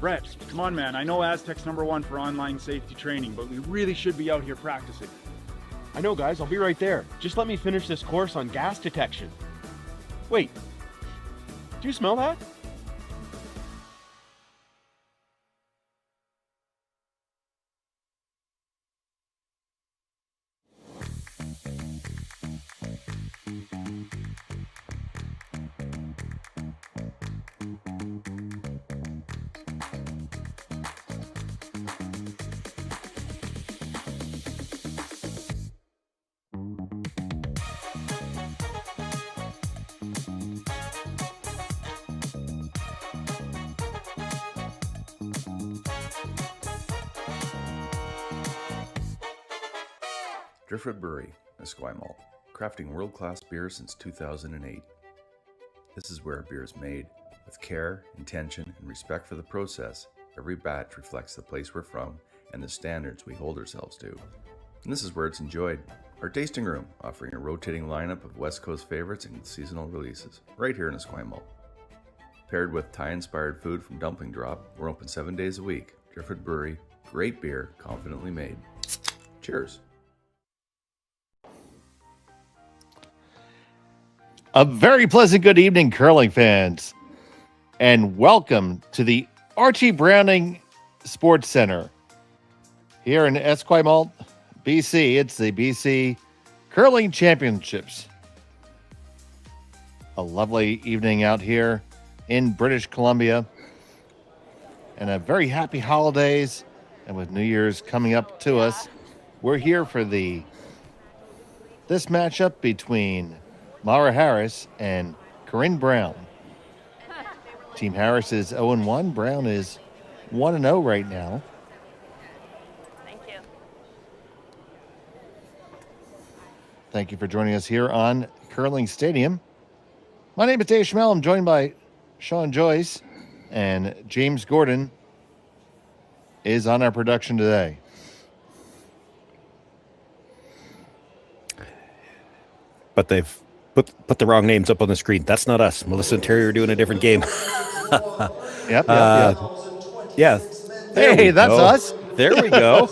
Brett, come on, man. I know Aztec's #1 for online safety training, but we really should be out here practicing. I know, guys. I'll be right there. Just let me finish this course on gas detection. Wait. Do you smell that? Driftwood Brewery, Esquimalt, crafting world-class beer since 2008. This is where beer is made. With care, intention, and respect for the process, every batch reflects the place we're from and the standards we hold ourselves to. And this is where it's enjoyed. Our tasting room, offering a rotating lineup of West Coast favorites and seasonal releases, right here in Esquimalt. Paired with Thai-inspired food from Dumpling Drop, we're open 7 days a week. Driftwood Brewery, great beer, confidently made. Cheers. A very pleasant good evening, curling fans, and welcome to the Archie Browning Sports Center here in Esquimalt, BC. It's the BC Curling Championships. A lovely evening out here in British Columbia, and a very happy holidays. And with New Year's coming up to us, we're here for this matchup between Mahra Harris and Corryn Brown. Team Harris is 0-1. Brown is 1-0 right now. Thank you. Thank you for joining us here on Curling Stadium. My name is Dave Schmel. I'm joined by Sean Joyce, and James Gordon is on our production today. But they've put the wrong names up on the screen. That's not us. Melissa and Terry are doing a different game. Yep. Yeah. Hey, that's us. There we go.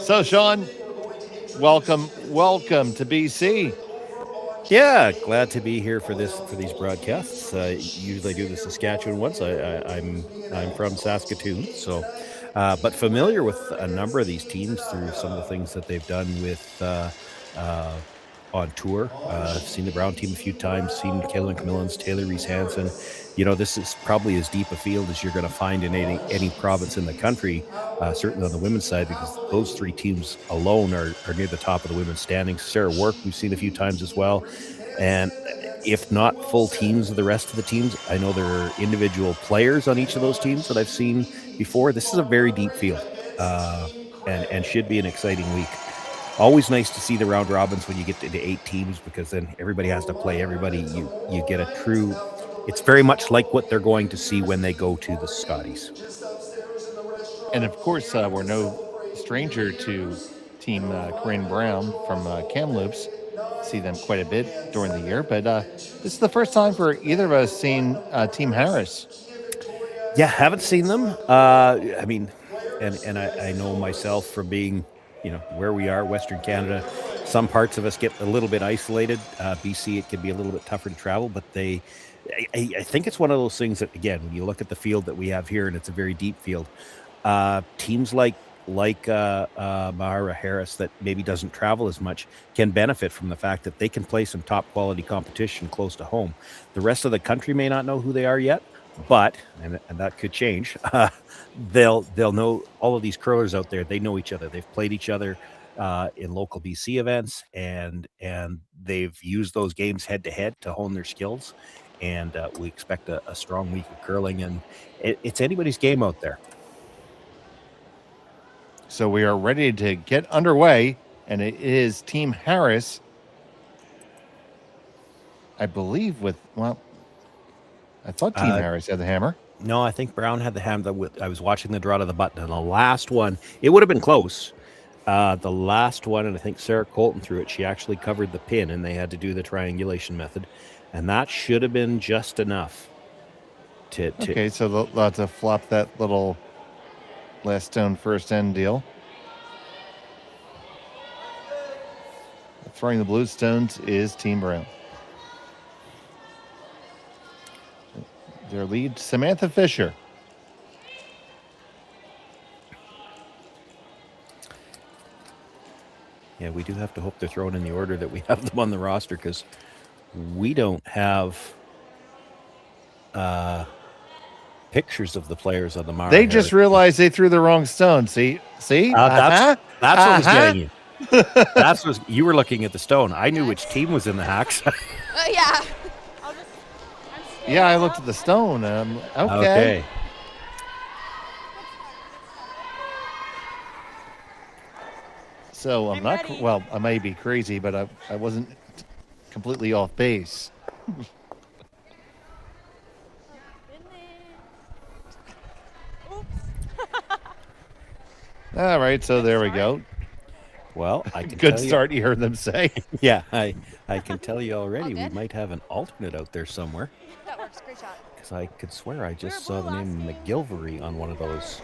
So, Sean, welcome to BC. Yeah, glad to be here for these broadcasts. Usually I do the Saskatchewan ones. I'm from Saskatoon, so but familiar with a number of these teams through some of the things that they've done with on tour. I've seen the Brown team a few times, seen Kaylin Camillans, Taylor Reese-Hansen. You know, this is probably as deep a field as you're going to find in any province in the country, certainly on the women's side, because those three teams alone are near the top of the women's standings. Sarah Work, we've seen a few times as well. And if not full teams of the rest of the teams, I know there are individual players on each of those teams that I've seen before. This is a very deep field and should be an exciting week. Always nice to see the round robins when you get into 8 teams, because then everybody has to play everybody. You get a true, it's very much like what they're going to see when they go to the Scotties. And of course, we're no stranger to Team Corryn Brown from Kamloops. See them quite a bit during the year, but this is the first time for either of us seeing Team Harris. Yeah, haven't seen them. I mean, and I know myself from being, you know, where we are, Western Canada, some parts of us get a little bit isolated. BC, it can be a little bit tougher to travel, but I think it's one of those things that, again, when you look at the field that we have here, and it's a very deep field, teams like Mahra Harris that maybe doesn't travel as much can benefit from the fact that they can play some top quality competition close to home. The rest of the country may not know who they are yet, but, and that could change, they'll know all of these curlers out there. They know each other. They've played each other in local BC events, and they've used those games head to head to hone their skills. And we expect a strong week of curling, and it's anybody's game out there. So we are ready to get underway, and it is Team Harris, I believe, I thought Team Harris had the hammer. No, I think Brown had the hammer. I was watching the draw to the button, and the last one, it would have been close. The last one, and I think Sarah Colton threw it, she actually covered the pin, and they had to do the triangulation method, and that should have been just enough. Okay, so they'll have to flop that little last stone first end deal. Throwing the blue stones is Team Brown. Their lead, Samantha Fisher. Yeah, we do have to hope they're thrown in the order that we have them on the roster, because we don't have pictures of the players on the Mahra. They just realized they threw the wrong stone. See? That's what was getting you. That's what you were looking at the stone. I knew which team was in the hacks. Yeah. Yeah, I looked at the stone. Okay. So I'm not, ready. well, I may be crazy, but I wasn't completely off base. All right, so there we go. Well, I can Good tell start, you heard them say. You, yeah, I can tell you already, we might have an alternate out there somewhere. That works. Great shot. Because I could swear I just saw the name McGilvery on one of those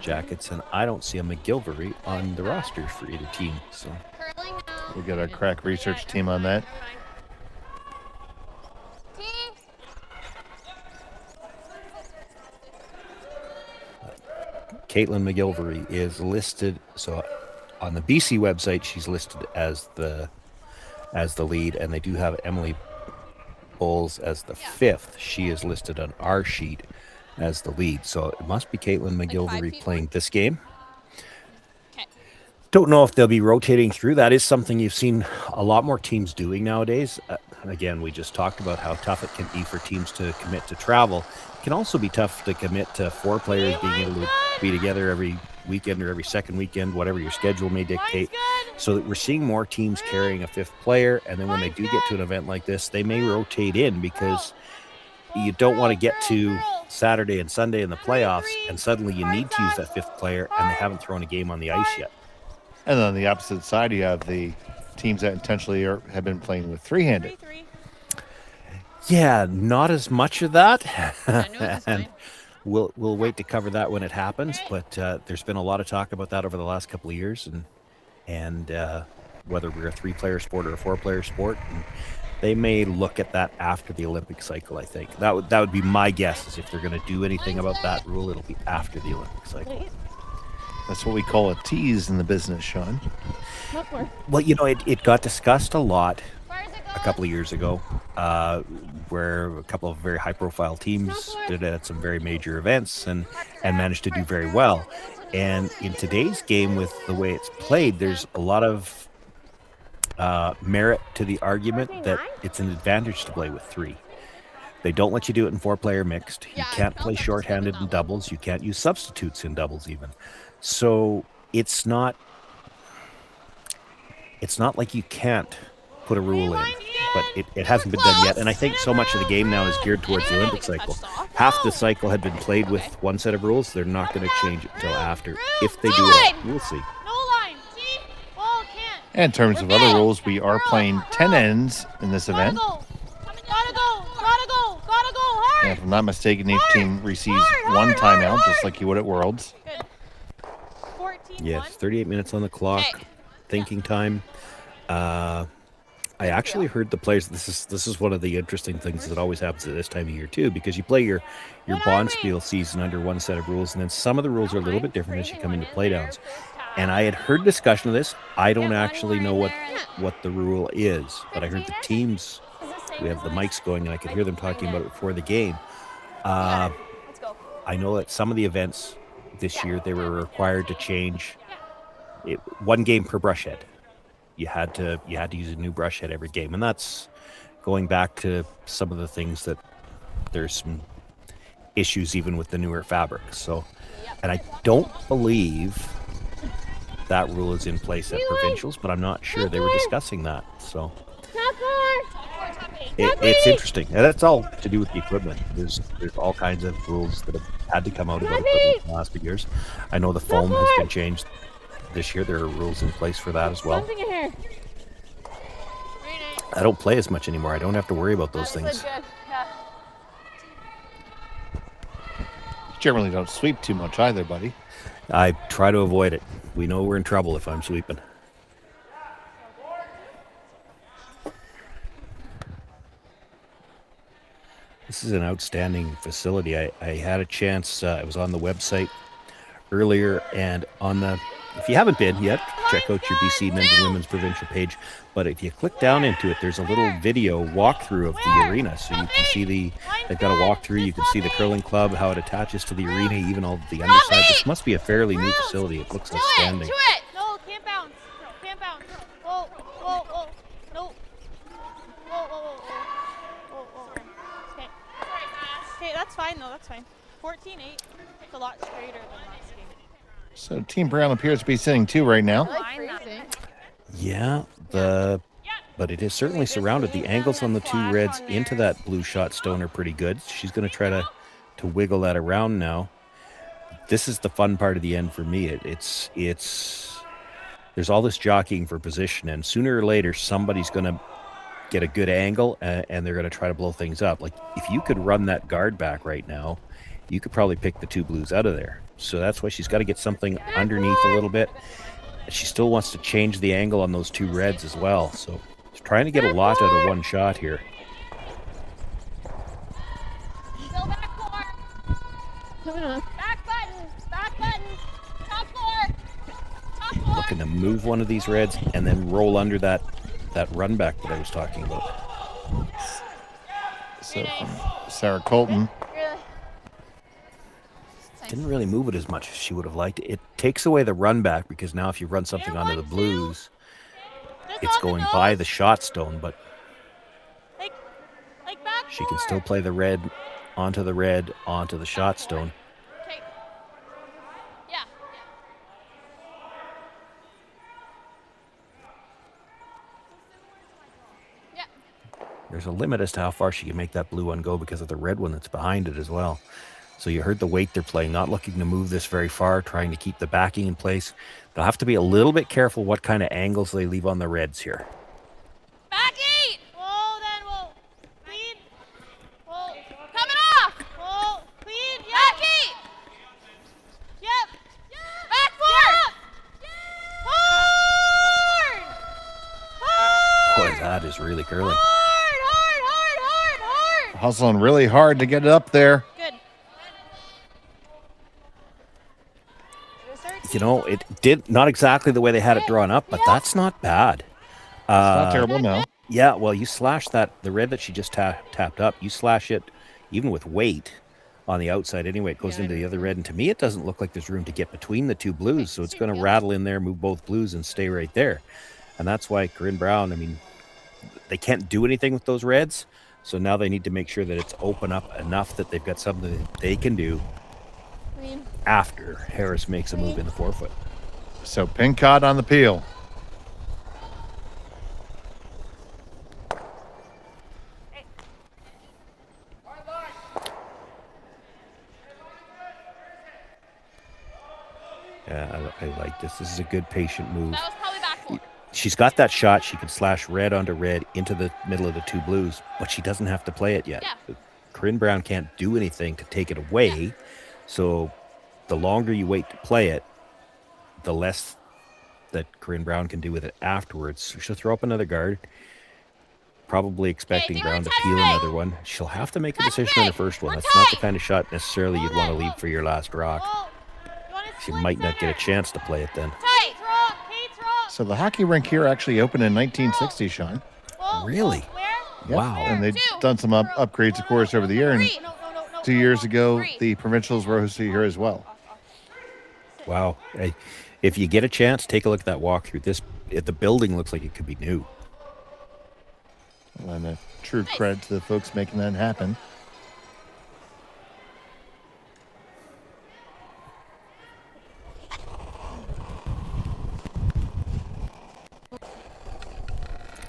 jackets, and I don't see a McGilvery on the roster for either team. So Curling now. We got a crack research team on that. Caitlin McGilvery is listed. So on the BC website, she's listed as the lead, and they do have Emily Bowles as the fifth. She is listed on our sheet as the lead. So it must be Caitlin McGilvery playing this game. Okay. Don't know if they'll be rotating through. That is something you've seen a lot more teams doing nowadays. Again, we just talked about how tough it can be for teams to commit to travel. It can also be tough to commit to 4 players being able to be together every weekend or every second weekend, whatever your schedule may dictate. So that we're seeing more teams carrying a 5th player, and then when they do get to an event like this, they may rotate in, because you don't want to get to Saturday and Sunday in the playoffs and suddenly you need to use that 5th player and they haven't thrown a game on the ice yet. And then on the opposite side, you have the teams that intentionally have been playing with three-handed. Yeah, not as much of that. And we'll wait to cover that when it happens. But there's been a lot of talk about that over the last couple of years, and whether we're a 3-player sport or a 4-player sport. And they may look at that after the Olympic cycle. I think that would be my guess. Is if they're going to do anything about that rule, it'll be after the Olympic cycle. That's what we call a tease in the business, Sean. Well, it got discussed a lot a couple of years ago, where a couple of very high-profile teams did it at some very major events and managed to do very well. And in today's game, with the way it's played, there's a lot of merit to the argument that it's an advantage to play with 3. They don't let you do it in 4-player mixed. You can't play shorthanded in doubles. You can't use substitutes in doubles even. So it's not like you can't put a rule in, but it hasn't been done yet. And I think so much of the game now is geared towards the Olympic cycle. Half the cycle had been played with one set of rules. They're not going to change it until after. If they do it, we'll see. And in terms of other rules, we are playing 10 ends in this event. Gotta go, hard. And if I'm not mistaken, each team receives one timeout, just like you would at Worlds. Yes, 38 minutes on the clock. Thinking time. I actually heard the players. This is one of the interesting things that always happens at this time of year too, because you play your Bonspiel season under one set of rules, and then some of the rules are a little bit different as you come into playdowns. And I had heard discussion of this. I don't actually know what the rule is, but I heard the teams. We have the mics going, and I could hear them talking about it before the game. I know that some of the events this year, they were required to change one game per brush head. You had to use a new brush head every game, and that's going back to some of the things that there's some issues even with the newer fabrics. So, and I don't believe that rule is in place at provincials, but I'm not sure. They were discussing that. So it's interesting. And that's all to do with the equipment. There's all kinds of rules that have had to come out about equipment in the last few years. I know the foam has been changed this year. There are rules in place for that as well. I don't play as much anymore. I don't have to worry about those things. generally don't sweep too much either, buddy. I try to avoid it. We know we're in trouble if I'm sweeping. This is an outstanding facility. I had a chance, I was on the website earlier, and on the, if you haven't been yet, check out your BC Men's and Women's Provincial page. But if you click down into it, there's a little video walkthrough of the arena. So you can see they've got a walkthrough. You can see the curling club, how it attaches to the arena, even all the underside. This must be a fairly new facility. It looks outstanding. No, can't bounce. Can't bounce. Whoa, whoa, whoa. No. Whoa, whoa, whoa, whoa. Whoa, whoa. Okay. Okay, that's fine though, that's fine. 14-8. It's a lot straighter than last game. So Team Brown appears to be sitting 2 right now. Yeah, but it is certainly surrounded. The angles on the 2 reds into that blue shot stone are pretty good. She's going to try to wiggle that around now. This is the fun part of the end for me. It's there's all this jockeying for position, and sooner or later somebody's going to get a good angle, and they're going to try to blow things up. Like if you could run that guard back right now, you could probably pick the 2 blues out of there. So that's why she's got to get something underneath a little bit. She still wants to change the angle on those 2 reds as well. So she's trying to get a lot out of one shot here. Go back 4. Back button. Back button. Top floor. Top floor. Looking to move one of these reds and then roll under that run back that I was talking about. So from Sarah Colton. Didn't really move it as much as she would have liked. It takes away the run back, because now if you run something onto the blues, it's going by the shot stone, but she can still play the red onto the shot stone. Okay. Yeah. Yeah. There's a limit as to how far she can make that blue one go because of the red one that's behind it as well. So you heard the weight they're playing, not looking to move this very far, trying to keep the backing in place. They'll have to be a little bit careful what kind of angles they leave on the reds here. Back 8! Whoa, then whoa. Clean. Whoa. Coming off! Whoa. Clean. Yep. Back 8! Yep. Back 4! Yep. Hard! Boy, that is really curling. Hard! Hustling really hard to get it up there. Good. You know, it did not exactly the way they had it drawn up, but that's not bad. It's not terrible, no. Yeah, well, you slash the red that she just tapped up, you slash it even with weight on the outside anyway, it goes into the other red, and to me it doesn't look like there's room to get between the 2 blues, so it's going to rattle in there, move both blues, and stay right there. And that's why Corryn Brown, I mean, they can't do anything with those reds, so now they need to make sure that it's open up enough that they've got something that they can do after Harris makes a move in the 4-foot. So Pincott on the peel. Yeah, I like this. This is a good patient move. That was probably back 4. She's got that shot. She can slash red onto red into the middle of the 2 blues, but she doesn't have to play it yet. Yeah. Corryn Brown can't do anything to take it away, so the longer you wait to play it, the less that Corryn Brown can do with it afterwards. So she'll throw up another guard, probably expecting Brown to peel another one. She'll have to make a decision on the first one. That's not the kind of shot necessarily you'd want to leave for your last rock. She might not get a chance to play it then. So the hockey rink here actually opened in 1960, Sean. Really? Yep. Wow. And they've done some upgrades, of course, over the year. And 2 years ago, the provincials were hosted here as well. Wow. Hey, if you get a chance, take a look at that walkthrough. The building looks like it could be new. And a true credit to the folks making that happen.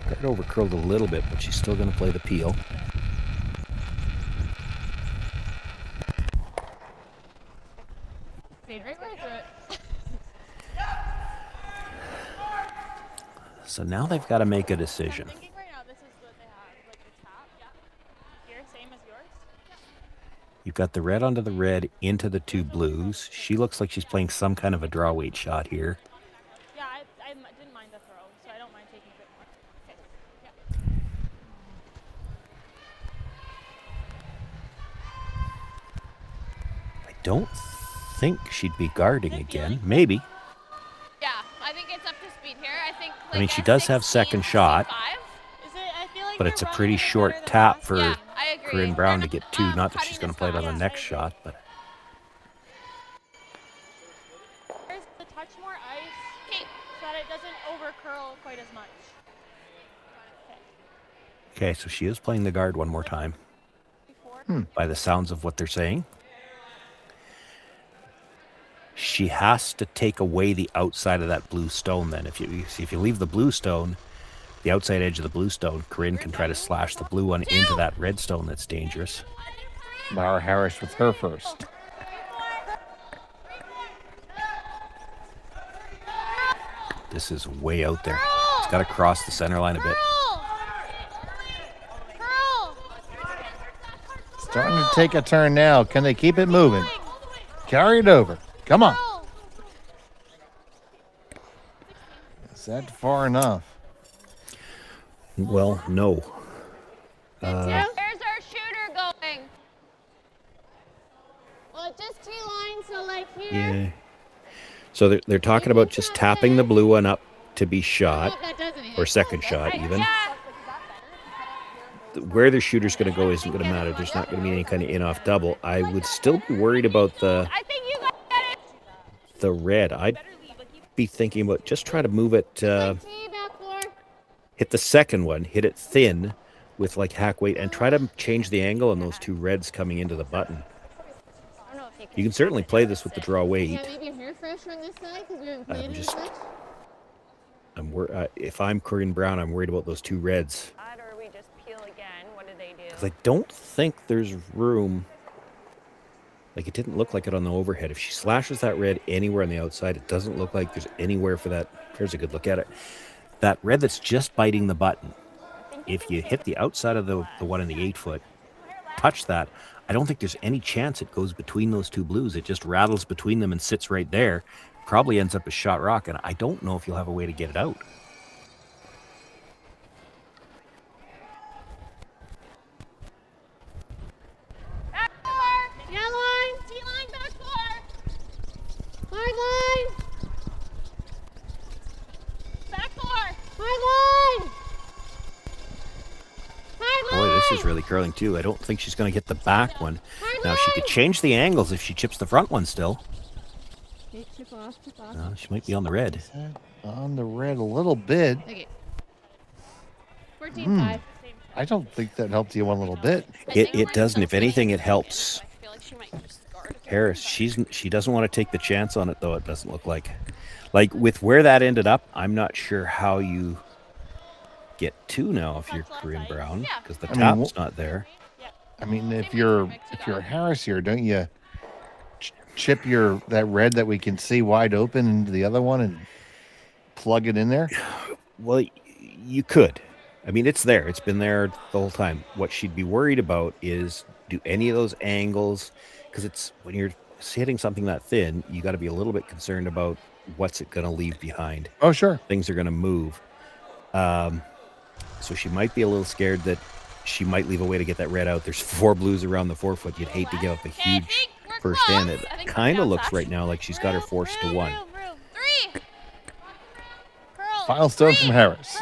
Got it over curled a little bit, but she's still going to play the peel. So now they've got to make a decision. Thinking right now, this is what they have, like the top, yeah. Here, same as yours. You've got the red onto the red into the two blues. She looks like she's playing some kind of a draw weight shot here. Yeah, I didn't mind the throw, so I don't mind taking a bit more. Okay. Yeah. I don't think she'd be guarding again. Maybe. Yeah, I think it's up to speed here. I think. I mean, she does have second shot, but it's a pretty short tap for Corryn Brown to get two. Not that she's going to play it on the next shot, but. There's the touch more ice so that it doesn't over curl quite as much. Okay, so she is playing the guard one more time. By the sounds of what they're saying. She has to take away the outside of that blue stone then. If you leave the blue stone, the outside edge of the blue stone, Corryn can try to slash the blue one into that red stone that's dangerous. Mahra Harris with her first. This is way out there. It's got to cross the center line a bit. Starting to take a turn now. Can they keep it moving? Carry it over. Come on. Is that far enough? Well, no. Where's our shooter going? Well, just T line, so like here. Yeah. So they're talking about just tapping the blue one up to be shot, or second shot even. Where the shooter's going to go isn't going to matter. There's not going to be any kind of in-off double. I would still be worried about the red. I'd be thinking about just try to move it, hit the second one, hit it thin with like hack weight, and try to change the angle on those two reds coming into the button. You can certainly play this with the draw weight. Maybe a hair fresher on this side because we haven't played it as much. If I'm Corryn Brown, I'm worried about those two reds. Or we just peel again. What do they do? Because I don't think there's room. Like, it didn't look like it on the overhead. If she slashes that red anywhere on the outside, it doesn't look like there's anywhere for that. Here's a good look at it. That red that's just biting the button. If you hit the outside of the one in the 8-foot, touch that, I don't think there's any chance it goes between those two blues. It just rattles between them and sits right there. Probably ends up as shot rock, and I don't know if you'll have a way to get it out. Boy, this is really curling too. I don't think she's going to get the back one. Now, she could change the angles if she chips the front one still. She might be on the red. On the red a little bit. Okay. 14-5. I don't think that helped you one little bit. It doesn't. If anything, it helps. Harris, she doesn't want to take the chance on it, though, it doesn't look like. Like, with where that ended up, I'm not sure how you get two now if you're Corryn Brown, because the top's not there. I mean, if you're Harris here, don't you chip that red that we can see wide open into the other one and plug it in there? Well, you could. I mean, it's there. It's been there the whole time. What she'd be worried about is, do any of those angles, because it's when you're hitting something that thin, you got to be a little bit concerned about what's it going to leave behind. Oh, sure. Things are going to move. So she might be a little scared that she might leave a way to get that red out. There's 4 blues around the 4-foot. You'd hate to give up a huge first stand. It kind of looks right now like she's got her forced to 1. Final stone from Harris.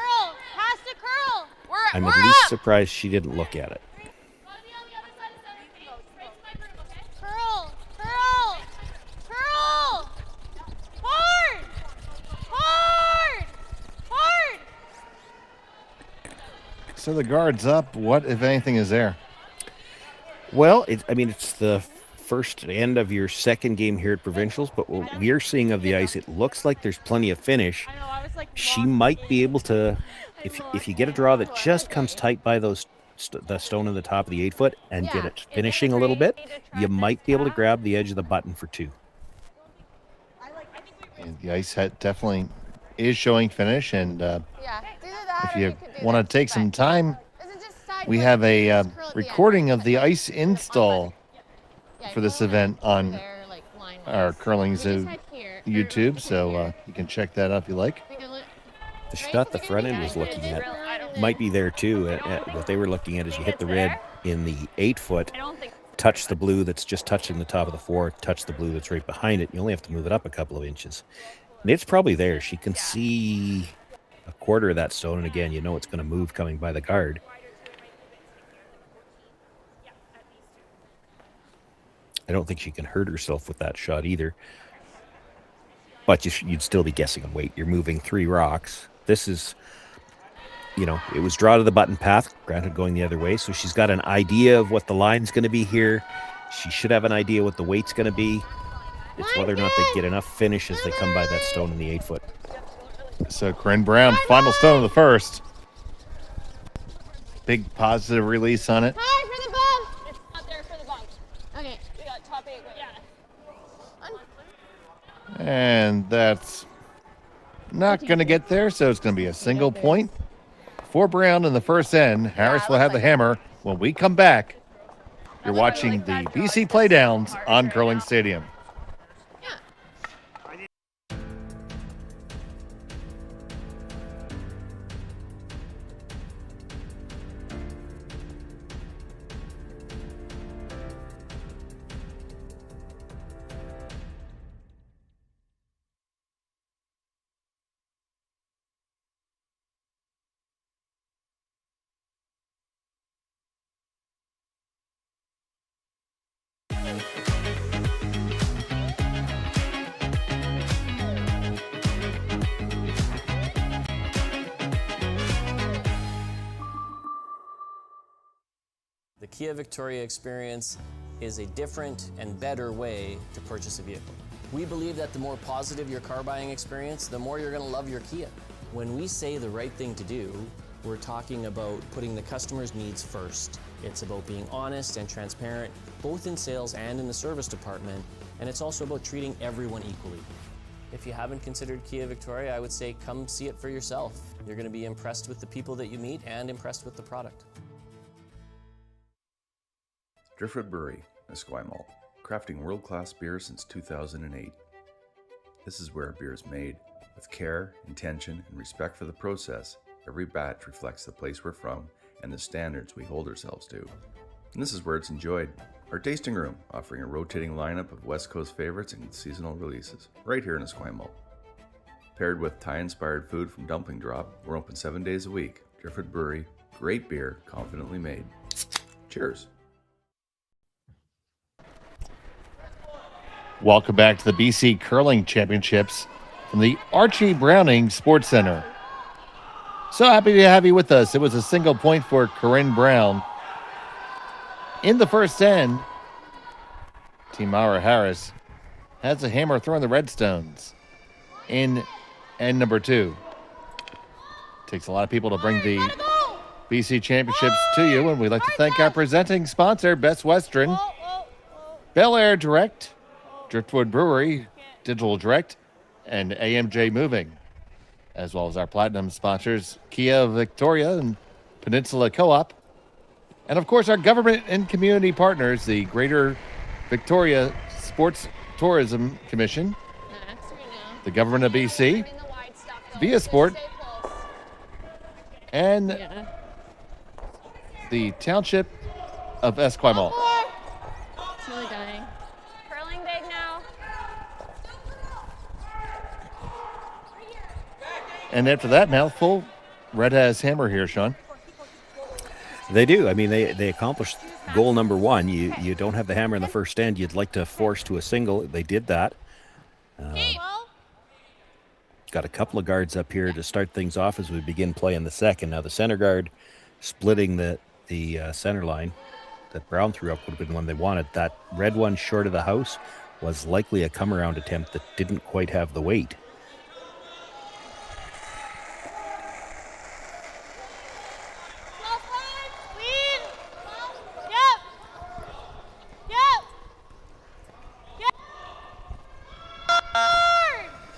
I'm at least surprised she didn't look at it. So the guard's up. What, if anything, is there? Well, it's the first end of your second game here at Provincials, but what we're seeing of the ice, it looks like there's plenty of finish. She might be able to, if you get a draw that just comes tight by the stone on the top of the 8-foot and get it finishing a little bit, you might be able to grab the edge of the button for 2. And the ice definitely is showing finish, and if you want to take some time, we have a recording of the ice install for this event on There, like, line-wise. our Curling We Zoo just head here. YouTube, Or so here. you can check that out if you like. Take a look. The shot the front end was looking at might be there too. What they were looking at is you hit the red in the 8-foot, I don't think. touch the blue that's just touching the top of the 4, touch the blue that's right behind it. You only have to move it up a couple of inches. And it's probably there. She can see a quarter of that stone, and again, you know it's going to move coming by the guard. I don't think she can hurt herself with that shot either. But you'd still be guessing on weight. You're moving 3 rocks. This is, you know, it was draw to the button path, granted going the other way. So she's got an idea of what the line's going to be here. She should have an idea what the weight's going to be. It's whether or not they get enough finish as they come by that stone in the 8-foot. So Corryn Brown, final stone of the first. Big positive release on it. Hi for the bump. It's not there for the bump. Okay. We got top 8. Yeah. And that's not going to get there, so it's going to be a single point for Brown in the first end. Harris will have the hammer when we come back. You're watching the BC Playdowns on Curling Stadium. The Kia Victoria experience is a different and better way to purchase a vehicle. We believe that the more positive your car buying experience, the more you're going to love your Kia. When we say the right thing to do, we're talking about putting the customer's needs first. It's about being honest and transparent, both in sales and in the service department, and it's also about treating everyone equally. If you haven't considered Kia Victoria, I would say come see it for yourself. You're going to be impressed with the people that you meet and impressed with the product. Driftwood Brewery, Esquimalt, crafting world-class beer since 2008. This is where beer is made. With care, intention, and respect for the process, every batch reflects the place we're from and the standards we hold ourselves to. And this is where it's enjoyed. Our tasting room, offering a rotating lineup of West Coast favorites and seasonal releases, right here in Esquimalt. Paired with Thai-inspired food from Dumpling Drop, we're open 7 days a week. Driftwood Brewery, great beer, confidently made. Cheers. Welcome back to the BC Curling Championships from the Archie Browning Sports Center. So happy to have you with us. It was a single point for Corryn Brown. In the first end, Team Mahra Harris has a hammer throwing the Redstones in end number 2. Takes a lot of people to bring the BC Championships to you, and we'd like to thank our presenting sponsor, Best Western, Bel Air Direct, Driftwood Brewery, Digital Direct, and AMJ Moving, as well as our platinum sponsors, Kia Victoria and Peninsula Co-op, and of course our government and community partners, the Greater Victoria Sports Tourism Commission, the Government of BC, Via Sport, and the Township of Esquimalt. It's really dying. Curling big now. And after that mouthful, Red has hammer here, Sean. They do. I mean, they accomplished goal number 1. You don't have the hammer in the first end. You'd like to force to a single. They did that. Got a couple of guards up here to start things off as we begin playing the second. Now the center guard splitting the center line that Brown threw up would have been one they wanted. That red one short of the house was likely a come-around attempt that didn't quite have the weight.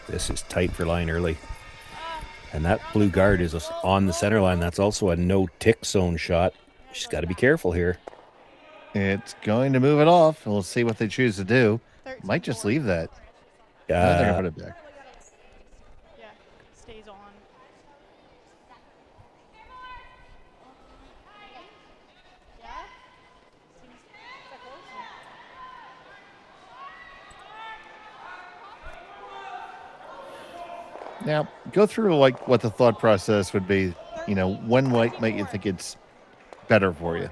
This is tight for line early. And that blue guard is on the center line. That's also a no-tick zone shot. She's got to be careful here. It's going to move it off. We'll see what they choose to do. 13, Might just 4. leave that. I think I'm going to put it back. Yeah, stays on. Yeah? Seems is that close? Now, go through like what the thought process would be. You know, when might you think it's better for you?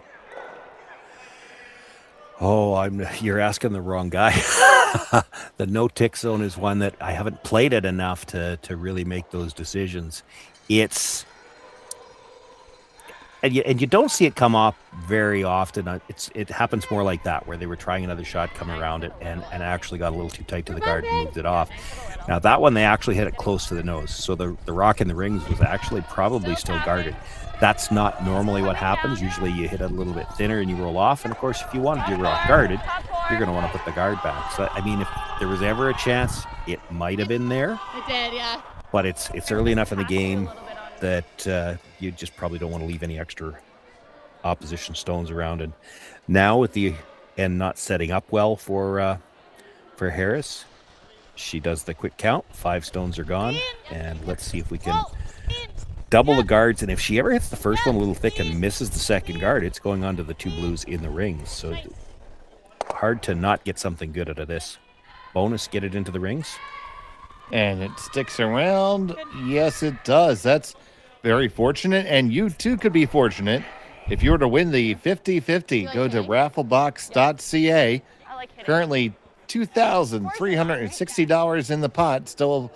Oh, you're asking the wrong guy. The no-tick zone is one that I haven't played it enough to really make those decisions. It's and you don't see it come up very often. It happens more like that, where they were trying another shot, come around it, and actually got a little too tight to the guard and moved it off. Now that one, they actually hit it close to the nose, so the rock in the rings was actually probably still guarded. That's not normally what happens. Usually you hit it a little bit thinner and you roll off, and of course if you wanted your rock guarded, you're going to want to put the guard back. So I mean, if there was ever a chance, it might have been there. It did, yeah. But it's early enough in the game that you just probably don't want to leave any extra opposition stones around. And now with the end not setting up well for Harris, she does the quick count. 5 stones are gone, and let's see if we can double the guards. And if she ever hits the first one a little thick and misses the second guard, it's going on to the 2 blues in the rings. So hard to not get something good out of this. Bonus, get it into the rings. And it sticks around. Yes, it does. That's very fortunate. And you too could be fortunate if you were to win the 50-50. Go to rafflebox.ca. Currently $2,360 in the pot. Still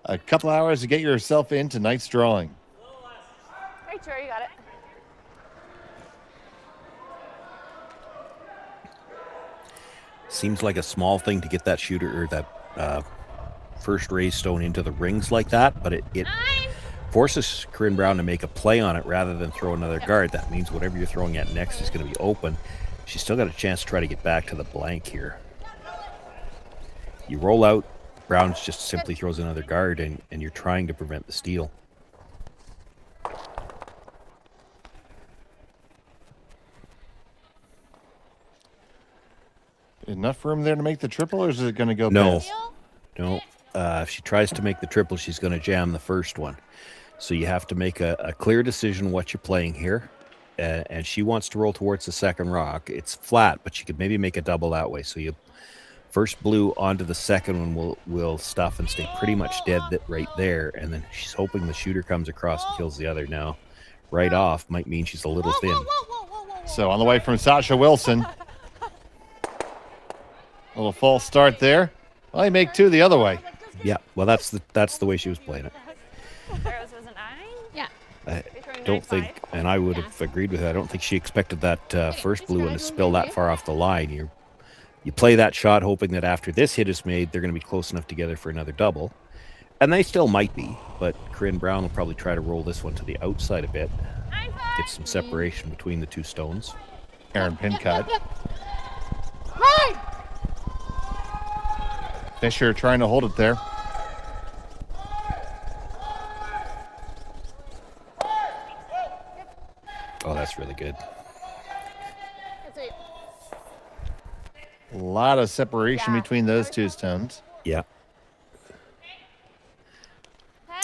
a couple hours to get yourself in tonight's drawing. Right, sure, you got it. Seems like a small thing to get that shooter or that first raise stone into the rings like that, but it forces Corryn Brown to make a play on it rather than throw another guard. That means whatever you're throwing at next is going to be open. She's still got a chance to try to get back to the blank here. You roll out, Brown just simply throws another guard, and you're trying to prevent the steal. Enough room there to make the triple, or is it going to go No. past? No. If she tries to make the triple, she's going to jam the first one. So you have to make a clear decision what you're playing here. And she wants to roll towards the second rock. It's flat, but she could maybe make a double that way. So you first blue onto the second one will stuff and stay pretty much dead right there. And then she's hoping the shooter comes across and kills the other. Now, right off might mean she's a little thin. So on the way from Sasha Wilson. A little false start there. Well, you make 2 the other way. Yeah, well, that's the way she was playing it. Arrows was a 9? Yeah. I don't think, and I would have agreed with that, I don't think she expected that first blue one to spill that far off the line. You play that shot hoping that after this hit is made, they're going to be close enough together for another double. And they still might be, but Corryn Brown will probably try to roll this one to the outside a bit. Get some separation between the 2 stones. Aaron Pincott. Fisher trying to hold it there. Oh, that's really good. A lot of separation between those 2 stones. Yeah.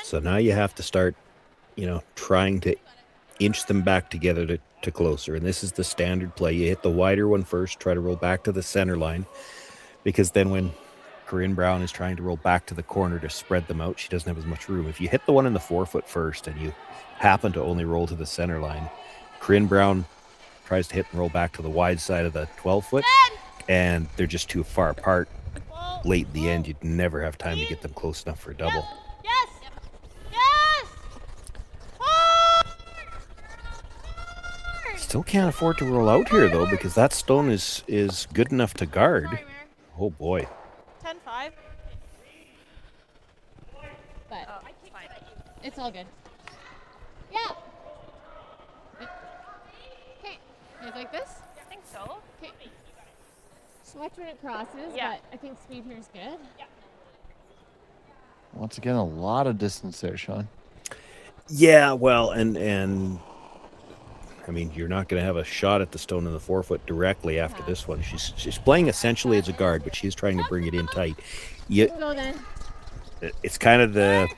So now you have to start, trying to inch them back together to closer. And this is the standard play. You hit the wider one first, try to roll back to the center line. Because then when Corryn Brown is trying to roll back to the corner to spread them out, she doesn't have as much room. If you hit the one in the 4-foot first and you happen to only roll to the center line, Corryn Brown tries to hit and roll back to the wide side of the 12-foot, and they're just too far apart. Late in the end, you'd never have time to get them close enough for a double. Yes! Yes! Still can't afford to roll out here, though, because that stone is good enough to guard. Oh, boy. 10-5. But it's all good. Yeah. Okay. Guys like this? I think so. Okay. Just watch when it crosses, Yeah. but I think speed here is good. Once again, a lot of distance there, Sean. Yeah, well, and I mean, you're not going to have a shot at the stone in the forefoot directly after this one. She's playing essentially as a guard, but she's trying to bring it in tight. Go then. It's kind of the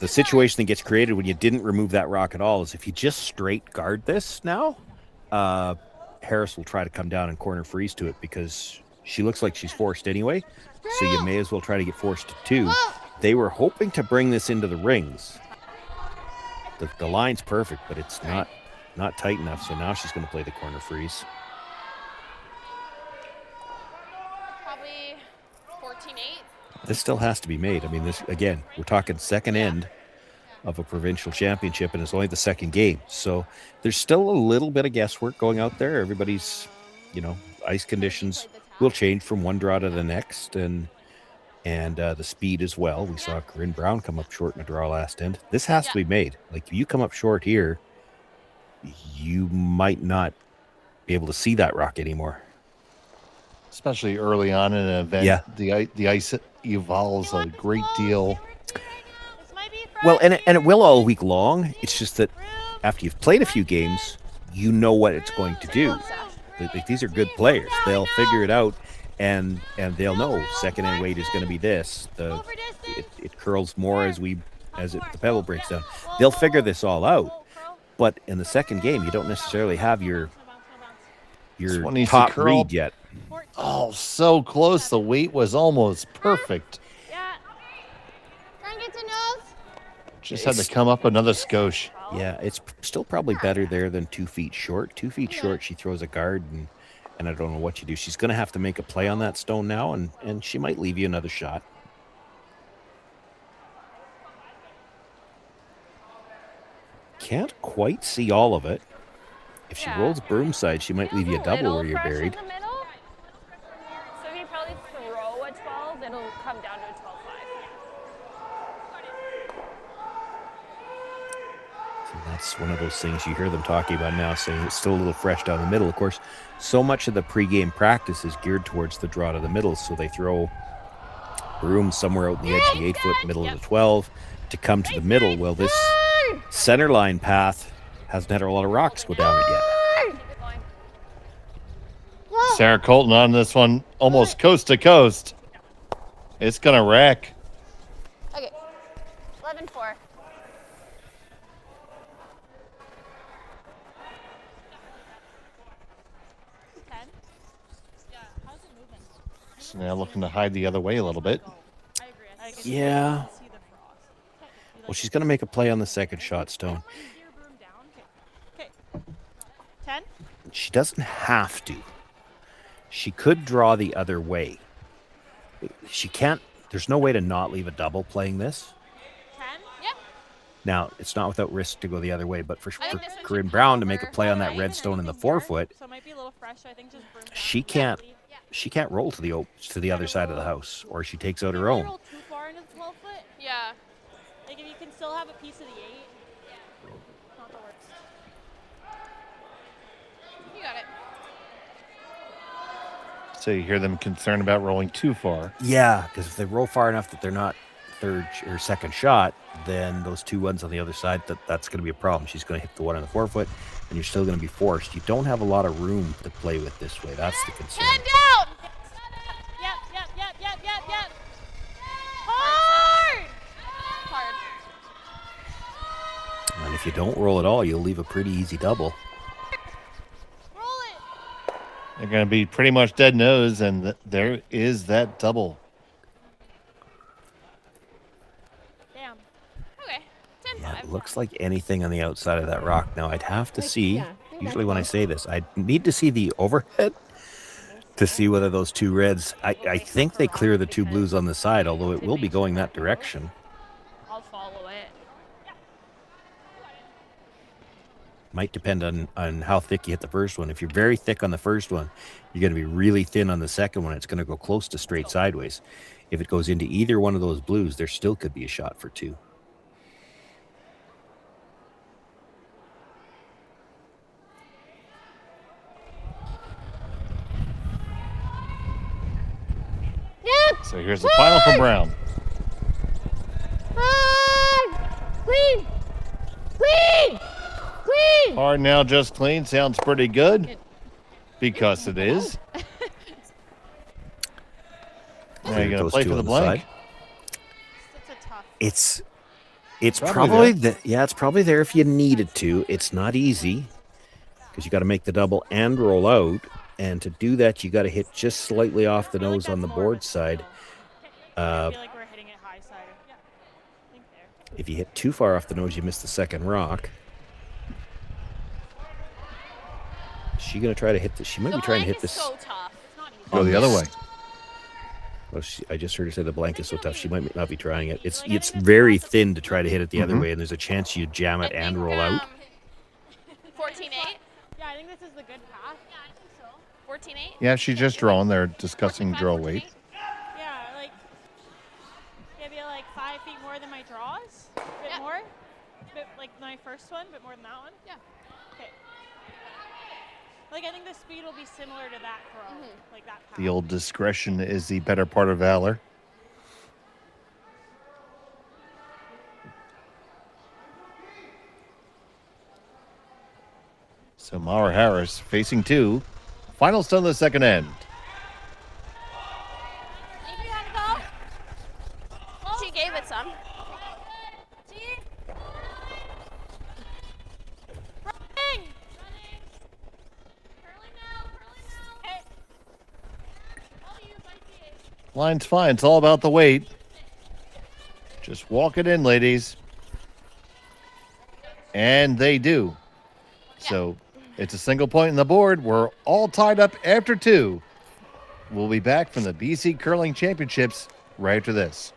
situation that gets created when you didn't remove that rock at all is if you just straight guard this now, Harris will try to come down and corner freeze to it because she looks like she's forced anyway. So you may as well try to get forced to 2. They were hoping to bring this into the rings. The line's perfect, but it's not tight enough. So now she's going to play the corner freeze. Probably 14-8. This still has to be made. I mean, this again, we're talking second end of a provincial championship, and it's only the second game. So there's still a little bit of guesswork going out there. Everybody's, ice conditions will change from one draw to the next, and the speed as well. We saw Corryn Brown come up short in a draw last end. This has to be made. Like, if you come up short here, you might not be able to see that rock anymore. Especially early on in an event. Yeah. The ice evolves a great deal. Well, and it will all week long. It's just that after you've played a few games, you know what it's going to do. These are good players. They'll figure it out, and they'll know second end weight is going to be this. It curls more as the pebble breaks down. They'll figure this all out. But in the second game, you don't necessarily have your top read yet. Oh, so close. The weight was almost perfect. Just had to come up another skosh. Yeah, it's still probably better there than 2 feet short. 2 feet short, she throws a guard, and I don't know what you do. She's going to have to make a play on that stone now, and she might leave you another shot. Can't quite see all of it. If she rolls broomside, she might leave you a double where you're buried. So if you probably throw a 12, it'll come down to a 12-5. So that's one of those things you hear them talking about now, saying it's still a little fresh down the middle. Of course, so much of the pregame practice is geared towards the draw to the middle, so they throw brooms somewhere out in the edge of the 8-foot, middle of the 12 to come to the middle. Well, this center line path hasn't had a lot of rocks go down it yet. Sarah Colton on this one, almost coast to coast. It's going to wreck. Okay, 11-4. So now looking to hide the other way a little bit. Yeah. Well, she's going to make a play on the second shot stone. 10. She doesn't have to. She could draw the other way. She can't. There's no way to not leave a double playing this. 10. Yeah. Now, it's not without risk to go the other way, but for Corryn Brown to make a play on that red stone in the 4-foot, So it might be a little fresh. So I think just broom down. she can't roll to the other side of the house, or she takes out her own. Roll too far into the 12-foot. Yeah. Like if you can still have a piece of the 8. Not the worst. You got it. So you hear them concerned about rolling too far. Yeah, because if they roll far enough that they're not third or second shot, then those 2 ones on the other side, that's going to be a problem. She's going to hit the one on the 4-foot, and you're still going to be forced. You don't have a lot of room to play with this way. That's the concern. 10 down! Yep. Hard! And if you don't roll at all, you'll leave a pretty easy double. Roll it! They're going to be pretty much dead nose, and there is that double. Damn. Okay, 10-5. Yeah, it looks like anything on the outside of that rock. Now, I'd have to see, usually when I say this, I need to see the overhead to see whether those 2 reds, I think they clear the 2 blues on the side, although it will be going that direction. I'll follow it. Might depend on how thick you hit the first one. If you're very thick on the first one, you're going to be really thin on the second one. It's going to go close to straight sideways. If it goes into either one of those blues, there still could be a shot for 2. So here's the final from Brown. Clean! Clean! Whee! Hard now, just clean. Sounds pretty good. Because it is. Now you're going to play for the blank. It's a tough. It's Probably probably it's probably there if you needed to. It's not easy because you got to make the double and roll out, and to do that you got to hit just slightly off the nose on the board side. I feel like we're hitting it high side. Yeah. I think there. If you hit too far off the nose, you miss the second rock. Is she gonna try to hit this? She might be trying to hit this. So tough. Go the other way. Well, I just heard her say the blank is so tough. She might not be trying it. It's very thin to try to hit it the other way, and there's a chance you jam it and roll out. 14-8. Yeah, I think this is the good path. Yeah, I think so. 14-8. Yeah, she's just drawing. They're discussing draw weight. Yeah, like maybe like 5 feet more than my draws. A bit more. Bit like my first one, but more than that one. Yeah. Okay. Like I think the speed will be similar to that throw, like that path. The old discretion is the better part of valor. So Mahra Harris facing 2. Final stone of the second end. She gave it some. Line's fine. It's all about the weight. Just walk it in, ladies. And they do. So it's a single point on the board. We're all tied up after 2. We'll be back from the BC Curling Championships right after this.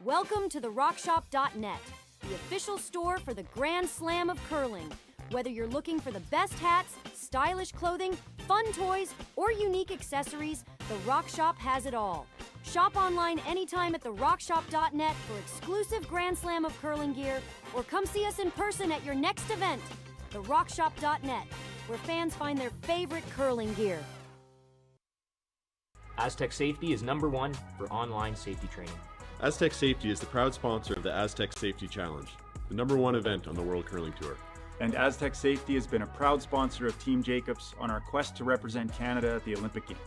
Welcome to the RockShop.net, the official store for the Grand Slam of curling. Whether you're looking for the best hats, stylish clothing, fun toys, or unique accessories, the Rock Shop has it all. Shop online anytime at the RockShop.net for exclusive Grand Slam of curling gear, or come see us in person at your next event. The RockShop.net, where fans find their favorite curling gear. Aztec Safety is #1 for online safety training. Aztec Safety is the proud sponsor of the Aztec Safety Challenge, the #1 event on the World Curling Tour. And Aztec Safety has been a proud sponsor of Team Jacobs on our quest to represent Canada at the Olympic Games.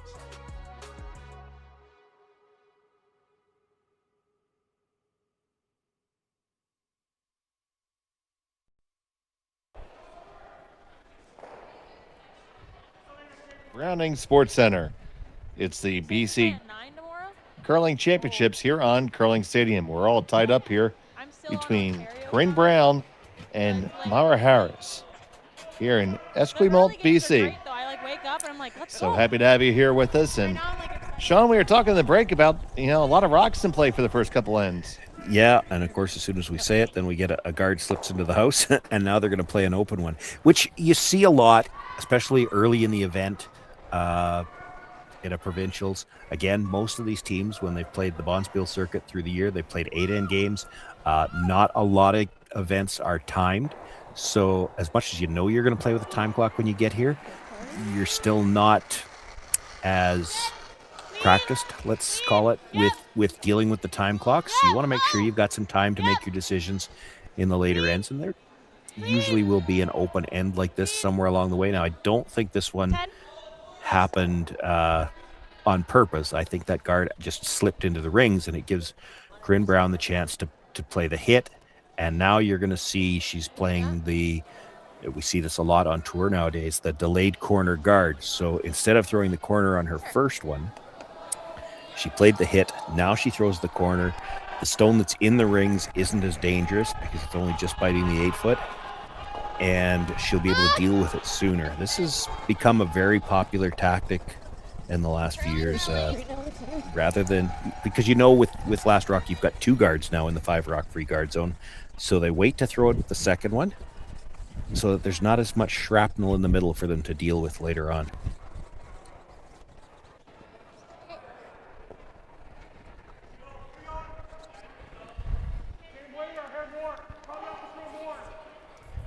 Browning Sports Center. It's the BC Curling Championships here on Curling Stadium. We're all tied up here between Corryn Brown and Mahra Harris here in Esquimalt, BC. So happy to have you here with us. And Sean, we were talking in the break about, a lot of rocks in play for the first couple ends. Yeah, and of course, as soon as we say it, then we get a guard slips into the house, and now they're going to play an open one, which you see a lot, especially early in the event. In a provincials. Again, most of these teams, when they've played the Bonspiel circuit through the year, they've played 8-end games. Not a lot of events are timed. So as much as you know you're going to play with a time clock when you get here, you're still not as practiced, let's call it, with dealing with the time clock. So you want to make sure you've got some time to make your decisions in the later ends. And there usually will be an open end like this somewhere along the way. Now, I don't think this one happened on purpose. I think that guard just slipped into the rings, and it gives Corryn Brown the chance to play the hit. And now you're going to see she's playing we see this a lot on tour nowadays, the delayed corner guard. So instead of throwing the corner on her first one, she played the hit. Now she throws the corner. The stone that's in the rings isn't as dangerous because it's only just biting the 8-foot, and she'll be able to deal with it sooner. This has become a very popular tactic in the last few years, rather than, because with Last Rock you've got 2 guards now in the 5 rock free guard zone, so they wait to throw it with the second one so that there's not as much shrapnel in the middle for them to deal with later on.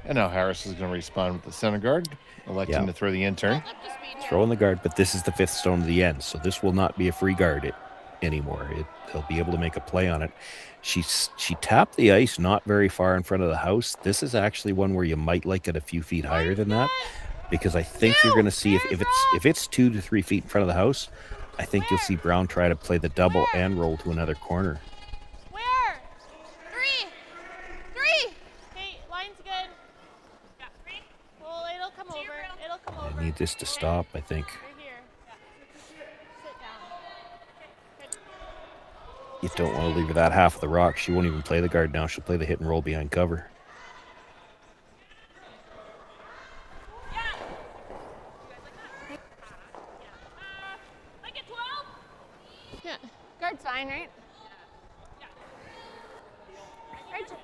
And now Harris is going to respond with the center guard, electing to throw the intern. Throwing the guard, but this is the 5th stone to the end, so this will not be a free guard anymore. They'll be able to make a play on it. She tapped the ice not very far in front of the house. This is actually one where you might like it a few feet higher than that, because I think you're going to see if it's 2 to 3 feet in front of the house, I think you'll see Brown try to play the double and roll to another corner. Where? 3. Okay, line's good. Yeah, 3. Well, it'll come over. It'll come over. I need this to stop, I think. Right here. Sit down. You don't want to leave her that half of the rock. She won't even play the guard now. She'll play the hit and roll behind cover. Like a 12? Yeah. Guard's fine, right?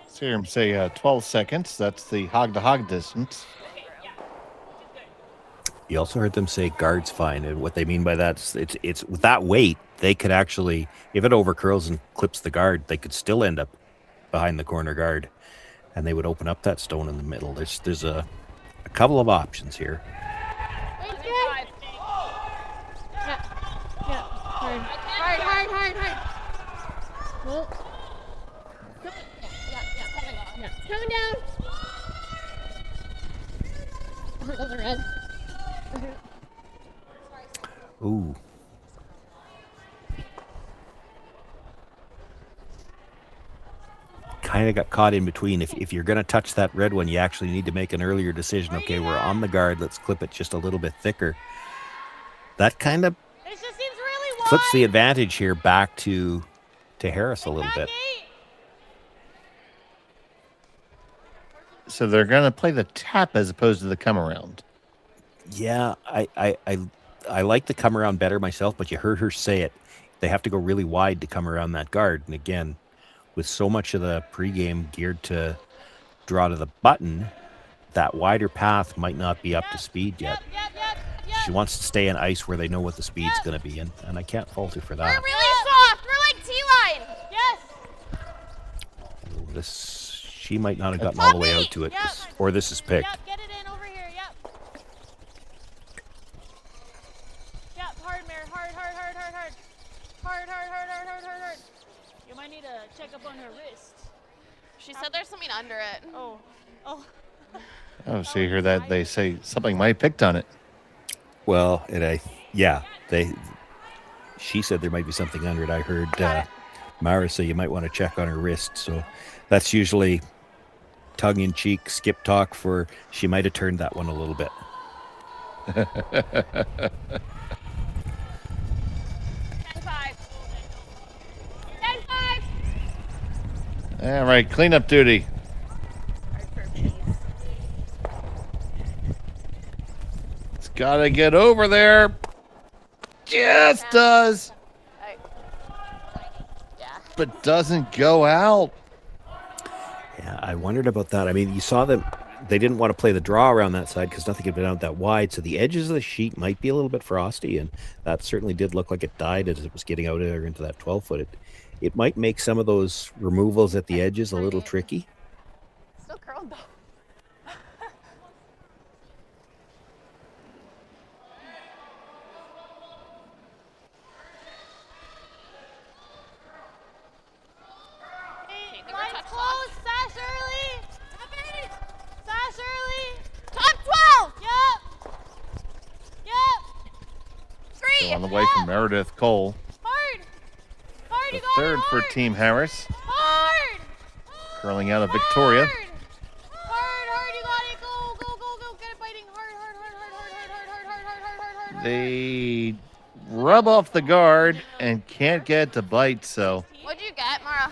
So here, say 12 seconds. That's the hog-to-hog distance. You also heard them say guard's fine, and what they mean by that is it's with that weight, they could actually, if it overcurls and clips the guard, they could still end up behind the corner guard, and they would open up that stone in the middle. There's a couple of options here. Hard. Well, it's coming down. Oh, those are red. Ooh. Kind of got caught in between. If you're going to touch that red one, you actually need to make an earlier decision. Okay, we're on the guard. Let's clip it just a little bit thicker. That kind of flips the advantage here back to Harris a little bit. So they're going to play the tap as opposed to the come around. Yeah, I like the come around better myself, but you heard her say it. They have to go really wide to come around that guard. And again, with so much of the pregame geared to draw to the button, that wider path might not be up to speed yet. She wants to stay in ice where they know what the speed's going to be, and I can't fault her for that. We're really soft. We're like T-line. Yes. She might not have gotten all the way out to it, or this is picked. Yep, get it in over here. Yep. Yep, hard, Mare. Hard. Hard. You might need to check up on her wrist. She said there's something under it. Oh. Oh, so you hear that? They say something might have picked on it. Well, she said there might be something under it. I heard Mahra say you might want to check on her wrist. So that's usually tongue-in-cheek skip talk for she might have turned that one a little bit. All right, cleanup duty. It's got to get over there. Just does. But doesn't go out. Yeah, I wondered about that. I mean, you saw them. They didn't want to play the draw around that side because nothing had been out that wide. So the edges of the sheet might be a little bit frosty, and that certainly did look like it died as it was getting out there into that 12-foot. It might make some of those removals at the edges a little tricky. Still curled though. Line's close. Sash early. Sash early. Top 12. Yep. 3. On the way from Meredith Cole. Hard. The third for Team Harris. Hard. Curling out of Victoria. Hard. You got it. Go. Get it biting. Hard. They rub off the guard and can't get it to bite, so. What'd you get, Mahra?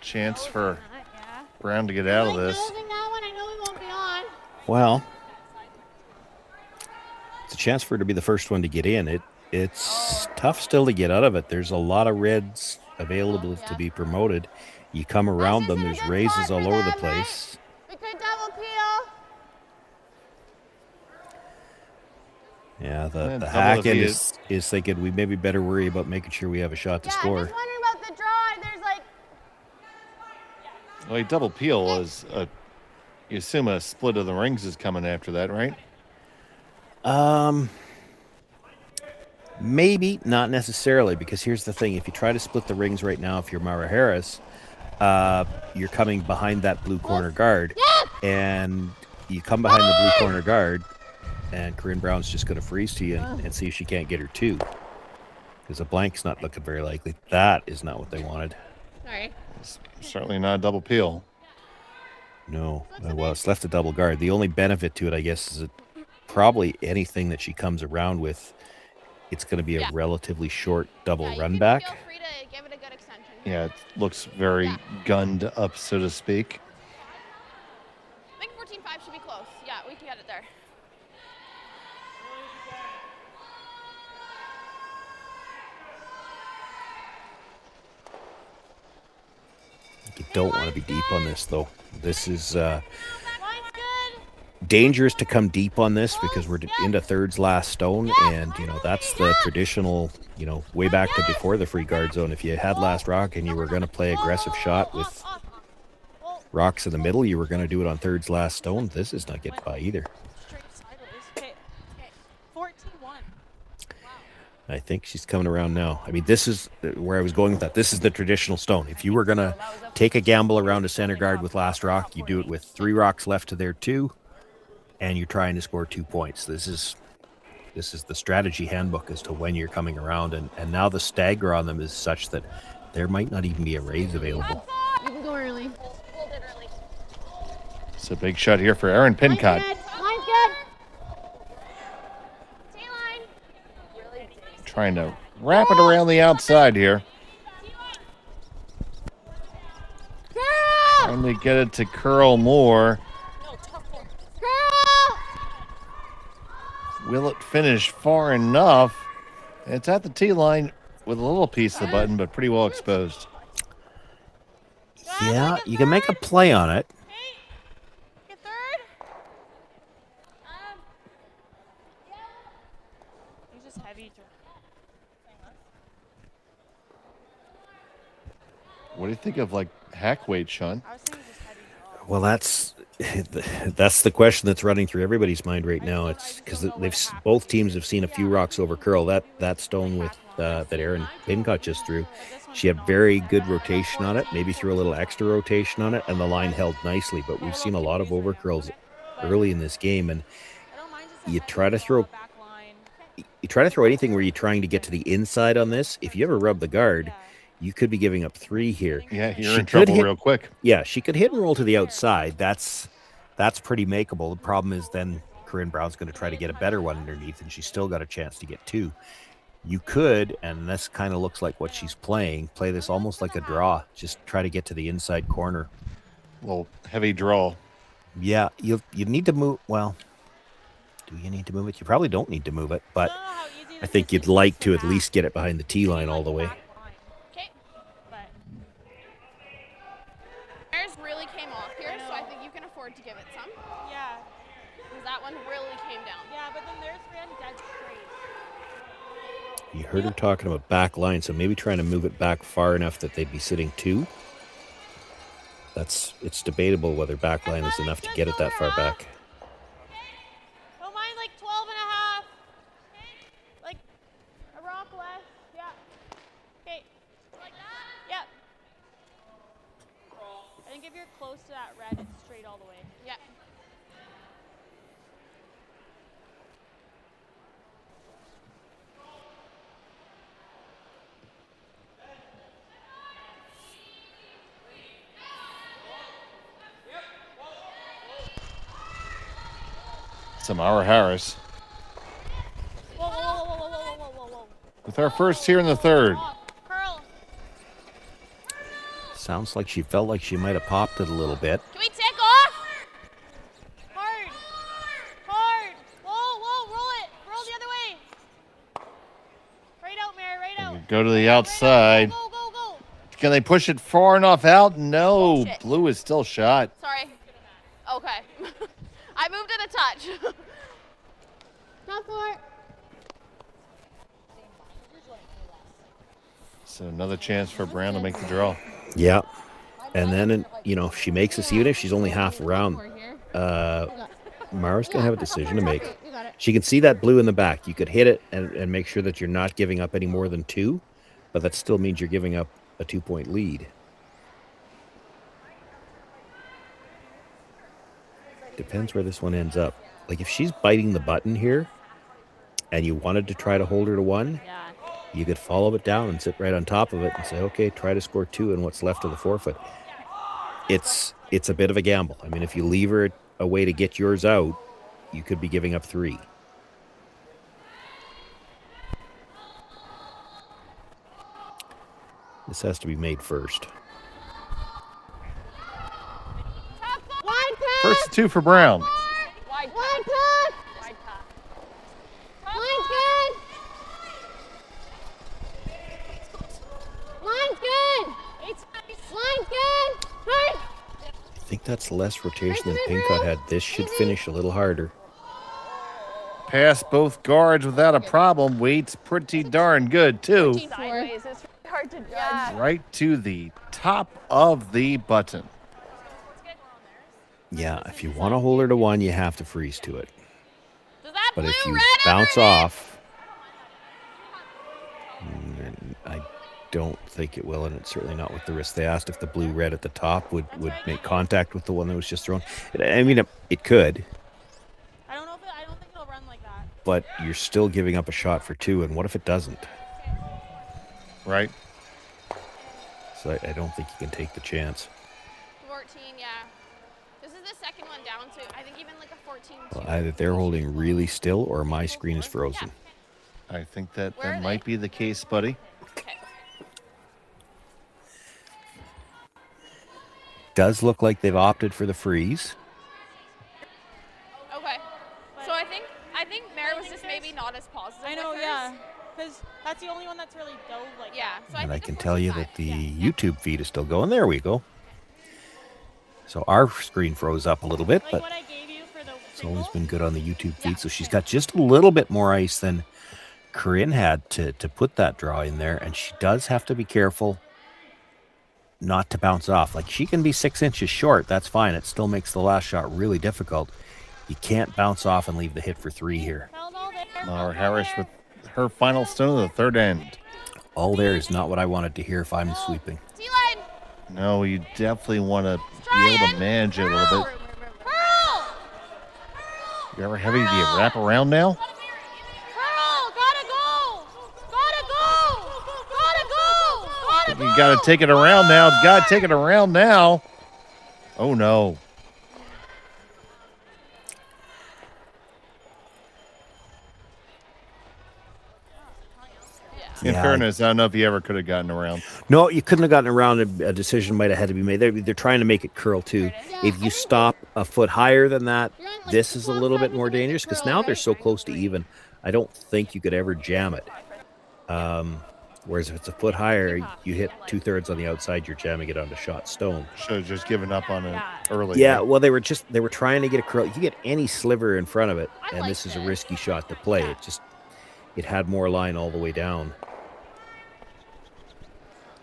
chance for Yeah. Brown to get out of this. Closing that one. I know we won't be on. Well, it's a chance for her to be the first one to get in. It's tough still to get out of it. There's a lot of reds available to be promoted. You come around them, there's raises all over the place. We could double peel. Yeah, the double hack the end view. is thinking we maybe better worry about making sure we have a shot to score. Just wondering about the draw. There's like. Well, double peel is you assume a split of the rings is coming after that, right? Maybe, not necessarily, because here's the thing. If you try to split the rings right now, if you're Mahra Harris, you're coming behind that blue corner guard. And you come behind the blue corner guard, and Corryn Brown's just going to freeze to you and see if she can't get her two. Because a blank's not looking very likely. That is not what they wanted. Sorry. It's certainly not a double peel. No. Well, it's left a double guard. The only benefit to it, I guess, is that probably anything that she comes around with, it's going to be a relatively short double run back. Feel free to give it a good extension. Yeah, it looks very gunned up, so to speak. I think 14-5 should be close. Yeah, we can get it there. You don't want to be deep on this, though. This is Line's good. dangerous to come deep on this because we're into thirds last stone, and that's the traditional, way back to before the free guard zone. If you had last rock and you were going to play aggressive shot with rocks in the middle, you were going to do it on thirds last stone. This is not getting by either. Straight sideways. Okay. 14-1. I think she's coming around now. I mean, this is where I was going with that. This is the traditional stone. If you were going to take a gamble around a center guard with last rock, you do it with 3 rocks left to their 2, and you're trying to score 2 points. This is the strategy handbook as to when you're coming around, and now the stagger on them is such that there might not even be a raise available. You can go early. Hold it early. It's a big shot here for Aaron Pincott. Line's good. T-line. Trying to wrap it around the outside here. Girl! Finally get it to curl more. Girl! Will it finish far enough? It's at the tee line with a little piece of the button, but pretty well exposed. Yeah, you can make a play on it. Get third. He's just heavy. What do you think of hack weight, Sean? I was thinking just heavy draw. Well, that's the question that's running through everybody's mind right now. It's because both teams have seen a few rocks over curl. That stone with that Aaron Pincott just threw, she had very good rotation on it. Maybe threw a little extra rotation on it, and the line held nicely. But we've seen a lot of over curls early in this game, and you try to throw anything where you're trying to get to the inside on this. If you ever rub the guard, you could be giving up 3 here. Yeah, you're in trouble real quick. Yeah, she could hit and roll to the outside. That's pretty makeable. The problem is then Corryn Brown's going to try to get a better one underneath, and she's still got a chance to get 2. You could, and this kind of looks like what she's playing, play this almost like a draw. Just try to get to the inside corner. Little heavy draw. Yeah, you need to move. Well, do you need to move it? You probably don't need to move it, but I think you'd like to at least get it behind the tee line all the way. Okay. Theirs really came off here, so I think you can afford to give it some. Yeah. Because that one really came down. Yeah, but then there's ran dead straight. You heard her talking about back line, so maybe trying to move it back far enough that they'd be sitting 2. It's debatable whether back line is enough to get it that far back. Don't mind 12 and a half. Like a rock less. Yeah. Okay. Like that? Yep. I think if you're close to that red, it's straight all the way. Yeah. Samara Harris Whoa, whoa, whoa, whoa, whoa, whoa, whoa, whoa, whoa. with our first here in the third. Curl. Sounds like she felt like she might have popped it a little bit. Can we take off? Hard. Hard. Whoa, roll it. Roll the other way. Right out, Mary, right out. Go to the outside. Go. Can they push it far enough out? No. Shit. Blue is still shot. Sorry. Okay. I moved it a touch. Not for it. So another chance for Brown to make the draw. Yeah. And then, if she makes this, even if she's only half around, Mahra's going to have a decision to make. She can see that blue in the back. You could hit it and make sure that you're not giving up any more than 2, but that still means you're giving up a 2-point lead. Depends where this one ends up. Like, if she's biting the button here and you wanted to try to hold her to 1, you could follow it down and sit right on top of it and say, okay, try to score 2 in what's left of the forefoot. It's a bit of a gamble. I mean, if you leave her a way to get yours out, you could be giving up 3. This has to be made first. First 2 for Brown. Wide cut. Line's good. Line's good. Line's good. Hard. I think that's less rotation than Pincott had. This should finish a little harder. Pass both guards without a problem. Waits pretty darn good, too. Sideways. It's really hard to judge. Right to the top of the button. Yeah, if you want to hold her to 1, you have to freeze to it. Does that But blue if you red bounce underneath? off, I don't think it will, and it's certainly not with the risk. They asked if the blue red at the top would make contact with the one that was just thrown. I mean, it could, I don't think it'll run like that. but you're still giving up a shot for 2, and what if it doesn't? Right. So I don't think you can take the chance. 14, yeah. This is the second one down, so I think even like a 14. Well, either they're holding really still or my screen is frozen. I think that Where are might be the case, buddy. Okay. Does look like they've opted for the freeze. Okay. So I think Mary was just maybe not as positive. I know, with hers. yeah. Because that's the only one that's really dove like Yeah. So And I think can a tell you 45. that the YouTube feed is still going. There we go. So our screen froze up a little bit, like but what I gave you for the it's always single. been good on the YouTube feed. So she's got just a little bit more ice than Corryn had to put that draw in there. And she does have to be careful not to bounce off. Like, she can be 6 inches short. That's fine. It still makes the last shot really difficult. You can't bounce off and leave the hit for 3 here. Held all there. Mahra Harris with her final stone of the third end. All there is not what I wanted to hear if I'm sweeping. T-line. No, you definitely want to be able to manage it a little bit. Curl. You ever heavy? Do you wrap around now? Curl. Gotta go. Gotta go. Gotta go. Gotta go. You got to take it around now. You got to take it around now. Oh, no. In Yeah. fairness, I don't know if you ever could have gotten around. No, you couldn't have gotten around. A decision might have had to be made. They're trying to make it curl too. If you stop a foot higher than that, this is a little bit more dangerous because now they're so close to even. I don't think you could ever jam it. Whereas if it's a foot higher, you hit 2/3 on the outside, you're jamming it onto shot stone. Should have just given up on it early. Yeah, well, they were trying to get a curl. You get any sliver in front of it, and this is a risky shot to play. It had more line all the way down.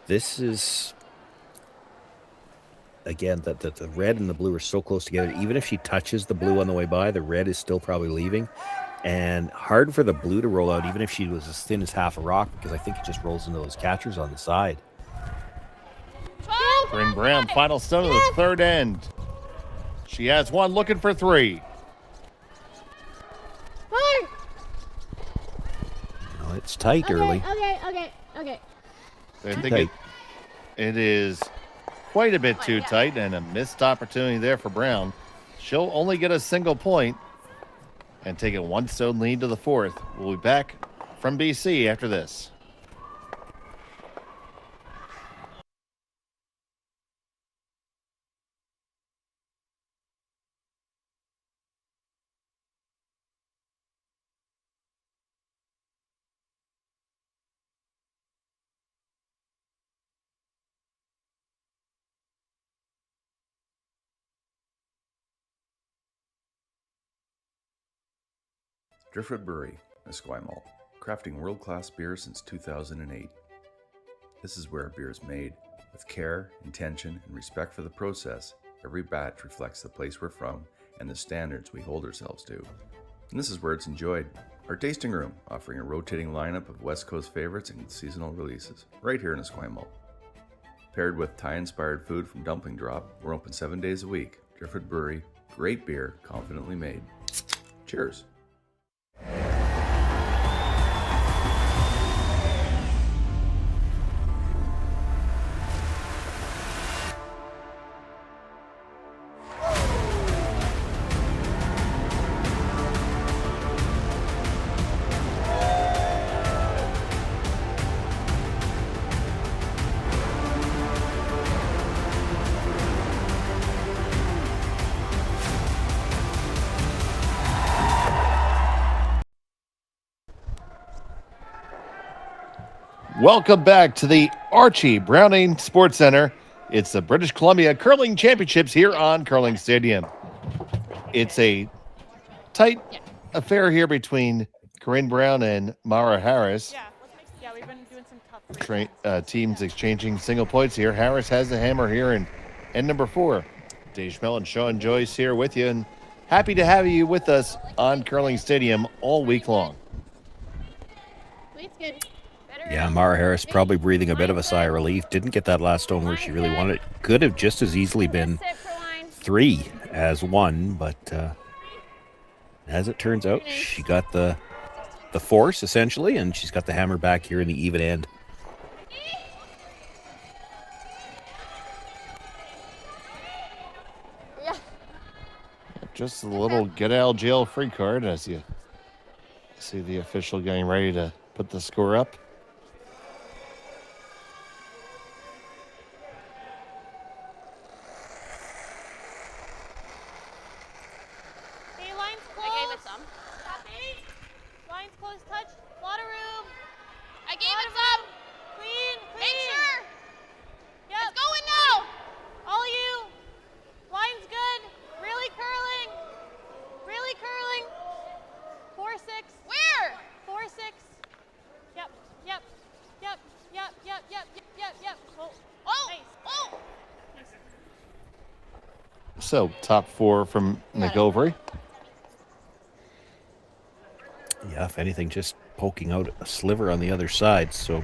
This is, again, that the red and the blue are so close together. Even if she touches the blue on the way by, the red is still probably leaving. And hard for the blue to roll out, even if she was as thin as half a rock, because I think it just rolls into those catchers on the side. Corryn Brown, final stone of the third end. She has one, looking for 3. Well, it's tight early. Okay. I think it is quite a bit too tight, and a missed opportunity there for Brown. She'll only get a single point and take a 1 stone lead to the 4th. We'll be back from BC after this. Driftwood Brewery, Esquimalt, crafting world-class beer since 2008. This is where beer is made. With care, intention, and respect for the process, every batch reflects the place we're from and the standards we hold ourselves to. And this is where it's enjoyed. Our tasting room, offering a rotating lineup of West Coast favorites and seasonal releases, right here in Esquimalt. Paired with Thai-inspired food from Dumpling Drop, we're open 7 days a week. Driftwood Brewery, great beer, confidently made. Cheers. Welcome back to the Archie Browning Sports Center. It's the British Columbia Curling Championships here on Curling Stadium. It's a tight affair here between Corryn Brown and Mahra Harris. Yeah, we've been doing some tough teams exchanging single points here. Harris has the hammer here in end number 4. Dave Schmel and Sean Joyce here with you, and happy to have you with us on Curling Stadium all week long. Yeah, Mahra Harris probably breathing a bit of a sigh of relief. Didn't get that last stone where she really wanted it. Could have just as easily been 3 as 1, but as it turns out, she got the force essentially, and she's got the hammer back here in the even end. Just a little get out of jail free card as you see the official getting ready to put the score up. So, top 4 from McGovry. Yeah, if anything, just poking out a sliver on the other side. So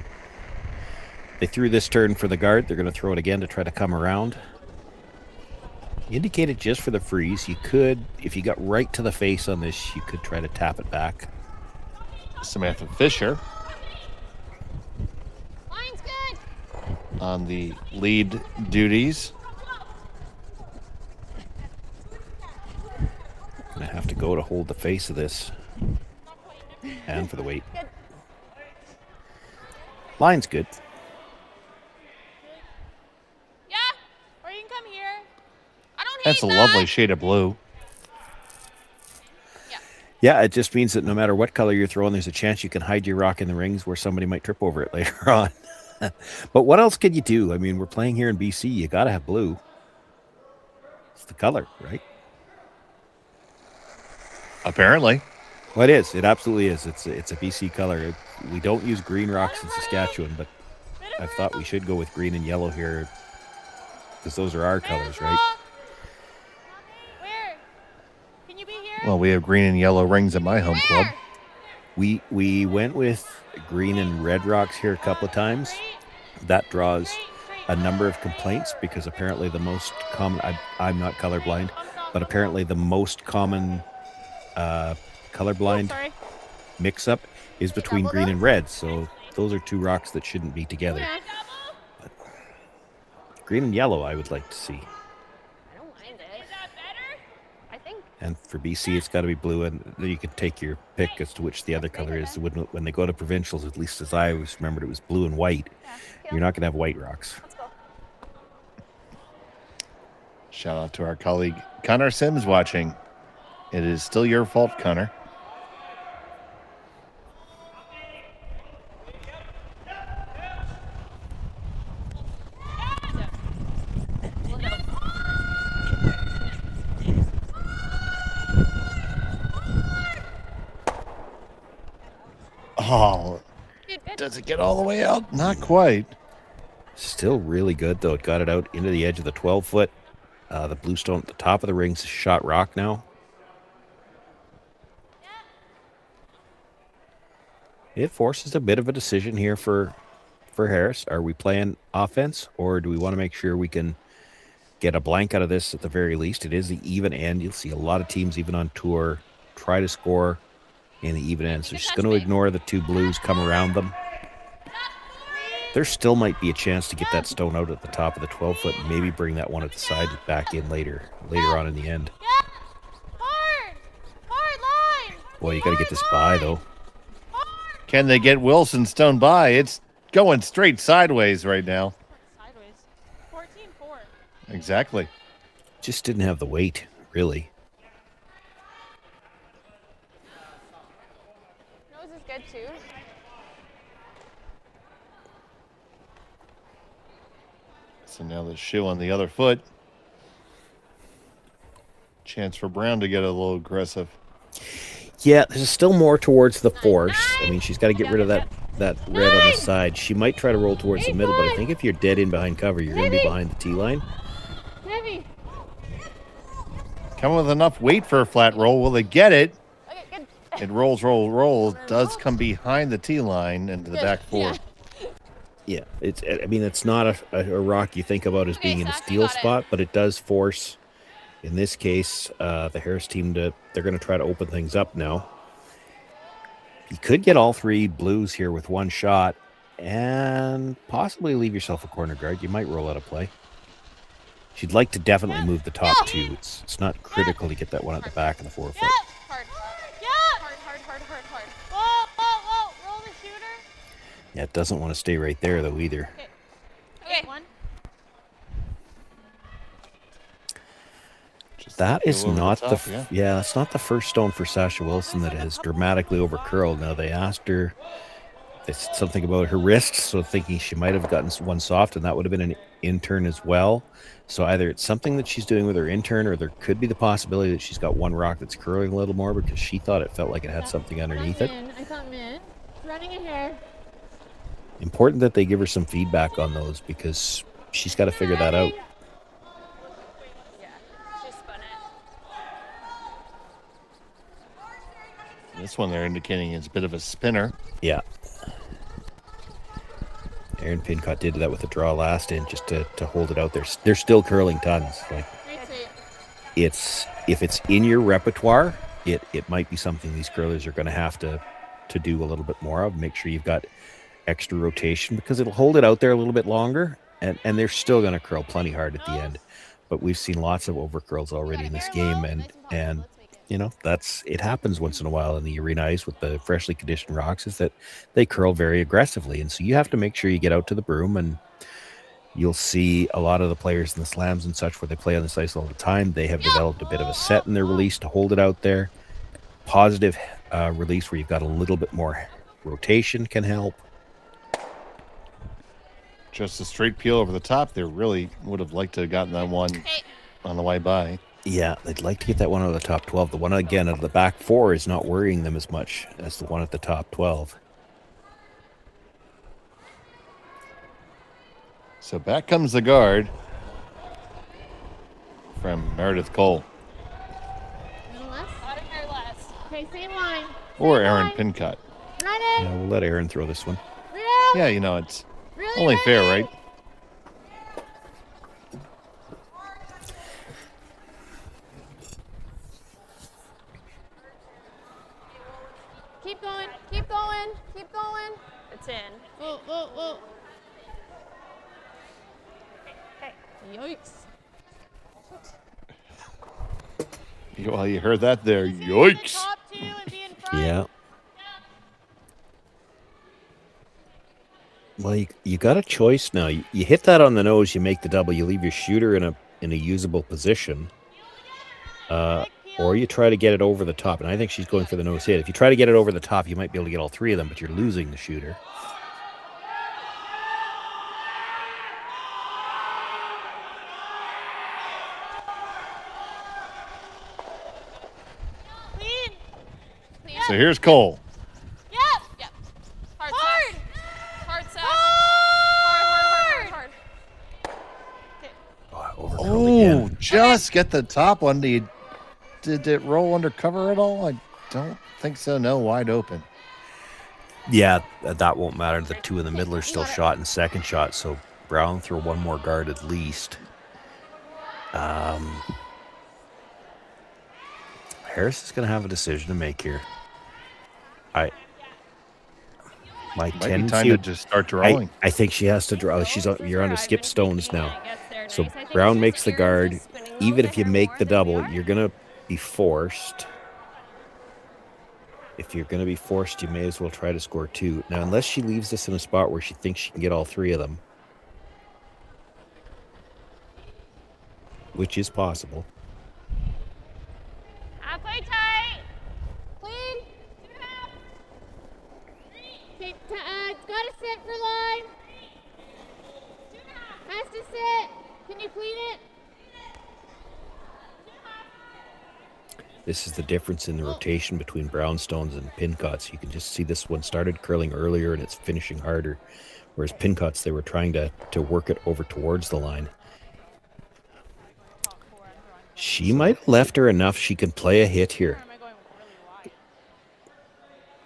they threw this turn for the guard. They're going to throw it again to try to come around. Indicated just for the freeze. You could, if you got right to the face on this, you could try to tap it back. Samantha Fisher Line's good. on the lead duties. I have to go to hold the face of this and for the weight. Line's good. Yeah, or you can come here. I don't hate That's a that. lovely shade of blue. Yeah, it just means that no matter what color you're throwing, there's a chance you can hide your rock in the rings where somebody might trip over it later on. But what else can you do? I mean, we're playing here in BC. You got to have blue. It's the color, right? Apparently. Well, it is. It absolutely is. It's a BC color. We don't use green rocks in Saskatchewan, but I thought we should go with green and yellow here because those are our colors, right? Where? Can you be here? Well, we have green and yellow rings at my home club. We went with green and red rocks here a couple of times. That draws a number of complaints because apparently the most common, I'm not colorblind, but apparently the most common colorblind mix-up is between green and red. So those are 2 rocks that shouldn't be together. But green and yellow I would like to see. I don't mind it. Is that better? I think. And for BC, it's got to be blue, and you can take your pick as to which the other color is. When they go to provincials, at least as I always remembered, it was blue and white. You're not going to have white rocks. Let's go. Shout out to our colleague Connor Sims watching. It is still your fault, Connor. Oh, Good, good. does it get all the way out? Not quite. Still really good, though. It got it out into the edge of the 12-foot. The bluestone at the top of the ring's shot rock now. It forces a bit of a decision here for Harris. Are we playing offense, or do we want to make sure we can get a blank out of this at the very least? It is the even end. You'll see a lot of teams, even on tour, try to score in the even end. So she's going to ignore the two blues, come around them. There still might be a chance to get that stone out at the top of the 12-foot and maybe bring that one at the side back in later on in the end. Hard line. Boy, you got to get this by, though. Can they get Wilson stone by? It's going straight sideways right now. Sideways. 14-4. Exactly. Just didn't have the weight, really. Nose is good too. So now the shoe on the other foot. Chance for Brown to get a little aggressive. Yeah, there's still more towards the force. I mean, she's got to get rid of that red on the side. She might try to roll towards the middle, but I think if you're dead in behind cover, you're going to be behind the tee line. Heavy. Coming with enough weight for a flat roll. Will they get it? Okay, good. It rolls. Does come behind the tee line into the back four. Yeah, it's not a rock you think about as being in a steel spot, but it does force, in this case, the Harris team they're going to try to open things up now. You could get all three blues here with one shot and possibly leave yourself a corner guard. You might roll out of play. She'd like to definitely move the top two. It's not critical to get that one at the back of the 4 foot. Hard. Whoa. Roll the shooter. Yeah, it doesn't want to stay right there, though, either. Okay. One. That is not top, that's not the first stone for Sasha Wilson that has dramatically over curled. Now they asked her something about her wrists, so thinking she might have gotten one soft, and that would have been an in-turn as well. So either it's something that she's doing with her in-turn, or there could be the possibility that she's got one rock that's curling a little more because she thought it felt like it had something underneath it. I come in. Running a hair. Important that they give her some feedback on those because she's got to figure that out. This one they're indicating is a bit of a spinner. Yeah. Erin Pincott did that with a draw last in just to hold it out there. They're still curling tons. Like, if it's in your repertoire, it might be something these curlers are going to have to do a little bit more of. Make sure you've got extra rotation because it'll hold it out there a little bit longer, and they're still going to curl plenty hard at the end. But we've seen lots of over curls already in this game, and you know, it happens once in a while in the arena ice with the freshly conditioned rocks is that they curl very aggressively. And so you have to make sure you get out to the broom, and you'll see a lot of the players in the slams and such where they play on this ice all the time. They have developed a bit of a set in their release to hold it out there. Positive release where you've got a little bit more rotation can help. Just a straight peel over the top. They really would have liked to have gotten that one on the way by. Yeah, they'd like to get that one out of the top 12. The one, again, out of the back four is not worrying them as much as the one at the top 12. So back comes the guard from Meredith Cole. Okay, same line. Or Erin Pincott. Yeah, we'll let Erin throw this one. Yeah, you know, it's only fair, right? Keep going. It's in. Whoa. Okay. Yikes. Well, you heard that there. Yikes. Yeah. Well, you got a choice now. You hit that on the nose, you make the double, you leave your shooter in a usable position. Or you try to get it over the top, and I think she's going for the nose hit. If you try to get it over the top, you might be able to get all three of them, but you're losing the shooter. So here's Cole. Yep. just get the top one. Did it roll under cover at all? I don't think so. No, wide open. Yeah, that won't matter. The two in the middle are still shot and second shot, so Brown throw one more guard at least. Harris is going to have a decision to make here. My Might be tendency time to just start drawing. I think she has to draw. You're on to skip stones now. So Brown makes the guard. Even if you make the double, you're going to be forced. If you're going to be forced, you may as well try to score 2. Now, unless she leaves this in a spot where she thinks she can get all 3 of them, which is possible. Play tight. Clean. 2.5. Okay, gotta sit for line. 2.5. Has to sit. Can you clean it? This is the difference in the rotation between brownstones and pincots. You can just see this one started curling earlier and it's finishing harder. Whereas pincots, they were trying to work it over towards the line. She might have left her enough she can play a hit here.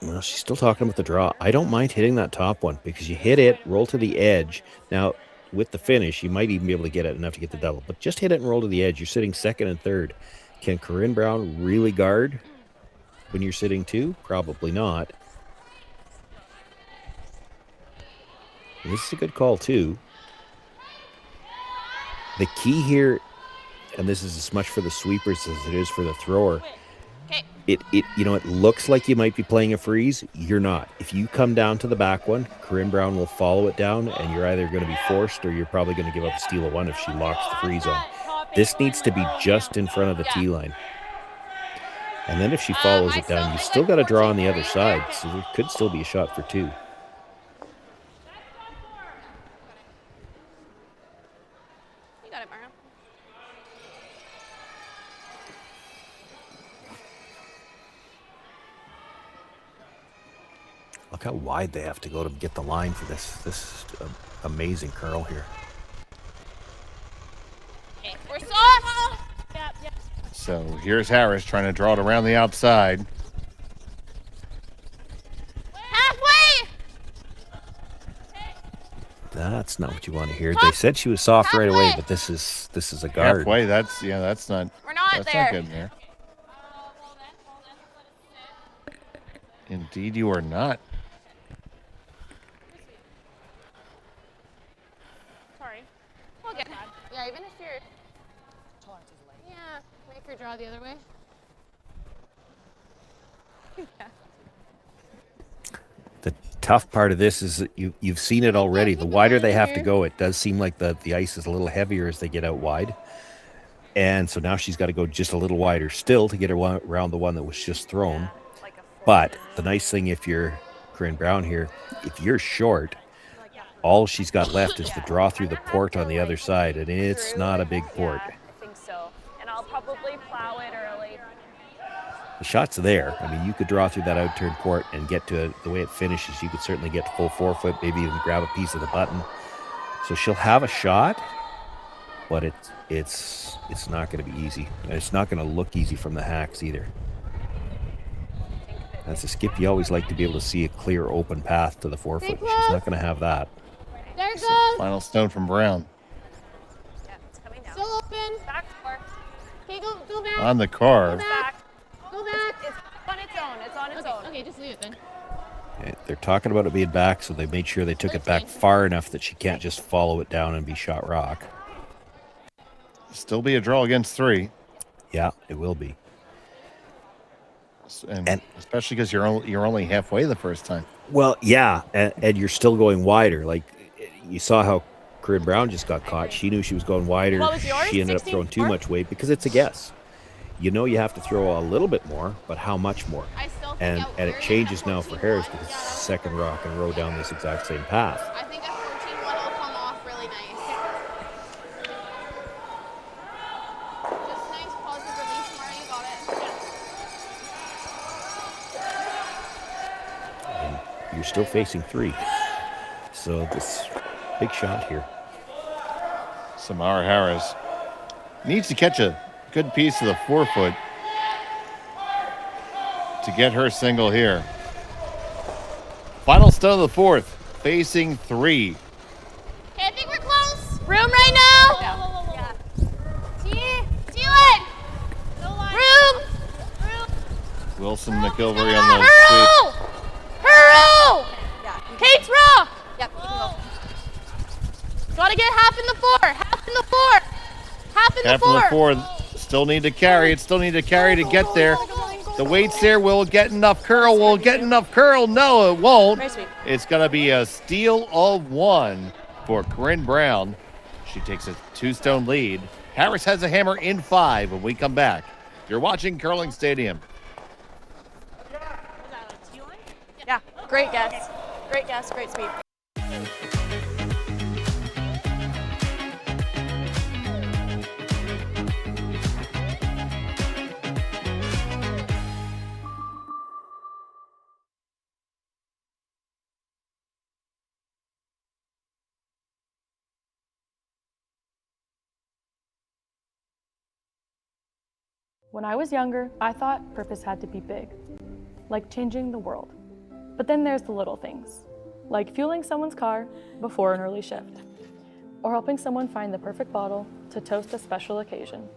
Well, she's still talking about the draw. I don't mind hitting that top one because you hit it, roll to the edge. Now, with the finish, you might even be able to get it enough to get the double. But just hit it and roll to the edge. You're sitting second and third. Can Corryn Brown really guard when you're sitting 2? Probably not. This is a good call, too. The key here, and this is as much for the sweepers as it is for the thrower, it looks like you might be playing a freeze. You're not. If you come down to the back one, Corryn Brown will follow it down, and you're either going to be forced or you're probably going to give up a steal of 1 if she locks the freeze on. This needs to be just in front of the tee line. And then if she follows it down, you still got to draw on the other side, so there could still be a shot for 2. You got it, Mahra. Look how wide they have to go to get the line for this. This is an amazing curl here. Okay, we're soft. Yep. So here's Harris trying to draw it around the outside. Halfway. That's not what you want to hear. They said she was soft right away, but this is a guard. Halfway, that's not. We're not that's there. not good there. Indeed, you are not. Sorry. We'll get it. Yeah, even if you're. Yeah, make her draw the other way. Yeah. The tough part of this is that you've seen it already. The wider they have to go, it does seem like the ice is a little heavier as they get out wide. And so now she's got to go just a little wider still to get around the one that was just thrown. But the nice thing, if you're Corryn Brown here, if you're short, all she's got left is the draw through the port on the other side, and it's not a big port. I think so. And I'll probably plow it early. The shot's there. I mean, you could draw through that out-turn port and get to it. The way it finishes, you could certainly get to full 4-foot, maybe even grab a piece of the button. So she'll have a shot, but it's not going to be easy. And it's not going to look easy from the hacks either. As a skip, you always like to be able to see a clear, open path to the 4-foot. She's not going to have that. There it goes. Final stone from Brown. Yeah, it's coming down. Still open. Back 4. Okay, go back. On the carve. Go back. It's on its own. It's on its own. Okay, just leave it then. They're talking about it being back, so they made sure they took it back far enough that she can't just follow it down and be shot rock. Still be a draw against 3. Yeah, it will be. And especially because you're only halfway the first time. Well, yeah, and you're still going wider. Like, you saw how Corryn Brown just got caught. She knew she was going wider. What was yours? She ended up throwing too much weight because it's a guess. You know you have to throw a little bit more, but how much more? I still think And it changes now for Harris because it's the second rock and row down this exact same path. I think a 14-1 will come off really nice. Just nice positive release, Mahra. You got it. And you're still facing 3. So this big shot here. Samara Harris Needs to catch a good piece of the forefoot to get her single here. Final stone of the fourth, facing 3. Okay, I think we're close. Room right now. Yeah. Do it. Room. Wilson McIlvery on the sweep. Hurl. Kate's raw. Yep, you can go. Gotta get half in the 4. Half in the 4. Half in Half the 4. of the 4. Still need to carry it. Still need to carry to get there. The weight's there. Will it get enough curl? Will it get enough curl? No, it won't. Very sweet. It's going to be a steal of 1 for Corryn Brown. She takes a 2-stone lead. Harris has a hammer in 5 when we come back. You're watching Curling Stadium. Yeah, great guess. Great guess, great speed. When I was younger, I thought purpose had to be big, like changing the world. But then there's the little things, like fueling someone's car before an early shift, or helping someone find the perfect bottle to toast a special occasion,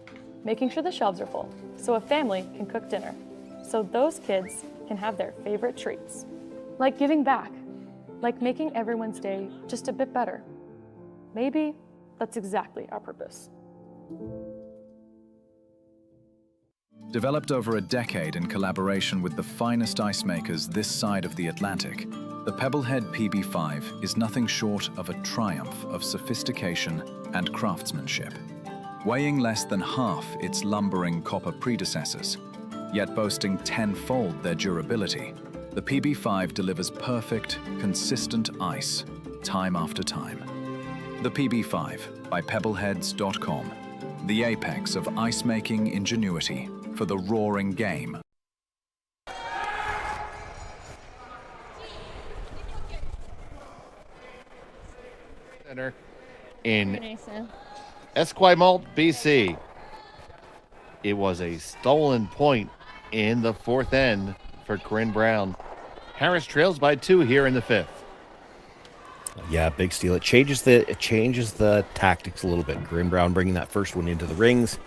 making sure the shelves are full so a family can cook dinner, so those kids can have their favorite treats. Like giving back, like making everyone's day just a bit better. Maybe that's exactly our purpose. Developed over a decade in collaboration with the finest ice makers this side of the Atlantic, the Pebblehead PB5 is nothing short of a triumph of sophistication and craftsmanship. Weighing less than half its lumbering copper predecessors, yet boasting 10-fold their durability, the PB5 delivers perfect, consistent ice, time after time. The PB5 by Pebbleheads.com, the apex of ice-making ingenuity for the roaring game. Center in Esquimalt, BC. It was a stolen point in the 4th end for Corryn Brown. Harris trails by 2 here in the 5th. Yeah, big steal. It changes the tactics a little bit. Corryn Brown bringing that first one into the rings.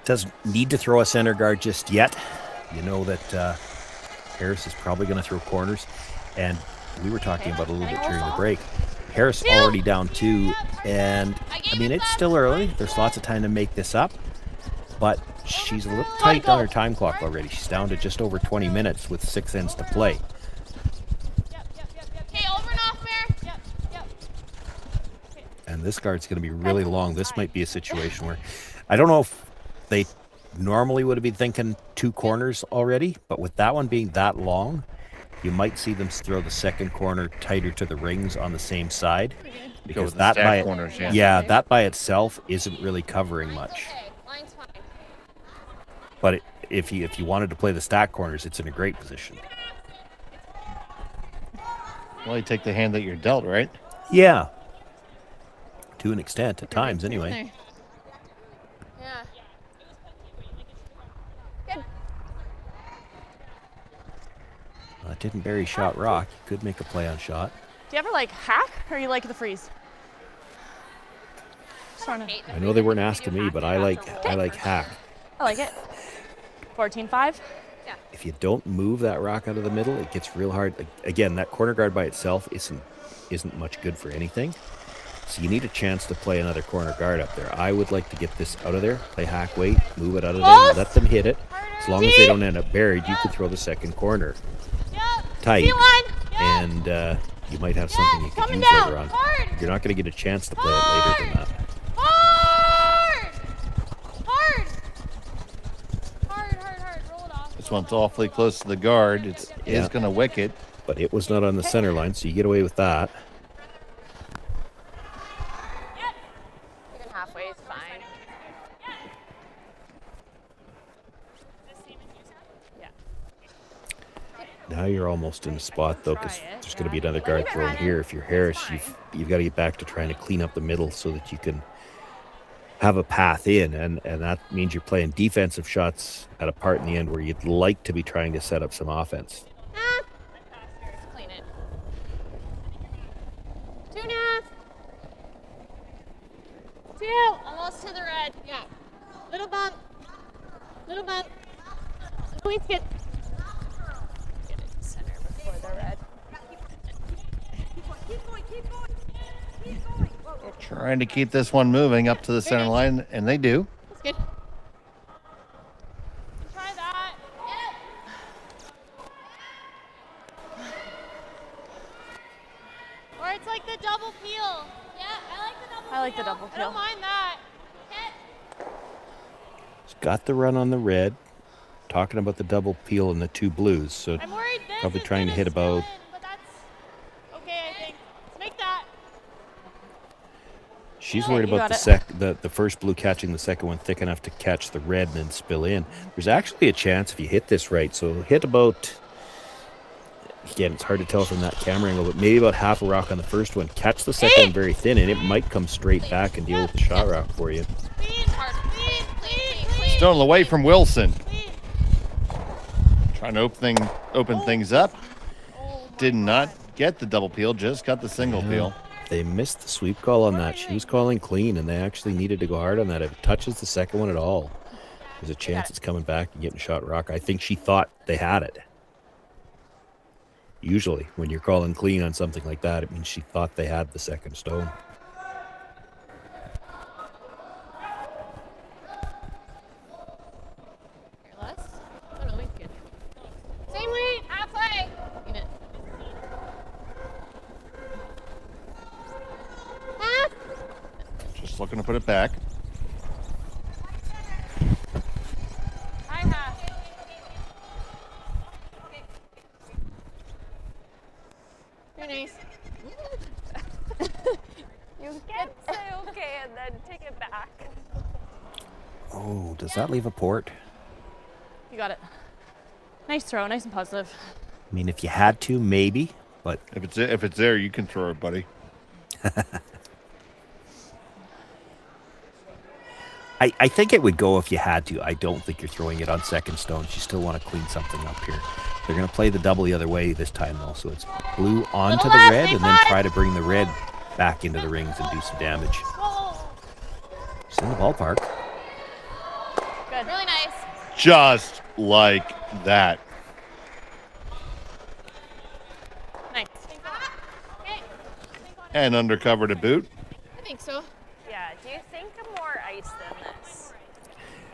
Doesn't need to throw a center guard just yet. You know that Harris is probably going to throw corners. And we were talking about a little bit during the break. Harris already down 2. And, I mean, it's still early. There's lots of time to make this up. But she's a little tight on her time clock already. She's down to just over 20 minutes with 6 ends to play. Okay, over and off, Mare. And this guard's going to be really long. This might be a situation where I don't know if they normally would have been thinking 2 corners already, but with that one being that long, you might see them throw the second corner tighter to the rings on the same side, because that by corners, that by itself isn't really covering much. But if you wanted to play the stack corners, it's in a great position. Well, you take the hand that you're dealt, right? Yeah. To an extent, at times, anyway. Yeah. Good. It didn't bury shot rock. You could make a play on shot. Do you ever like hack or you like the freeze? I know they weren't asking me, but I like hack. I like it. 14-5. If you don't move that rock out of the middle, it gets real hard. Again, that corner guard by itself isn't much good for anything. So you need a chance to play another corner guard up there. I would like to get this out of there, play hack weight, move it out of there, let them hit it. As long as they don't end up buried, you could throw the second corner tight, and you might have something you could use later on. You're not going to get a chance to play it later than that. This one's awfully close to the guard. It is going to wick it. But it was not on the center line, so you get away with that. Even halfway is fine. Now you're almost in a spot, though, because there's going to be another guard thrown here. If you're Harris, you've got to get back to trying to clean up the middle so that you can have a path in, and that means you're playing defensive shots at a part in the end where you'd like to be trying to set up some offense. Clean it. 2.5. 2. Almost to the red. Yeah. Little bump. Little bump. Please get it to center before the red. Keep going. Keep going. Keep going. Trying to keep this one moving up to the center line, and they do. That's good. Try that. Or it's like the double peel. Yeah, I like the double peel. I like the double I don't peel. mind that. He's got the run on the red, talking about the double peel and the 2 blues, so I'm worried this probably is trying to gonna hit spill about... in, but that's okay, I think. Let's make that. She's worried you about the first blue catching the second one thick enough to catch the red and then spill in. There's actually a chance if you hit this right, so hit about... Again, it's hard to tell from that camera angle, but maybe about half a rock on the first one. Catch the second one very thin, and it might come straight back and deal with the shot rock for you. Stolen away from Wilson. Trying to open things up. Did not get the double peel, just got the single peel. They missed the sweep call on that. She was calling clean, and they actually needed to go hard on that. If it touches the second one at all, there's a chance it's coming back and getting shot rock. I think she thought they had it. Usually, when you're calling clean on something like that, it means she thought they had the second stone. Less? Oh no, weight's good. Same weight, halfway. Leave it. Half. Just looking to put it back. High half. Very nice. You can say okay and then take it back. Oh, does that leave a port? You got it. Nice throw, nice and positive. I mean, if you had to, maybe, but... If it's there, you can throw it, buddy. I think it would go if you had to. I don't think you're throwing it on second stone. You still want to clean something up here. They're going to play the double the other way this time, though. So it's blue onto the red and then try to bring the red back into the rings and do some damage. It's in the ballpark. Good. Really nice. Just like that. Nice. And undercover to boot. I think so. Yeah, do you think more ice than this?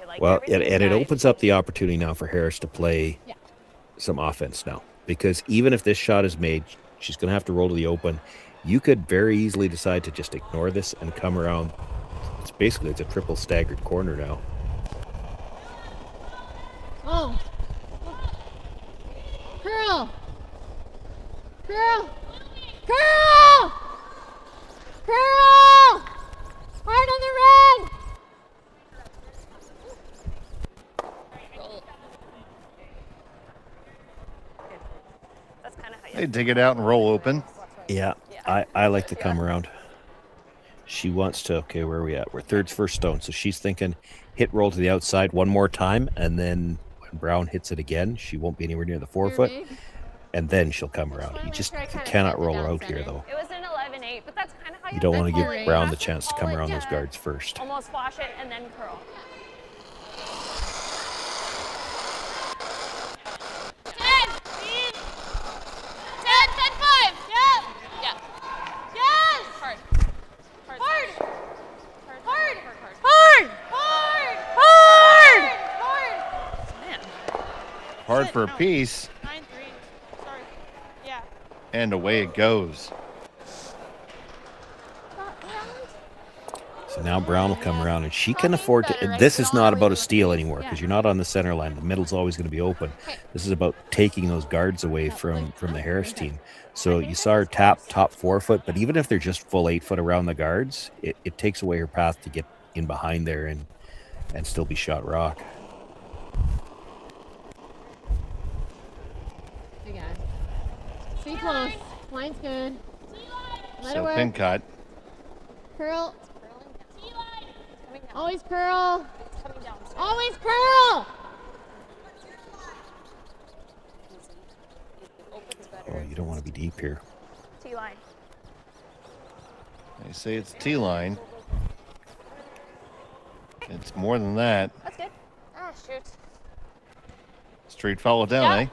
You like Well, everything and it nice? opens up the opportunity now for Harris to play some offense now. Because even if this shot is made, she's going to have to roll to the open. You could very easily decide to just ignore this and come around. It's a triple staggered corner now. Oh. Curl. Curl. Curl. Curl. Hard on the red. That's kind of how They dig it out and roll open. Yeah, I like to come around. She wants to, okay, where are we at? We're third first stone. So she's thinking hit roll to the outside one more time. And then when Brown hits it again, she won't be anywhere near the 4-foot. And then she'll come around. You cannot roll her out here, though. It was an 11-8, but that's kind of how You don't want to give Corryn. Brown the chance to come around those guards first. Almost flash it and then curl. 10-5. Yeah. Yeah. Yes. Hard. Hard. Hard. Hard. Hard. Hard. Hard. Man. Hard for a piece. 9-3. Sorry. Yeah. And away it goes. So now Brown will come around, and she can afford to... This is not about a steal anymore, because you're not on the center line. The middle's always going to be open. This is about taking those guards away from the Harris team. So you saw her tap top 4-foot, but even if they're just full 8-foot around the guards, it takes away her path to get in behind there and still be shot rock. Okay. Stay close. Line's good. Let it So work. pin cut. Curl. Always curl. Always curl. Oh, you don't want to be deep here. T-line. They say it's T-line. It's more than that. That's good. Ah, shoot. Straight follow down, eh?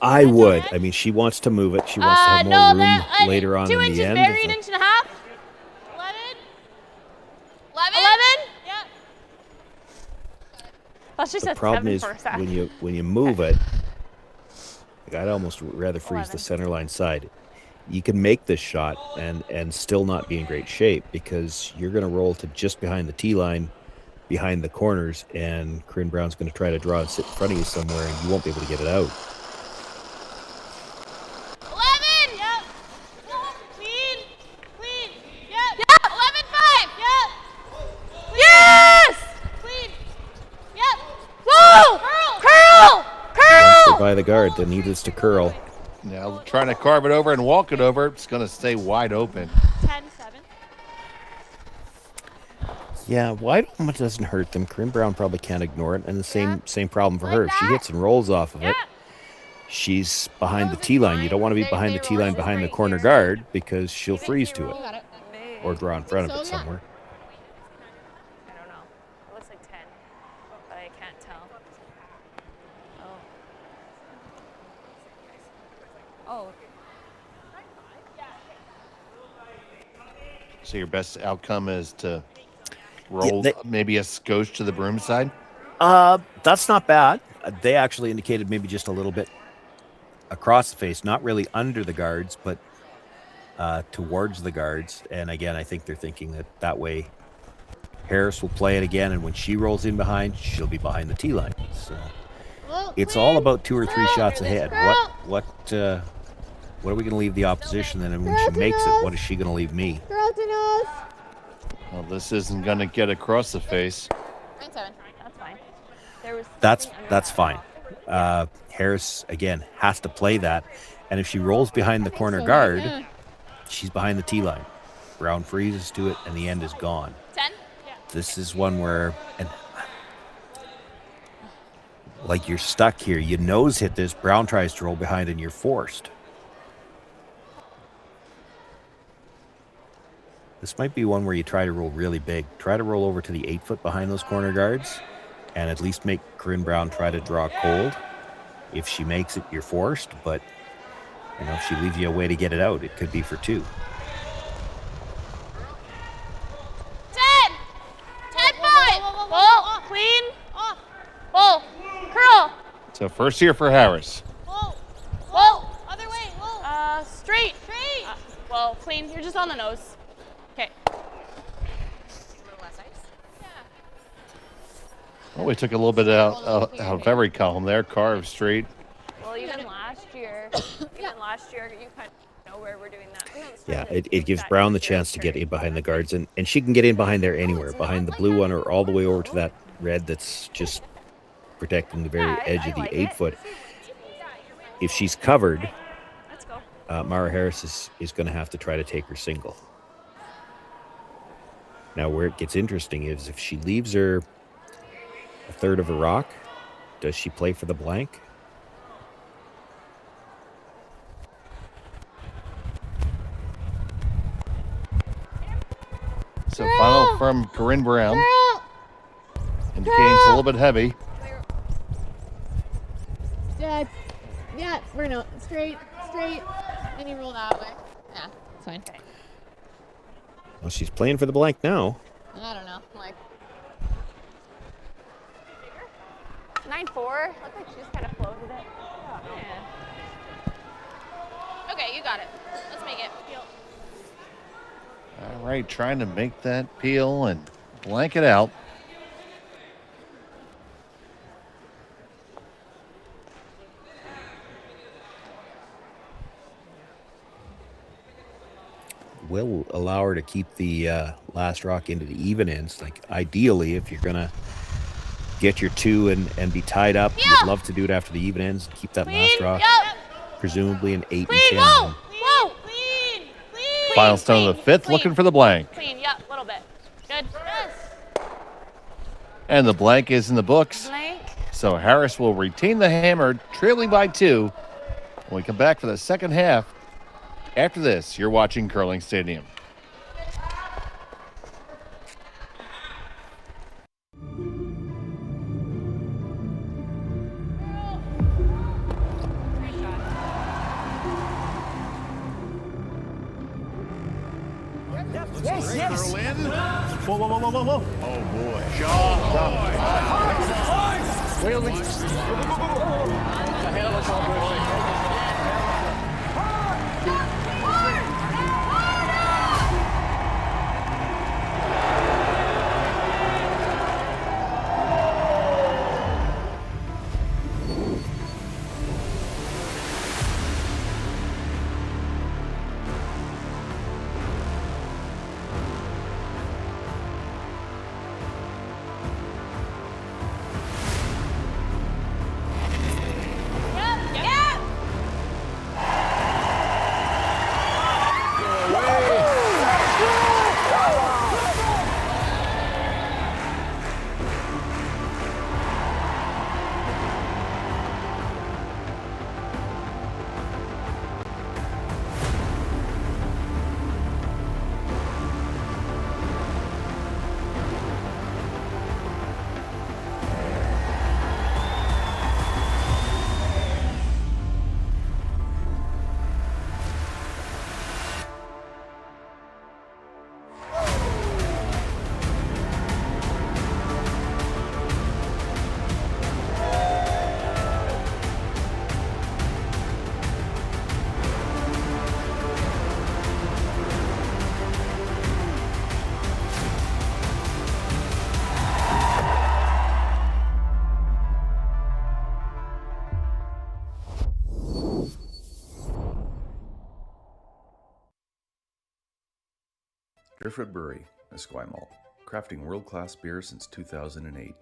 I would. I mean, she wants to move it. She wants to have more room later on 2 in inches the end. buried, inch and a half. 11. 11. Yeah. Well, she The said problem 7 is for a sec. when you move it, like I'd almost rather freeze the center line side. You can make this shot and still not be in great shape because you're going to roll to just behind the tee line, behind the corners, and Corryn Brown's going to try to draw and sit in front of you somewhere, and you won't be able to get it out. 11. Yep. Clean. Clean. Yep. Yep. 11-5. Yep. Clean. Yes. Clean. Yep. Whoa. Curl. Once they're by the guard, then needless to curl. Now trying to carve it over and walk it over. It's going to stay wide open. 10-7. Yeah, wide open doesn't hurt them. Corryn Brown probably can't ignore it, and the same problem for her. If she hits and rolls off of it, she's behind the tee line. You don't want to be behind the tee line behind the corner guard because she'll freeze to it or draw in front of it somewhere. I don't know. It looks like 10, but I can't tell. Oh. So your best outcome is to roll maybe a skosh to the broom side? That's not bad. They actually indicated maybe just a little bit across the face, not really under the guards, but towards the guards. And again, I think they're thinking that way Harris will play it again, and when she rolls in behind, she'll be behind the tee line. So it's all about 2 or 3 shots ahead. What are we going to leave the opposition then? And when she makes it, what is she going to leave me? Curl to nose. Well, this isn't going to get across the face. 9-7. That's fine. There was That's fine. Harris, again, has to play that. And if she rolls behind the corner guard, she's behind the tee line. Brown freezes to it, and the end is gone. 10. This is one where, and like you're stuck here. You nose hit this. Brown tries to roll behind, and you're forced. This might be one where you try to roll really big. Try to roll over to the 8-foot behind those corner guards and at least make Corryn Brown try to draw cold. If she makes it, you're forced, but if she leaves you a way to get it out, it could be for 2. 10. 10-5. Whoa. Clean. Whoa. Curl. So first here for Harris. Whoa. Other way. Whoa. Straight. Well, clean. You're just on the nose. Okay. Well, we took a little bit out of every column there. Carve straight. Well, even last year, you kind of know where we're doing that. Yeah, it gives Brown the chance to get in behind the guards, and she can get in behind there anywhere, behind the blue one or all the way over to that red that's just protecting the very edge of the 8-foot. If she's covered, Mahra Harris is going to have to try to take her single. Now, where it gets interesting is if she leaves her a third of a rock, does she play for the blank? So final from Corryn Brown. Indicating it's a little bit heavy. Yeah, we're not straight, and you roll that way. Yeah, it's fine. Well, she's playing for the blank now. I don't know, 9-4. Looked like she just kind of floated it. Yeah. Okay, you got it. Let's make it. All right, trying to make that peel and blank it out. Will allow her to keep the last rock into the even ends. Like ideally, if you're gonna get your 2 and be tied up, you'd love to do it after the even ends and keep that last rock, presumably an 8 and 10. Whoa! Final stone of the 5th, looking for the blank. Clean, yeah, a little bit. And the blank is in the books. Blank. So Harris will retain the hammer, trailing by 2. When we come back for the second half, after this, you're watching Curling Stadium. Yes, yes. Curl in. Whoa, whoa, whoa, whoa, whoa, whoa. Oh, boy. Driftwood Brewery, Esquimalt, crafting world-class beer since 2008.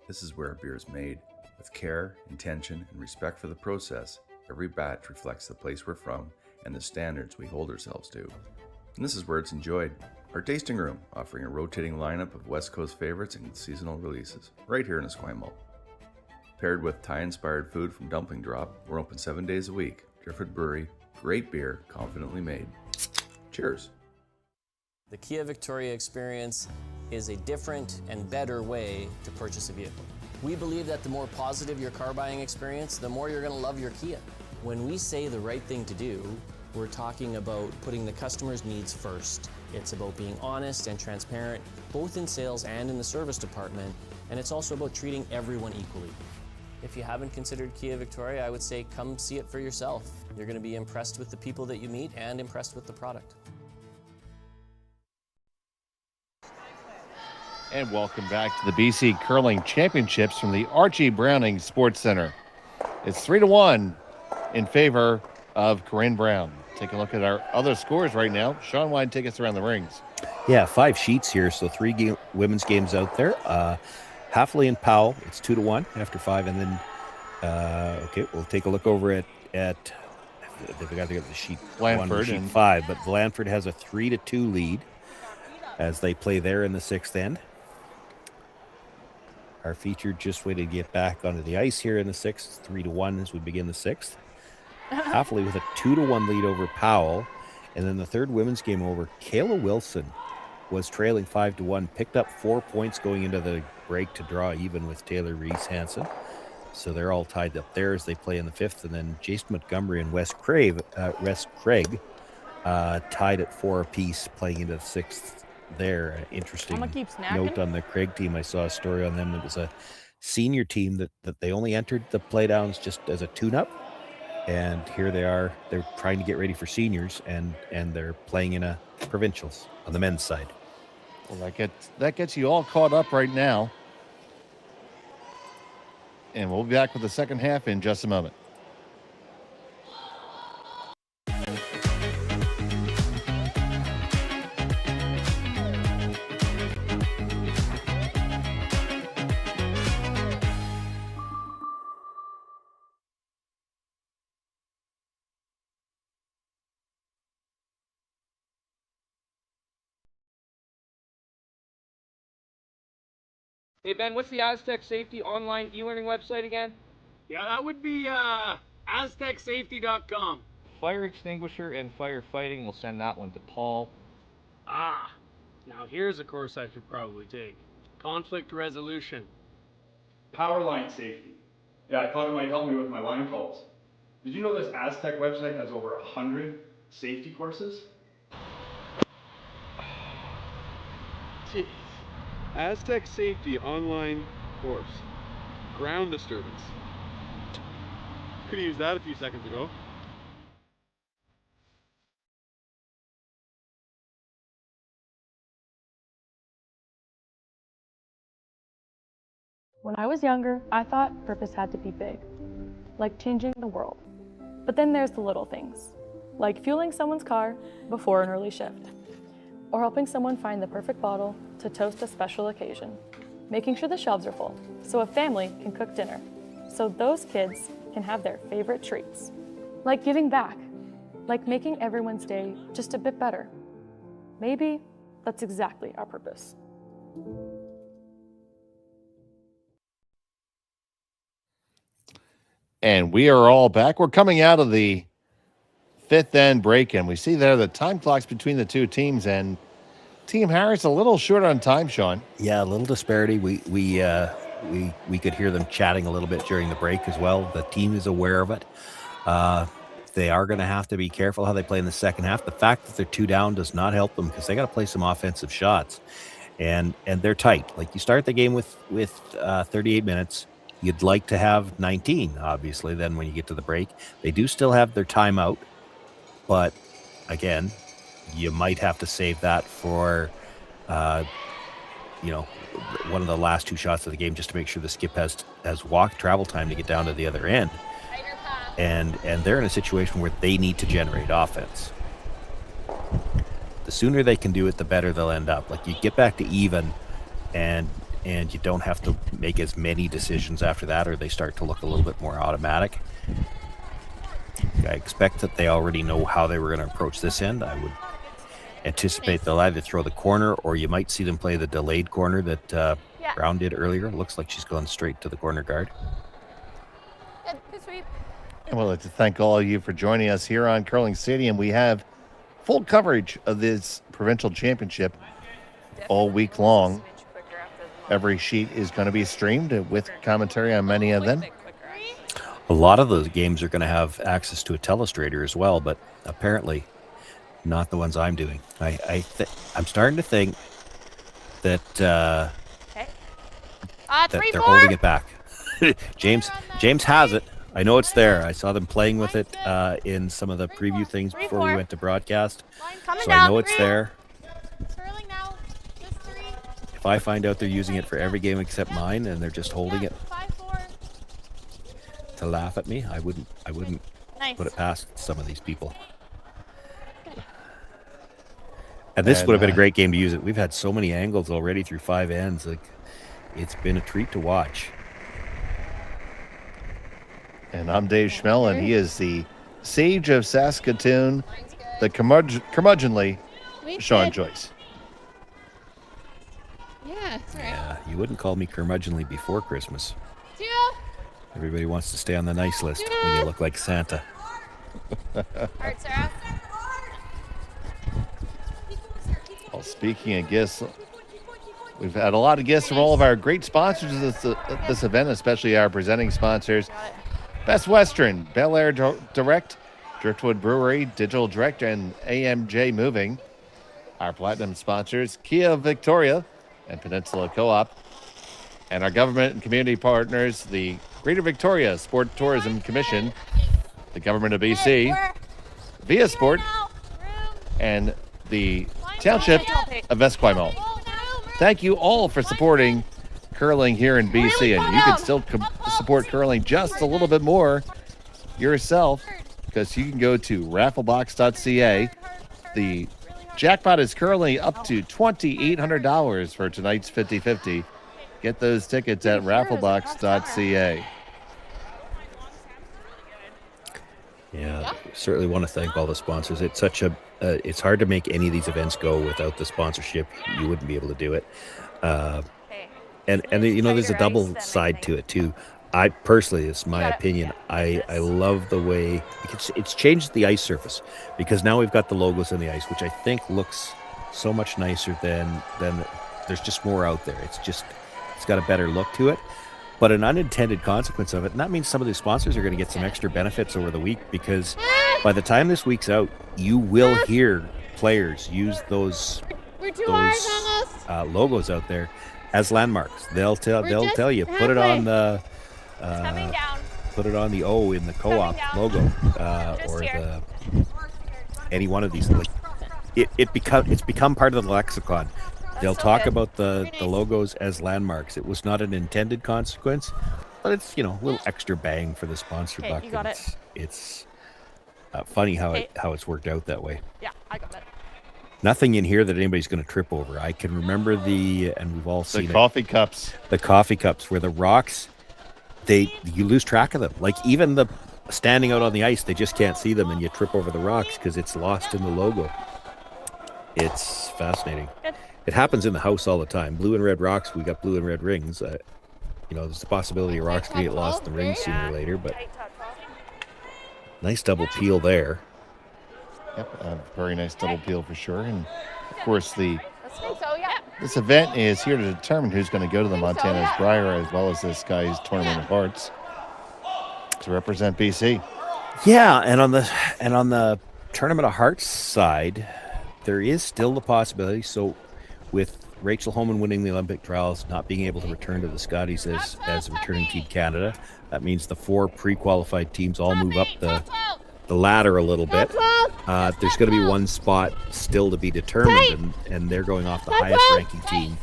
This is where beer is made. With care, intention, and respect for the process, every batch reflects the place we're from and the standards we hold ourselves to. And this is where it's enjoyed. Our tasting room, offering a rotating lineup of West Coast favorites and seasonal releases, right here in Esquimalt. Paired with Thai-inspired food from Dumpling Drop, we're open 7 days a week. Driftwood Brewery, great beer, confidently made. Cheers. The Kia Victoria experience is a different and better way to purchase a vehicle. We believe that the more positive your car buying experience, the more you're going to love your Kia. When we say the right thing to do, we're talking about putting the customer's needs first. It's about being honest and transparent, both in sales and in the service department, and it's also about treating everyone equally. If you haven't considered Kia Victoria, I would say come see it for yourself. You're going to be impressed with the people that you meet and impressed with the product. And welcome back to the BC Curling Championships from the Archie Browning Sports Center. It's 3-1 in favor of Corryn Brown. Take a look at our other scores right now. Sean, why don't you take us around the rings? Yeah, 5 sheets here, so 3 women's games out there. Halfley and Powell, it's 2-1 after 5, and then okay, we'll take a look over at they've got to get the sheet Blanford 1 or sheet 5, but Blanford has a 3-2 lead as they play there in the 6th end. Our featured just waited to get back onto the ice here in the 6th, 3-1 as we begin the 6th. Halfley with a 2-1 lead over Powell. And then the third women's game over, Kayla Wilson was trailing 5-1, picked up 4 points going into the break to draw even with Taylor Reese Hansen. So they're all tied up there as they play in the 5th. And then Jason Montgomery and Wes Craig tied at 4 apiece playing into the 6th. There, interesting note on the Craig team. I saw a story on them. It was a senior team that they only entered the playdowns just as a tune-up, and here they are. They're trying to get ready for seniors, and they're playing in a provincials on the men's side. Well, that gets you all caught up right now, and we'll be back with the second half in just a moment. Hey Ben, what's the Aztec Safety online e-learning website again? Yeah, that would be aztecsafety.com. Fire extinguisher and firefighting, we'll send that one to Paul. Ah, now here's a course I should probably take. Conflict resolution. Power line safety. Yeah, I thought it might help me with my line calls. Did you know this Aztec website has over 100 safety courses? Jeez. Aztec Safety online course. Ground disturbance. Could have used that a few seconds ago. When I was younger, I thought purpose had to be big, like changing the world. But then there's the little things, like fueling someone's car before an early shift, or helping someone find the perfect bottle to toast a special occasion, making sure the shelves are full so a family can cook dinner, so those kids can have their favorite treats. Like giving back, like making everyone's day just a bit better. Maybe that's exactly our purpose. And we are all back. We're coming out of the fifth end break, and we see there the time clocks between the two teams, and Team Harris a little short on time, Sean. Yeah, a little disparity. We could hear them chatting a little bit during the break as well. The team is aware of it. They are going to have to be careful how they play in the second half. The fact that they're 2 down does not help them because they got to play some offensive shots, and they're tight. Like you start the game with 38 minutes. You'd like to have 19, obviously, then when you get to the break. They do still have their timeout, but again, you might have to save that for, one of the last 2 shots of the game just to make sure the skip has travel time to get down to the other end. And they're in a situation where they need to generate offense. The sooner they can do it, the better they'll end up. Like you get back to even and you don't have to make as many decisions after that, or they start to look a little bit more automatic. I expect that they already know how they were going to approach this end. I would anticipate they'll either throw the corner, or you might see them play the delayed corner that Brown did earlier. Looks like she's gone straight to the corner guard. Good sweep. And we'd like to thank all of you for joining us here on Curling Stadium. We have full coverage of this provincial championship all week long. Every sheet is going to be streamed with commentary on many of them. A lot of those games are going to have access to a telestrator as well, but apparently not the ones I'm doing. I'm starting to think that that they're holding it back. James has it. I know it's there. I saw them playing with it in some of the preview things before we went to broadcast. So I know it's there. If I find out they're using it for every game except mine and they're just holding it to laugh at me, I wouldn't put it past some of these people. And this would have been a great game to use it. We've had so many angles already through 5 ends. Like, it's been a treat to watch. And I'm Dave Schmell, and he is the Sage of Saskatoon, the curmudgeonly Sean Joyce. Yeah, that's right. Yeah, you wouldn't call me curmudgeonly before Christmas. Everybody wants to stay on the nice list when you look like Santa. Alright, Sarah. Well, speaking of gifts, we've had a lot of gifts from all of our great sponsors of this event, especially our presenting sponsors. Best Western, Bel Air Direct, Driftwood Brewery, Digital Direct, and AMJ Moving. Our platinum sponsors, Kia Victoria and Peninsula Co-op. And our government and community partners, the Greater Victoria Sport Tourism Commission, the Government of BC, Via Sport, and the Township of Esquimalt. Thank you all for supporting curling here in BC, and you can still support curling just a little bit more yourself, because you can go to rafflebox.ca. The jackpot is currently up to $2,800 for tonight's 50-50. Get those tickets at rafflebox.ca. Yeah, certainly want to thank all the sponsors. It's such a it's hard to make any of these events go without the sponsorship. You wouldn't be able to do it. And you know, there's a double side to it too. I personally, it's my opinion. I love the way it's changed the ice surface, because now we've got the logos on the ice, which I think looks so much nicer than there's just more out there. It's got a better look to it. But an unintended consequence of it, and that means some of the sponsors are going to get some extra benefits over the week, because by the time this week's out, you will hear players use those logos out there as landmarks. They'll tell you, put it on the O in the co-op logo, or any one of these. Like, it's become part of the lexicon. They'll talk about the logos as landmarks. It was not an intended consequence, but it's, you know, a little extra bang for the sponsor buck. You got it. It's funny how it's worked out that way. Yeah, I got it. Nothing in here that anybody's going to trip over. I can remember and we've all seen the coffee cups. The coffee cups, where the rocks, you lose track of them. Like, even the standing out on the ice, they just can't see them, and you trip over the rocks because it's lost in the logo. It's fascinating. Good. It happens in the house all the time. Blue and red rocks, we got blue and red rings. You know, there's the possibility of rocks can get lost in the rings sooner or later, but nice double peel there. Yep, a very nice double peel for sure. And of course, I think so, yeah. this event is here to determine who's going to go to the Montana's Briar, as well as this guy's Tournament of Hearts, to represent BC. Yeah, and on the Tournament of Hearts side, there is still the possibility. So, with Rachel Homan winning the Olympic trials, not being able to return to the Scotties as returning Team Canada, that means the 4 pre-qualified teams all move up the ladder a little bit. There's going to be one spot still to be determined, and they're going off the highest ranking team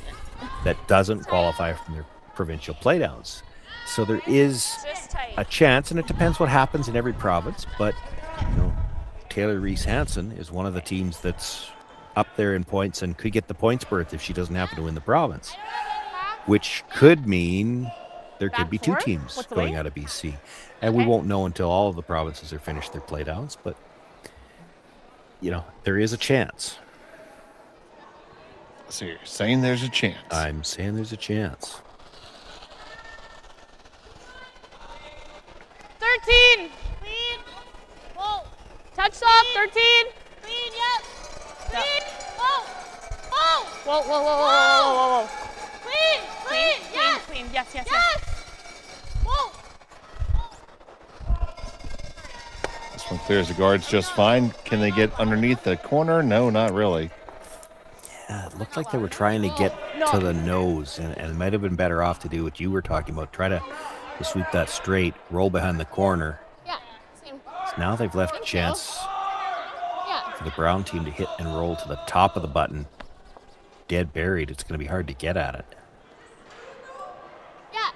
that doesn't qualify from their provincial playdowns. So there is a chance, and it depends what happens in every province, but you know, Taylor Reese-Hansen is one of the teams that's up there in points and could get the points berth if she doesn't happen to win the province, which could mean there could be 2 teams going out of BC. And we won't know until all of the provinces are finished their playdowns, but you know, there is a chance. So you're saying there's a chance? I'm saying there's a chance. 13! Clean! Whoa! Touch off, 13! Clean, yep! Clean! Whoa! Whoa! Whoa, whoa, whoa, whoa, whoa, whoa, whoa! Clean! Clean! Yes! Clean, yes, yes, yes! Whoa! This one clears the guards just fine. Can they get underneath the corner? No, not really. Yeah, it looked like they were trying to get to the nose, and it might have been better off to do what you were talking about. Try to sweep that straight, roll behind the corner. Yeah, same. So now they've left a chance for the Brown team to hit and roll to the top of the button. Dead buried. It's going to be hard to get at it. Yeah.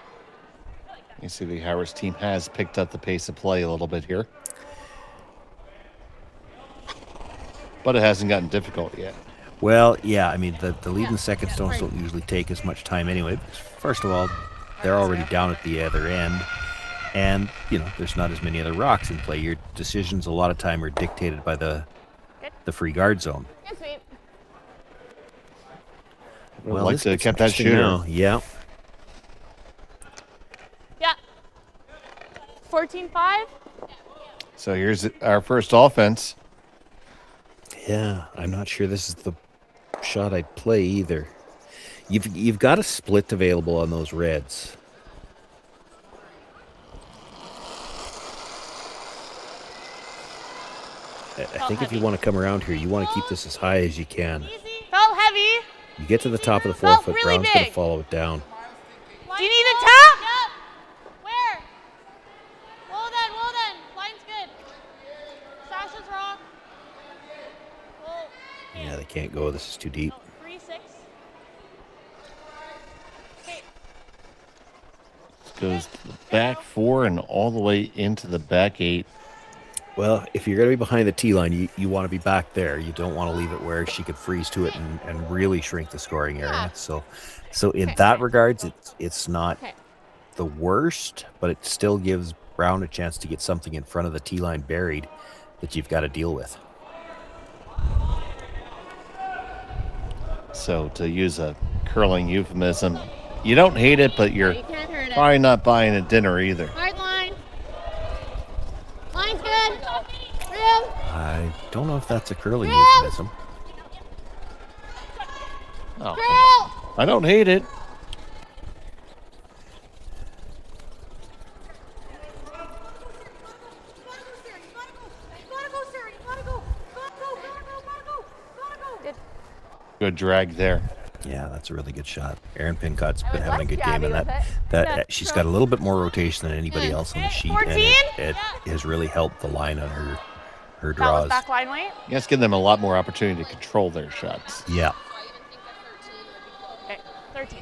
You see the Harris team has picked up the pace of play a little bit here, but it hasn't gotten difficult yet. Well, yeah, I mean, the lead and second stones don't usually take as much time anyway. First of all, they're already down at the other end, and, you know, there's not as many other rocks in play. Your decisions a lot of time are dictated by the free guard zone. Good sweep. Well, like to keep that shooter. Now. Yeah. Yeah. 14-5? So here's our first offense. Yeah, I'm not sure this is the shot I'd play either. You've got a split available on those reds. I think if you want to come around here, you want to keep this as high as you can. Felt heavy. You get to the top of the 4 foot, really Brown's going to big. follow it down. Do you need a tap? Yep. Where? Well then. Line's good. Sasha's wrong. Whoa. Yeah, they can't go. This is too deep. 3-6. Okay. Goes to the back 4 and all the way into the back 8. Well, if you're going to be behind the tee line, you want to be back there. You don't want to leave it where she could freeze to it and really shrink the scoring area. So in that regards, it's not the worst, but it still gives Brown a chance to get something in front of the tee line buried that you've got to deal with. So to use a curling euphemism, You don't hate it, but you're You can't hurt it. probably not buying a dinner either. Hard line. Line's good. Real. I don't know if that's a curling Real. euphemism. Oh, Girl. I don't hate it. Good drag there. Yeah, that's a really good shot. Erin Pincott's been having a good love game, and Gabby with that she's got a little bit more rotation than anybody else on the sheet, 14? and it has really helped the line on her That was draws. back line weight. You guys give them a lot more opportunity to control their shots. Yeah, Okay, 13.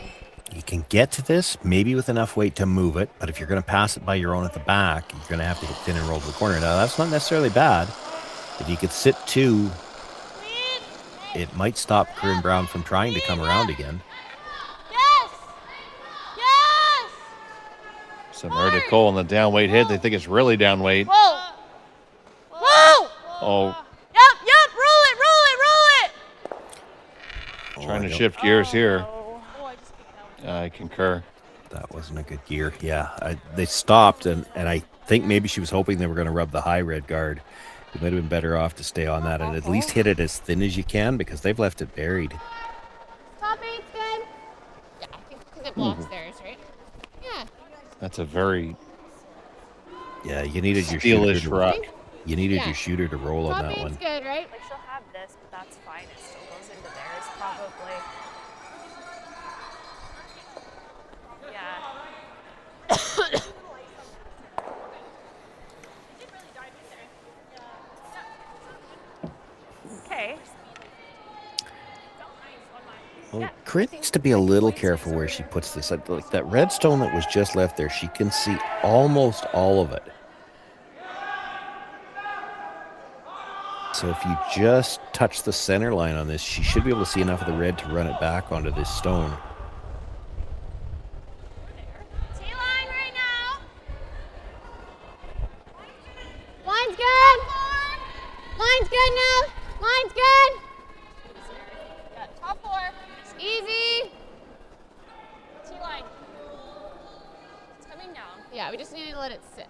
you can get to this maybe with enough weight to move it, but if you're going to pass it by your own at the back, you're going to have to get thin and roll to the corner. Now that's not necessarily bad. If you could sit two, it might stop Corryn Brown from trying to come around again. Yes. Yes. So Meredith Cole on the down weight hit. They think it's really down weight. Whoa. Whoa. Oh, Yep. Roll it. trying to I don't- shift gears here. Oh, I just kicked that one. I concur. That wasn't a good gear. Yeah, they stopped, and I think maybe she was hoping they were going to rub the high red guard. You might have been better off to stay on that and at least hit it as thin as you can, because they've left it buried. Top eight's good. Yeah, because it blocks theirs, right? Yeah. That's a very Yeah, you needed your steelish shooter. rock. You needed Yeah. your shooter to roll on Top that eight's one. good, right? Like she'll have this, but that's fine. It still goes into theirs, probably. Yeah. Okay. Well, Corryn needs to be a little careful where she puts this. Like that red stone that was just left there, she can see almost all of it. So if you just touch the center line on this, she should be able to see enough of the red to run it back onto this stone. T-line right now. Line's good. Line's good now. Line's good. Yeah, top four. Easy. T-line. It's coming down. Yeah, we just need to let it sit.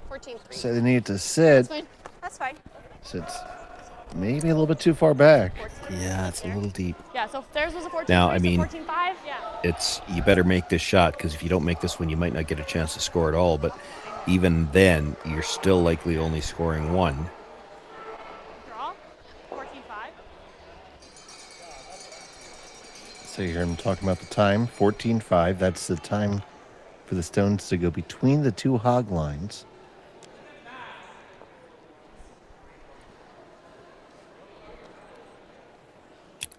14-3. So they need to sit. That's fine. That's fine. Sits maybe a little bit too far back. Yeah, it's a little deep. Yeah, so if theirs was a 14-3, Now, I so mean, 14-5, yeah. You better make this shot, because if you don't make this one, you might not get a chance to score at all. But even then, you're still likely only scoring one. Draw. 14-5. So you hear him talking about the time, 14-5. That's the time for the stones to go between the two hog lines.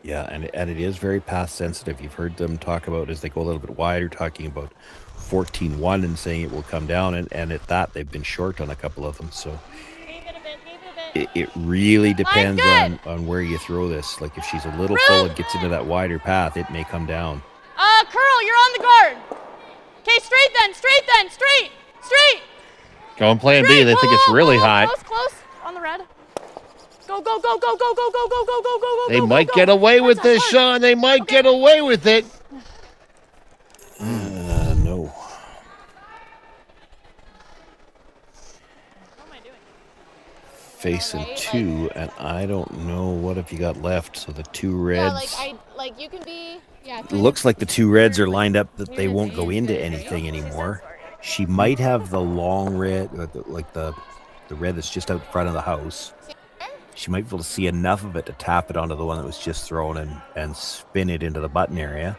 Yeah, and it is very path sensitive. You've heard them talk about, as they go a little bit wider, talking about 14-1 and saying it will come down, and at that they've been short on a couple of them. So it really depends on where you throw this. Like if she's a little full and gets into that wider path, it may come down. Curl, you're on the guard. Okay, straight. Going plan B. They think it's really hot. Close, on the red. Go. They might get away with this, Sean. They might get away with it. No. What am I doing? Facing two, and I don't know what have you got left. So the two reds. Yeah, like you can be. Yeah. Looks like the two reds are lined up that they won't go into anything anymore. She might have the long red, like the red that's just out front of the house. She might be able to see enough of it to tap it onto the one that was just thrown and spin it into the button area.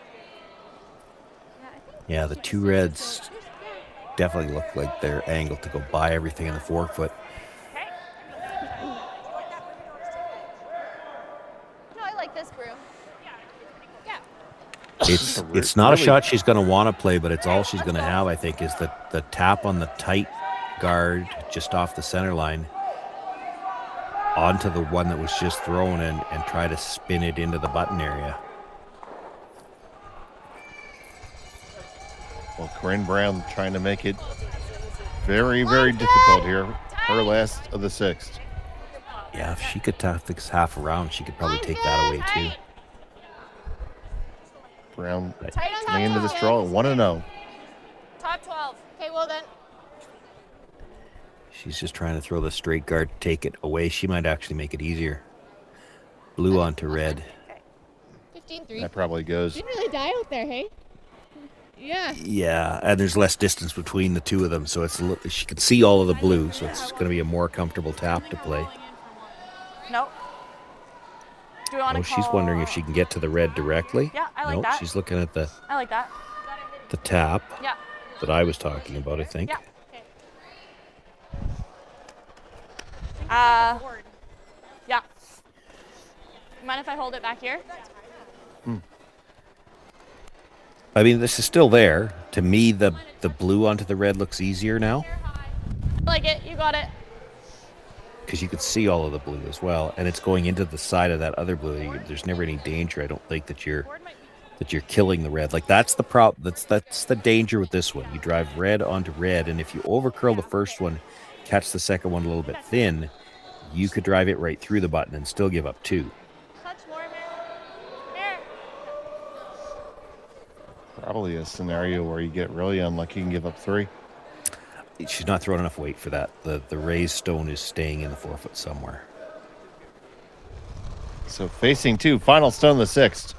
Yeah, the two reds definitely look like they're angled to go by everything in the forefoot. No, I like this brew. Yeah. It's not a shot she's going to want to play, but it's all she's going to have, I think, is the tap on the tight guard just off the center line onto the one that was just thrown and try to spin it into the button area. Well, Corryn Brown trying to make it very, very difficult here. Her last of the sixth. Yeah, if she could tap this half around, she could probably take that away too. Brown Tight on top coming into this 12. draw at 1-0. Top 12. Okay, well then. She's just trying to throw the straight guard, take it away. She might actually make it easier. Blue onto red. 15-3. That probably goes. Didn't really die out there, hey? Yeah. Yeah, and there's less distance between the two of them, so she can see all of the blue, so it's going to be a more comfortable tap to play. No. Do we want to She's wondering if she can get to the red directly. Yeah, I like that. She's looking at the I like that. tap Yeah. that I was talking about, I think. Yeah. Yeah. Mind if I hold it back here? I mean, this is still there. To me, the blue onto the red looks easier now. I like it. You got it. Because you can see all of the blue as well, and it's going into the side of that other blue. There's never any danger, I don't think, that you're killing the red. Like, that's the problem. That's the danger with this one. You drive red onto red, and if you overcurl the first one, catch the second one a little bit thin, you could drive it right through the button and still give up 2. Touch more, Here. Probably a scenario where you get really unlucky and give up 3. She's not throwing enough weight for that. The raised stone is staying in the 4-foot somewhere. So facing 2, final stone, the 6th.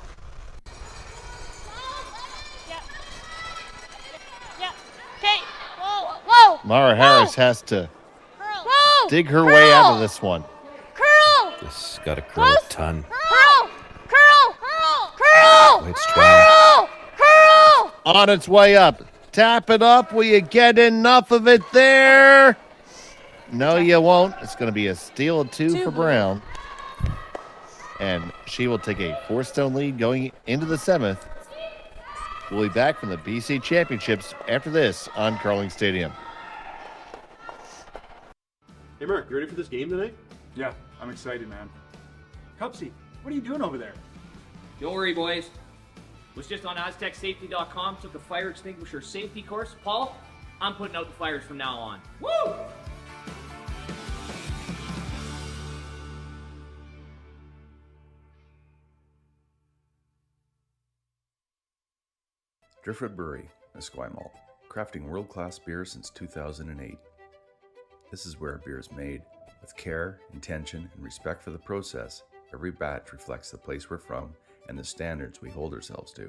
Yeah. Okay. Whoa. Whoa. Mara Harris has to Whoa. dig her way out of this one. Curl. This got to curl a ton. Curl. Curl. Curl. Curl. It's trying. Curl. Curl. On its way up. Tap it up. Will you get enough of it there? No, you won't. It's going to be a steal of 2 for Brown. And she will take a 4-stone lead going into the 7th. We'll be back from the BC Championships after this on Curling Stadium. Hey, Mark, you ready for this game tonight? Yeah, I'm excited, man. Cupsy, what are you doing over there? Don't worry, boys. Was just on AztecSafety.com, took a fire extinguisher safety course. Paul, I'm putting out the fires from now on. Woo! Driftwood Brewery, Esquimalt, crafting world-class beer since 2008. This is where beer is made. With care, intention, and respect for the process, every batch reflects the place we're from and the standards we hold ourselves to.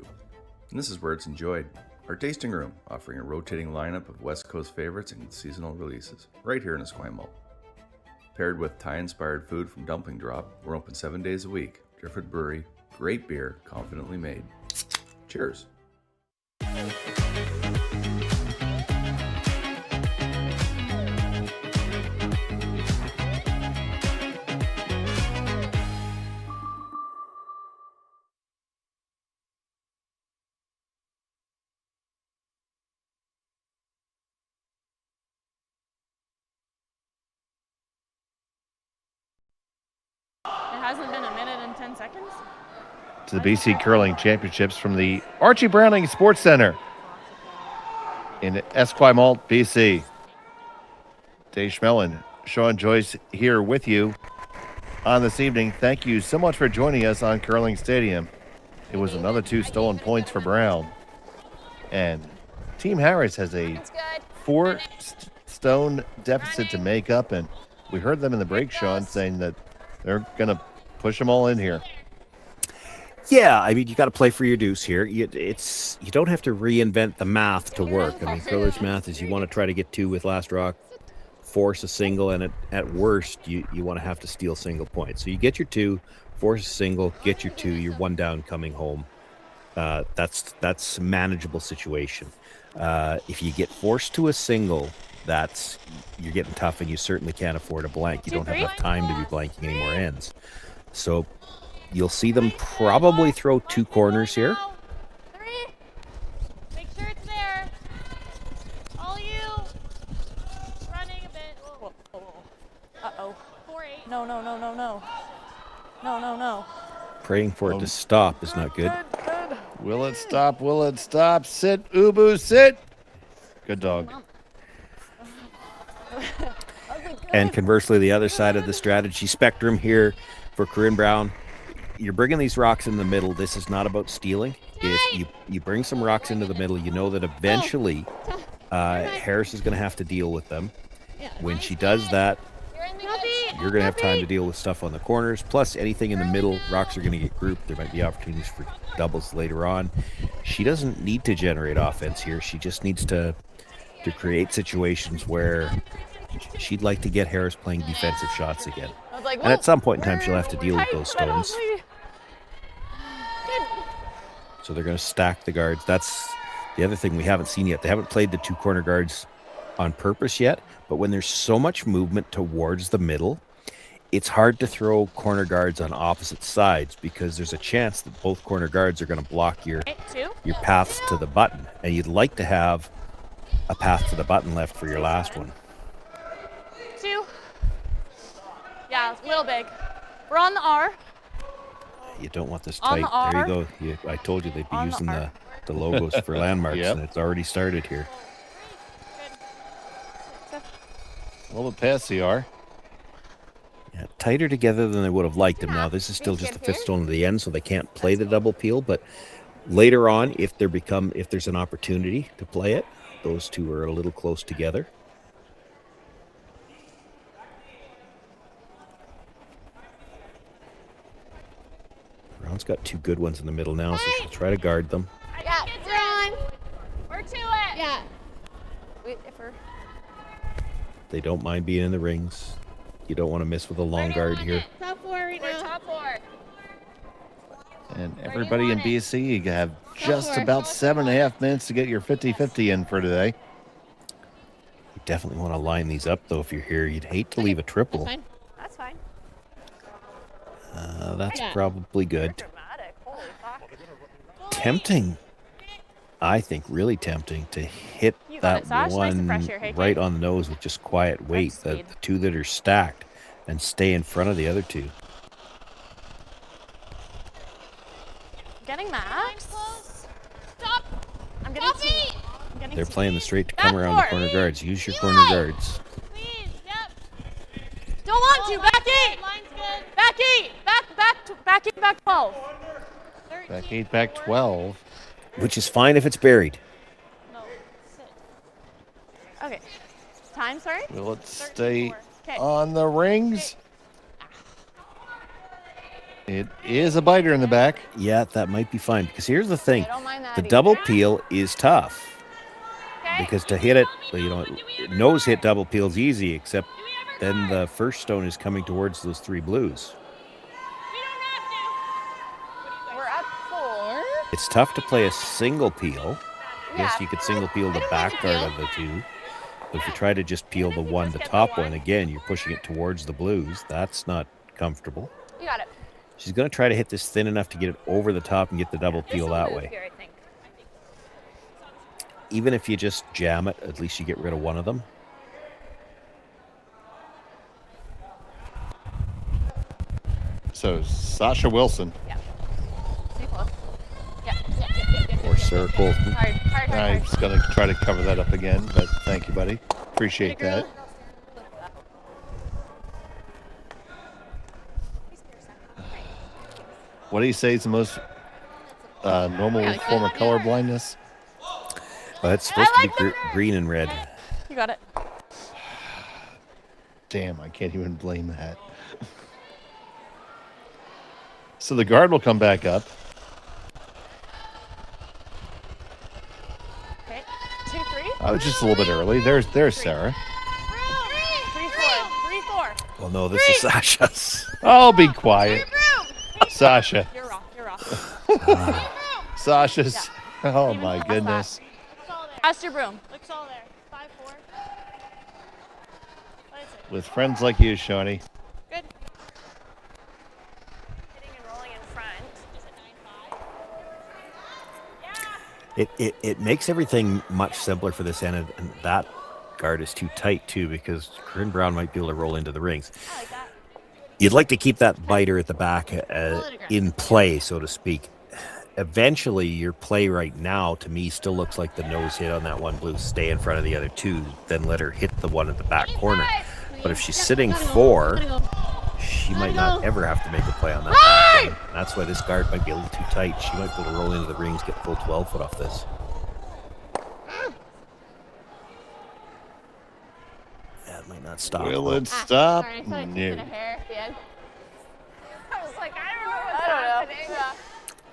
And this is where it's enjoyed. Our tasting room, offering a rotating lineup of West Coast favorites and seasonal releases, right here in Esquimalt. Paired with Thai-inspired food from Dumpling Drop, we're open 7 days a week. Driftwood Brewery, great beer, confidently made. Cheers. It hasn't been a minute and 10 seconds. To the BC Curling Championships from the Archie Browning Sports Center in Esquimalt, BC. Dave Schmelin, Sean Joyce here with you on this evening. Thank you so much for joining us on Curling Stadium. It was another 2 stolen points for Brown. And Team Harris has a 4-stone deficit to make up, and we heard them in the break, Sean, saying that they're going to push them all in here. Yeah, I mean, you got to play for your deuce here. You don't have to reinvent the math to work. I mean, curler's math is you want to try to get 2 with last rock, force a single, and at worst, you want to have to steal single points. So you get your 2, force a single, get your 2, you're 1 down coming home. That's a manageable situation. If you get forced to a single, you're getting tough, and you certainly can't afford a blank. You don't have enough time to be blanking any more ends. So you'll see them probably throw 2 corners here. 3. Make sure it's there. All you. Running a bit. Whoa, whoa, whoa. Uh-oh. 4-8. No, no, no, no, no. No, no, no. Praying for it to stop is not good. Will it stop? Will it stop? Sit, Ubu, sit. Good dog. And conversely, the other side of the strategy spectrum here for Corryn Brown, you're bringing these rocks in the middle. This is not about stealing. if you bring some rocks into the middle, you know that eventually Harris is going to have to deal with them. When she does that, you're going to have time to deal with stuff on the corners. Plus, anything in the middle, rocks are going to get grouped. There might be opportunities for doubles later on. She doesn't need to generate offense here. She just needs to create situations where she'd like to get Harris playing defensive shots again. And at some point in time, she'll have to deal with those stones. So they're going to stack the guards. That's the other thing we haven't seen yet. They haven't played the two corner guards on purpose yet, but when there's so much movement towards the middle, it's hard to throw corner guards on opposite sides because there's a chance that both corner guards are going to block your paths to the button, and you'd like to have a path to the button left for your last one. 2. Yeah, it's a little big. We're on the R. You don't want this On tight. the There you R. go. I told you they'd be On the using R. the logos for landmarks, Yep. and it's already started here. A little bit past the R. Yeah, tighter together than they would have liked them. Now, this is still just the fifth stone at the end, so they can't play the double peel, but later on, if there's an opportunity to play it, those two are a little close together. Brown's got two good ones in the middle now, so she'll try to guard them. Yeah, we're on. We're to it. Yeah. Wait, if we're... They don't mind being in the rings. You don't want to miss with a long guard here. Top 4 right now. We're top 4. And everybody in BC, you have just about 7.5 minutes to get your 50-50 in for today. You definitely want to line these up, though, if you're here. You'd hate to leave a triple. Fine. That's fine. That's Yeah. probably good. Dramatic. Holy fuck. Tempting. I think really tempting to hit You got that it, Sash. Nice and one fresh here. Hey, right Kate. on the nose with just quiet weight. The speed. two that are stacked and stay in front of the other two. Getting max. Stop. I'm getting Stop T. it. I'm getting They're T. playing the straight to come Back around the four. corner guards. Use your corner guards. Please. Yep. Don't want to. Back 8. Line's good. Back 8. Back 8. Back 12. 13, Back 8, back 12. Which is fine if it's buried. No. Sit. Okay. Time, sorry? Will it stay 13-4. Okay. on the rings? It is a biter in the back. Yeah, that might be fine. Because here's the thing. I don't mind that The either. double peel is tough. Okay. Because to hit it, nose hit double peel's easy, except then the first stone is coming towards those three blues. We're up 4. It's tough to play a single peel. Yes, Yeah. you could single peel the I don't back mind guard the of the two. But if you try to just peel the one, the top one, again, you're pushing it towards the blues. That's not comfortable. You got it. She's going to try to hit this thin enough to get it over the top and get the double peel This'll that move way. Here, I think. Even if you just jam it, at least you get rid of one of them. So Sasha Wilson. Yeah. Stay close. Yeah. Or Sarah Colton. Hard. I'm just going to try to cover that up again, but thank you, buddy. Appreciate that. What do you say is the most normal form of color blindness? Well, it's supposed to be green and red. You got it. Damn, I can't even blame that. So the guard will come back up. Okay. 2, 3. I was just a little bit early. There's Sarah. 3, 4. Well, no, this is Sasha's. Oh, be quiet. Sasha. You're wrong. Sasha's. Oh, Even my past goodness. Pass your broom. Looks all there. 5, 4. What is it? With friends like you, Shawnee. Good. Hitting and rolling in front. Is it 9, 5? It makes everything much simpler for this end, and that guard is too tight, too, because Corryn Brown might be able to roll into the rings. I like that. You'd like to keep that biter at the back in play, so to speak. Eventually, your play right now, to me, still looks like the nose hit on that one blue. Stay in front of the other two, then let her hit the one at the back corner. But if she's sitting 4, she might not ever have to make a play on that. And that's why this guard might be a little too tight. She might be able to roll into the rings, get full 12 foot off this. That might not stop. Will though. it stop? Sorry, I thought I No. did a hair at the end. I was like, I don't know what's happening.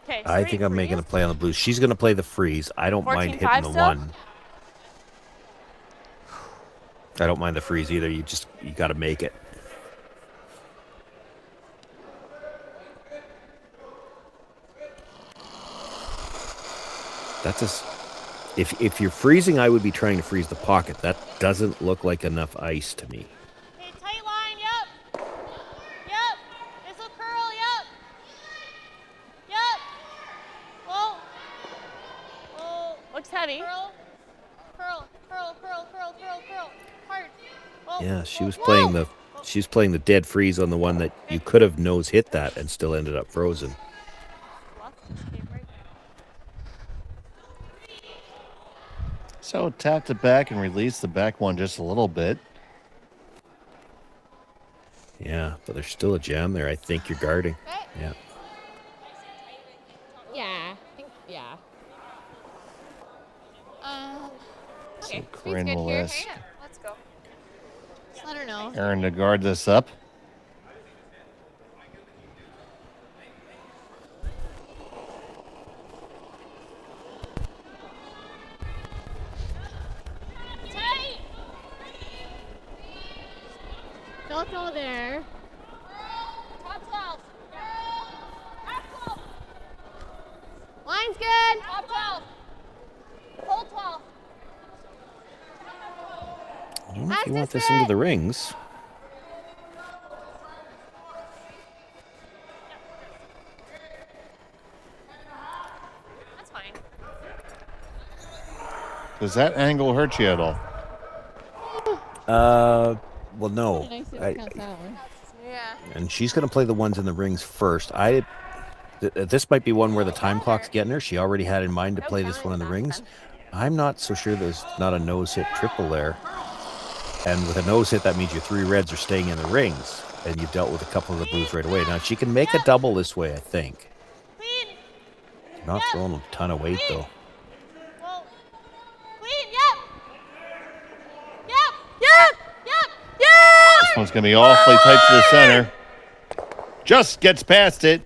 Okay. I think I'm making a play on the Blues. She's going to play the freeze. I don't mind 14-5 hitting the still? one. I don't mind the freeze either. You got to make it. That's if you're freezing, I would be trying to freeze the pocket. That doesn't look like enough ice to me. Okay, tight line, yep. Yep. This'll curl, yep. Yep. Whoa. Whoa. Looks heavy. Curl. Curl, curl, curl, curl, curl, curl. Hard. Whoa. Yeah, she was Whoa. playing the dead freeze on the one that you could have nose hit that and still ended up frozen. So tap it back and release the back one just a little bit. Yeah, but there's still a jam there. I think you're guarding. Yeah. Yeah, I think, yeah. Okay, So she's Corryn good will here. ask Hang on, let's go. Just let her know. Aaron to guard this up. Don't go there. Top 12. Top 12. Line's good. Top 12. Full 12. I don't know if you want this into the rings. That's fine. Does that angle hurt you at all? Well, no. Yeah. And she's going to play the ones in the rings first. This might be one where the time clock's getting her. She already had in mind to play this one in the rings. I'm not so sure there's not a nose hit triple there. And with a nose hit, that means your 3 reds are staying in the rings. And you've dealt with a couple of the blues right away. Now, she can make a double this way, I think. Not throwing a ton of weight, though. Whoa. Clean, yep. Yep. Yep. Yep. Yep. This one's going to be awfully tight to the center. Just gets past it.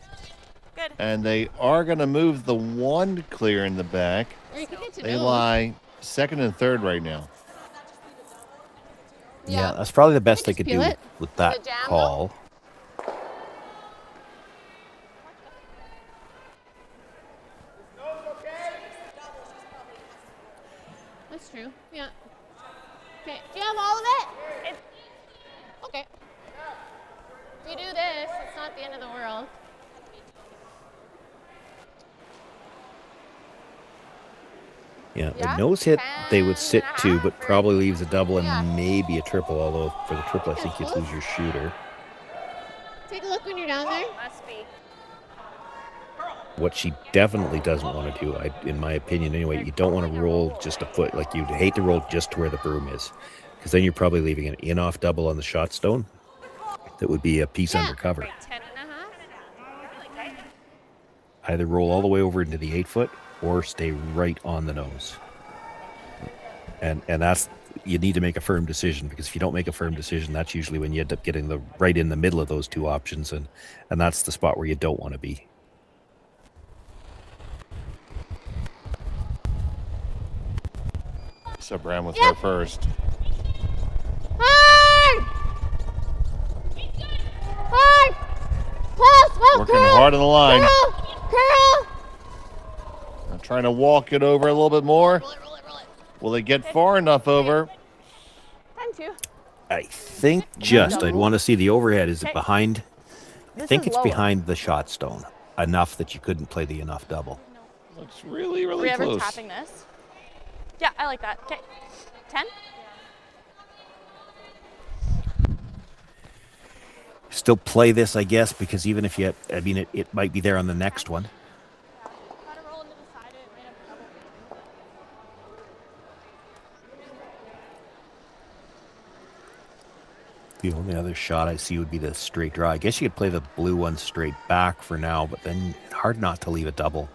Good. And they are going to move the one clear in the back. Or you can get to They nose. lie second and third right now. Yeah, that's probably the best they just could peel do it. with that The jam, call. That's true. Yeah. Okay. Do you have all of it? Okay. If you do this, it's not the end of the world. Yeah, the Yeah, nose hit 10 they would sit and a to, half, but or- probably leaves a double and Yeah. maybe a triple. Although for the triple, I think you'd close. lose your shooter. Take a look when you're down there. Must be. What she definitely doesn't want to do, in my opinion anyway, you don't want to roll just a foot. Like, you'd hate to roll just to where the broom is, because then you're probably leaving an in-off double on the shot stone that would be a piece under cover. 10 and a half. Either roll all the way over into the 8-foot or stay right on the nose. And that's, you need to make a firm decision, because if you don't make a firm decision, that's usually when you end up getting the right in the middle of those two options, and that's the spot where you don't want to be. So Brown with her first. Hard! Hard! Close! Well, Working curl! hard on the line. Curl! I'm trying to walk it over a little bit more. Will they get far enough over? 10-2. I think I'd want to see the overhead. Is it behind? I This think is it's lower. behind the shot stone enough that you couldn't play the enough double. Looks really, Are really we ever close. tapping this? Yeah, I like that. Okay. 10? Still play this, I guess, because even if it might be there on the next one. Gotta roll into the side of it, right up double. The only other shot I see would be the straight draw. I guess you could play the blue one straight back for now, but then hard not to leave a double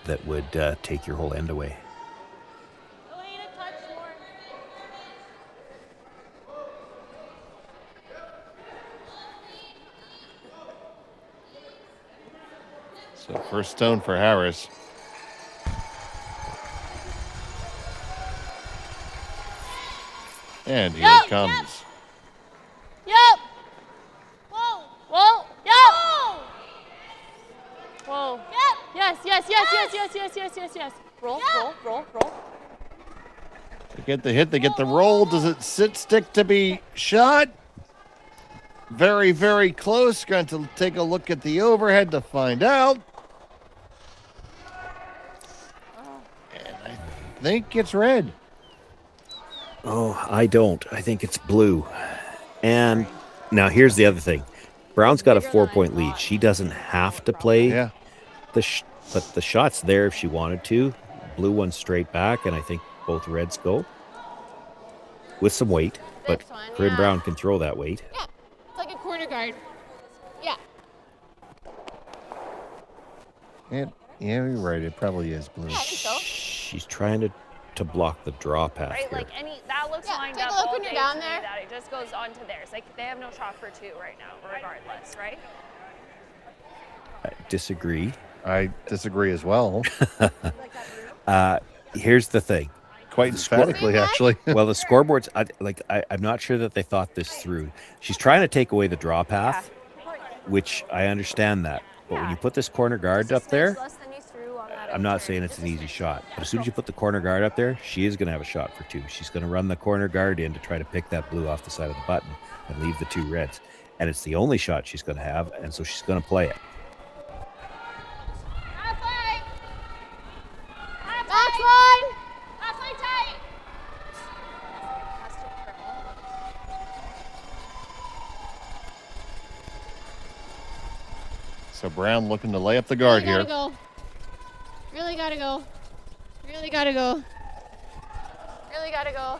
that would take your whole end away. So first stone for Harris. And here it comes. Yep. Whoa. Whoa. Yep. Whoa. Yep. Yes, yes, yes, yes, yes, yes, yes, yes, yes. Roll, roll, roll, roll. They get the hit, they get the roll. Does it stick to be shot? Very, very close. Going to take a look at the overhead to find out. And I think it's red. Oh, I don't. I think it's blue. And now here's the other thing. Brown's got a 4-point lead. She doesn't have to play but the shot's there if she wanted to. Blue one straight back, and I think both reds go. With some weight, but Corryn Brown can throw that weight. Yeah, it's like a corner guard. Yeah. Yeah, you're right. It probably is blue. Yeah, I think so. She's trying to block the draw path Right, here. like that looks lined take up a look all when you're day down to me there. that it just goes onto theirs. Like they have no shot for 2 right now, regardless, right? I disagree. I disagree as well. Here's the thing. Quite emphatically, actually. Well, the scoreboard's I'm not sure that they thought this through. She's trying to take away the draw path, which I understand that. But when you put this corner guard up there, I'm not saying it's an easy shot. But as soon as you put the corner guard up there, she is going to have a shot for 2. She's going to run the corner guard in to try to pick that blue off the side of the button and leave the 2 reds. And it's the only shot she's going to have, and so she's going to play it. Box line. Box line tight. So Brown looking to lay up the guard here. Go. Really gotta go. Really gotta go. Really gotta go.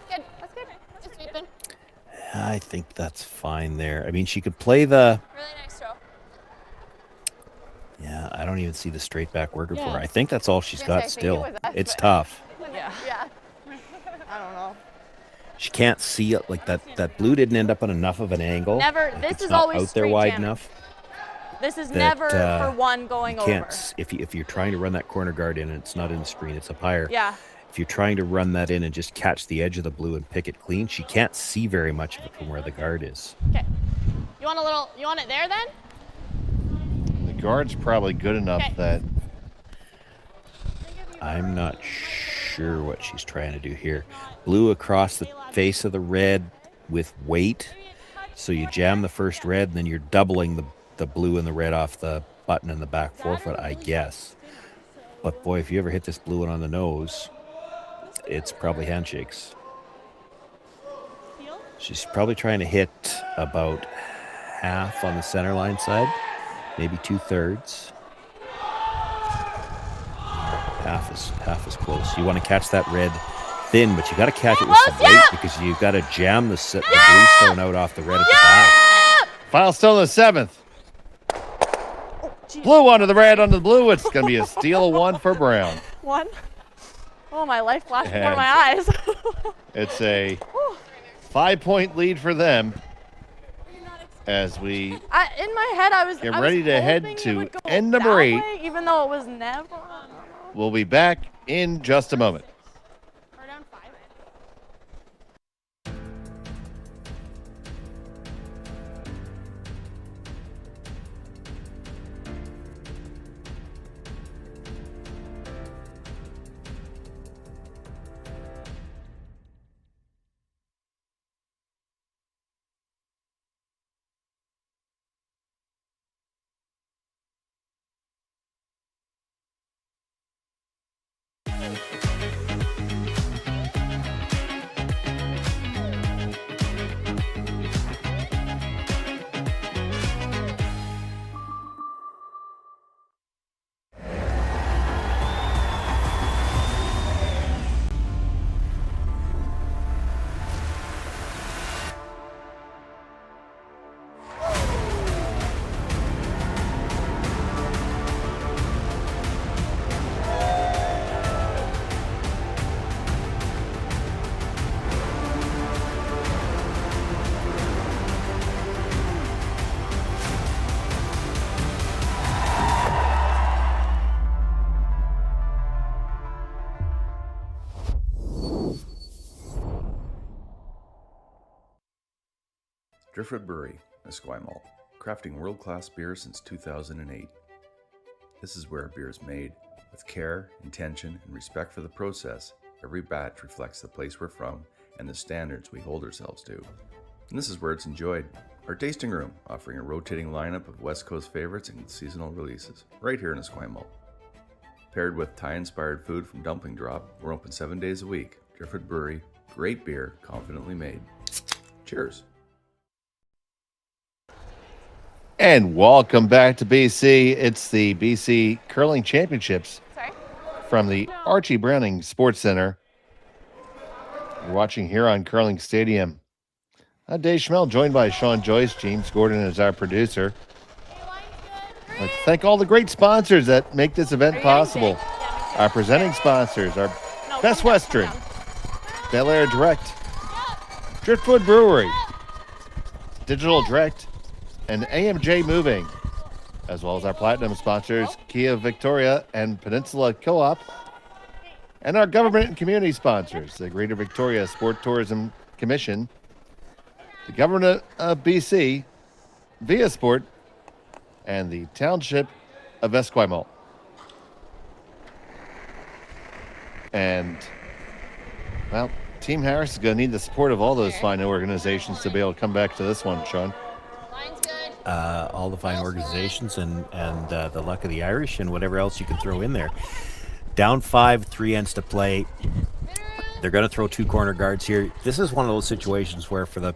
Good. That's good. Just sweeping. I think that's fine there. I mean, she could play the... Really nice throw. Yeah, I don't even see the straight back working for her. Yeah. I think that's all she's got still. It's tough. Yeah. Yeah. I don't know. She can't see it. Like that blue didn't end up on enough of an angle. Never. Like This it's is not always out there straight wide jamming. enough. This is that, never for one going you over. can't, if you're trying to run that corner guard in and it's not in the screen, it's up higher. Yeah. If you're trying to run that in and just catch the edge of the blue and pick it clean, she can't see very much of it from where the guard is. Okay. You want it there then? The guard's probably good enough that I'm not sure what she's trying to do here. Blue across the face of the red with weight. So you jam the first red, and then you're doubling the blue and the red off the button in the back forefoot, I guess. But boy, if you ever hit this blue one on the nose, it's probably handshakes. She's probably trying to hit about half on the center line side, maybe 2/3. Half is close. You want to catch that red thin, but you got to catch it with some weight because you got to jam the blue stone out off the red at the back. Final stone of the 7th. Blue onto the red, onto the blue. It's going to be a steal of 1 for Brown. 1. Oh, my life flashed before And my eyes. It's a 5-point lead for them as we In my head, I was get I was ready to head hoping it to would go end number that 8. way, even though it was never. We'll be back in just a moment. Driftwood Brewery, Esquimalt, crafting world-class beer since 2008. This is where beer is made. With care, intention, and respect for the process, every batch reflects the place we're from and the standards we hold ourselves to. And this is where it's enjoyed. Our tasting room, offering a rotating lineup of West Coast favorites and seasonal releases, right here in Esquimalt. Paired with Thai-inspired food from Dumpling Drop, we're open 7 days a week. Driftwood Brewery, great beer, confidently made. Cheers. And welcome back to BC. It's the BC Curling Championships from the Archie Browning Sports Center. You're watching here on Curling Stadium. Dave Schmel, joined by Sean Joyce. James Gordon is our producer. I'd like to thank all the great sponsors that make this event possible. Our presenting sponsors are Best Western, Bel Air Direct, Driftwood Brewery, Digital Direct, and AMJ Moving, as well as our platinum sponsors, Kia Victoria and Peninsula Co-op, and our government and community sponsors, the Greater Victoria Sport Tourism Commission, the Government of BC, Via Sport, and the Township of Esquimalt. And, well, Team Harris is going to need the support of all those fine organizations to be able to come back to this one, Sean. All the fine organizations and the luck of the Irish and whatever else you can throw in there. Down 5, 3 ends to play. They're going to throw 2 corner guards here. This is one of those situations where for the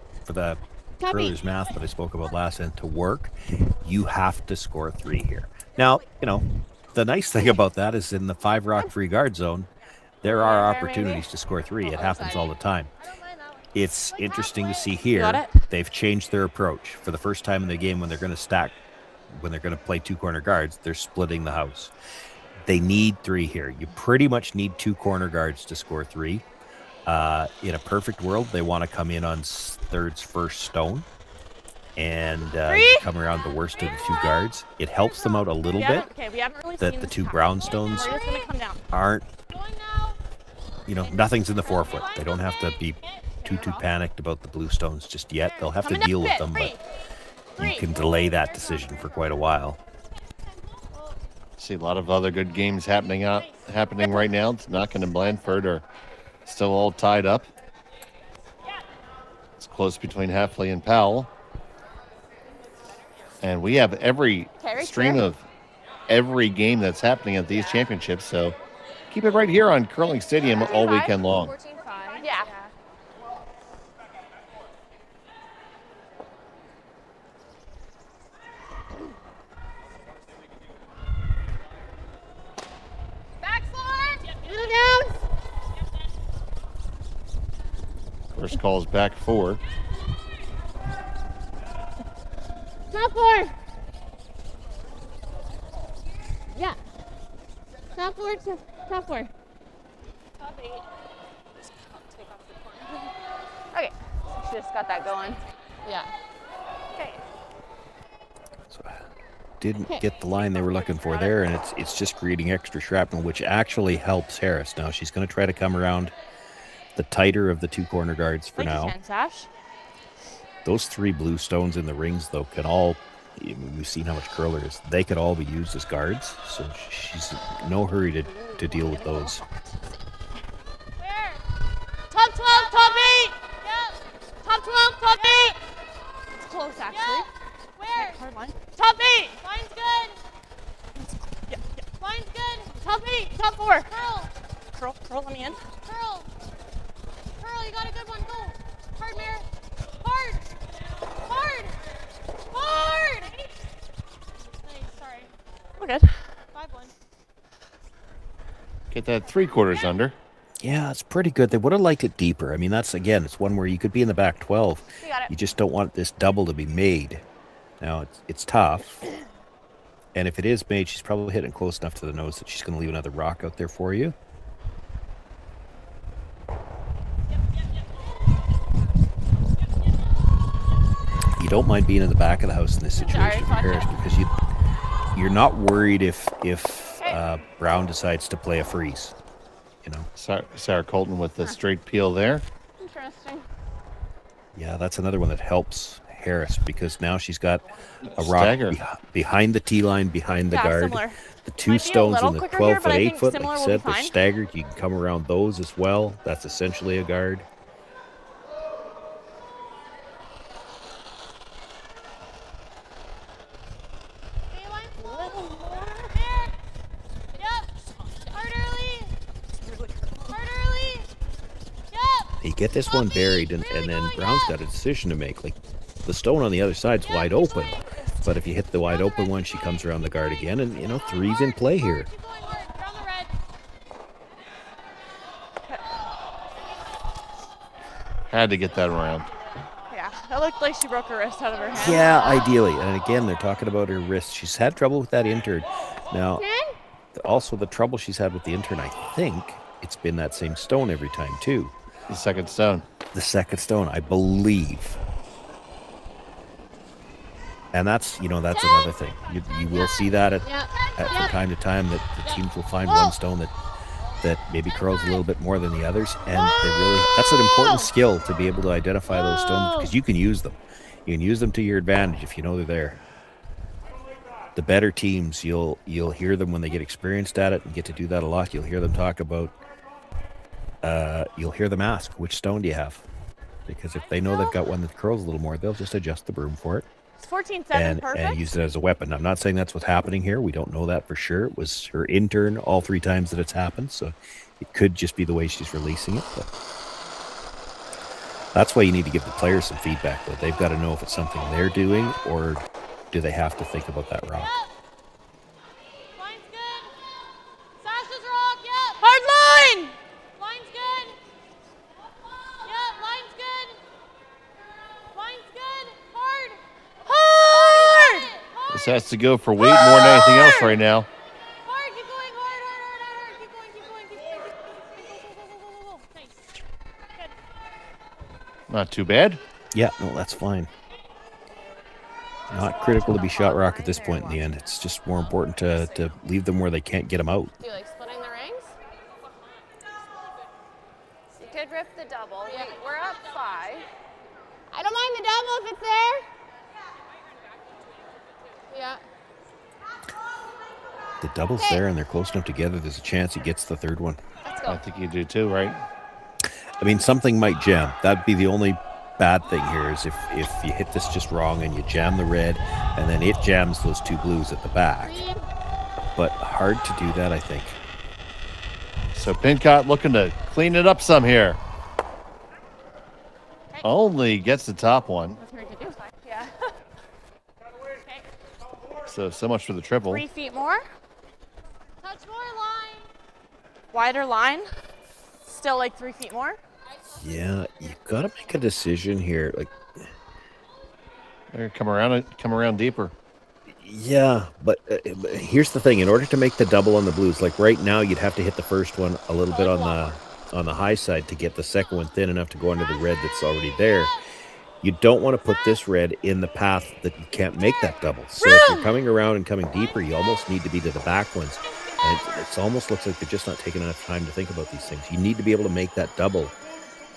curler's math that I spoke about last end to work, you have to score 3 here. Now, you know, the nice thing about that is in the 5 rock free guard zone, there are opportunities to score 3. It happens all the time. It's interesting to see here, they've changed their approach. For the first time in the game, when they're going to stack, when they're going to play 2 corner guards, they're splitting the house. They need 3 here. You pretty much need 2 corner guards to score 3. In a perfect world, they want to come in on third's first stone and come around the worst of the 2 guards. It helps them out a little bit that the 2 brownstones aren't, you know, nothing's in the forefoot. They don't have to be too panicked about the blue stones just yet. They'll have to deal with them, but you can delay that decision for quite a while. See a lot of other good games happening right now. It's Knockin and Blandford are still all tied up. It's close between Hafley and Powell. And we have every stream of every game that's happening at these championships, so keep it right here on Curling Stadium all weekend long. 14-5. Yeah. First call is back 4. Top 4. Yeah. Top 4. Top 4. Top 8. Okay. She just got that going. Yeah. Okay. So didn't get the line they were looking for there, and it's just creating extra shrapnel, which actually helps Harris. Now she's going to try to come around the tighter of the 2 corner guards for now. Those 3 blue stones in the rings, though, can all, we've seen how much curler is, they could all be used as guards, so she's in no hurry to deal with those. Where? Top 12, top 8! Yep. Top 12, top 8! It's close, actually. Yep. Where? Hard line. Top 8! Line's good. Yeah. Line's good. Top 8, top 4. Curl, let me in. Curl, you got a good one, go. Hard, Mare. Hard. Nice, sorry. We're good. 5-1. Get that 3/4 under. Yeah, it's pretty good. They would have liked it deeper. I mean, that's, again, it's one where you could be in the back 12. You got it. You just don't want this double to be made. Now, it's tough. And if it is made, she's probably hitting close enough to the nose that she's going to leave another rock out there for you. You don't mind being in the back of the house in this situation for Harris because you're not worried if Brown decides to play a freeze. You know, Sarah Colton with the straight peel there. Interesting. Yeah, that's another one that helps Harris, because now she's got a rock Stagger. behind the tee line, behind the Yeah, guard. similar. The two Might be a stones little in the quicker 12 here, but foot, I 8 think foot, similar like I will be said, they're fine. staggered. You can come around those as well. That's essentially a guard. You get this one buried, and then Brown's got a decision to make. Like, the stone on the other side's wide open, but if you hit the wide open one, she comes around the guard again, and, you know, three's in play here. Had to get that around. Yeah, it looked like she broke her wrist out of her hand. Yeah, ideally. And again, they're talking about her wrist. She's had trouble with that intern. Now, also the trouble she's had with the intern, I think it's been that same stone every time, too. The second stone. The second stone, I believe. And that's, you know, that's another thing. You will see that from time to time, that the teams will find one stone that maybe curls a little bit more than the others, and that's an important skill to be able to identify those stones, because you can use them. You can use them to your advantage if you know they're there. The better teams, you'll hear them when they get experienced at it and get to do that a lot. You'll hear them talk about, you'll hear them ask, which stone do you have? Because if they know they've got one that curls a little more, they'll just adjust the broom for it. 14-7, perfect. And use it as a weapon. I'm not saying that's what's happening here. We don't know that for sure. It was her intern all 3 times that it's happened, so it could just be the way she's releasing it. But that's why you need to give the players some feedback, though. They've got to know if it's something they're doing, or do they have to think about that rock. Line's good. Sasha's rock, yep. Hard line! Line's good. Yep, line's good. Line's good. Hard. Hard! This has to go for weight more than anything else right now. Hard, keep going, hard. Keep going. Go. Nice. Good. Not too bad. Yeah, no, that's fine. Not critical to be shot rock at this point in the end. It's just more important to leave them where they can't get them out. Do you like splitting the rings? You could rip the double. We're up 5. I don't mind the double if it's there. Yeah. The double's there and they're close enough together, there's a chance he gets the third one. Let's go. I think you do too, right? I mean, something might jam. That'd be the only bad thing here, is if you hit this just wrong and you jam the red and then it jams those 2 blues at the back. But hard to do that, I think. So Pincott looking to clean it up some here. Only gets the top one. Yeah. So much for the triple. 3 feet more. Touch more line. Wider line. Still like 3 feet more. Yeah, you've got to make a decision here. Like, they're come around deeper. Yeah, but here's the thing: in order to make the double on the blues, like right now, you'd have to hit the first one a little bit on the high side to get the second one thin enough to go under the red that's already there. You don't want to put this red in the path that you can't make that double. So if you're coming around and coming deeper, you almost need to be to the back ones. And it almost looks like they're just not taking enough time to think about these things. You need to be able to make that double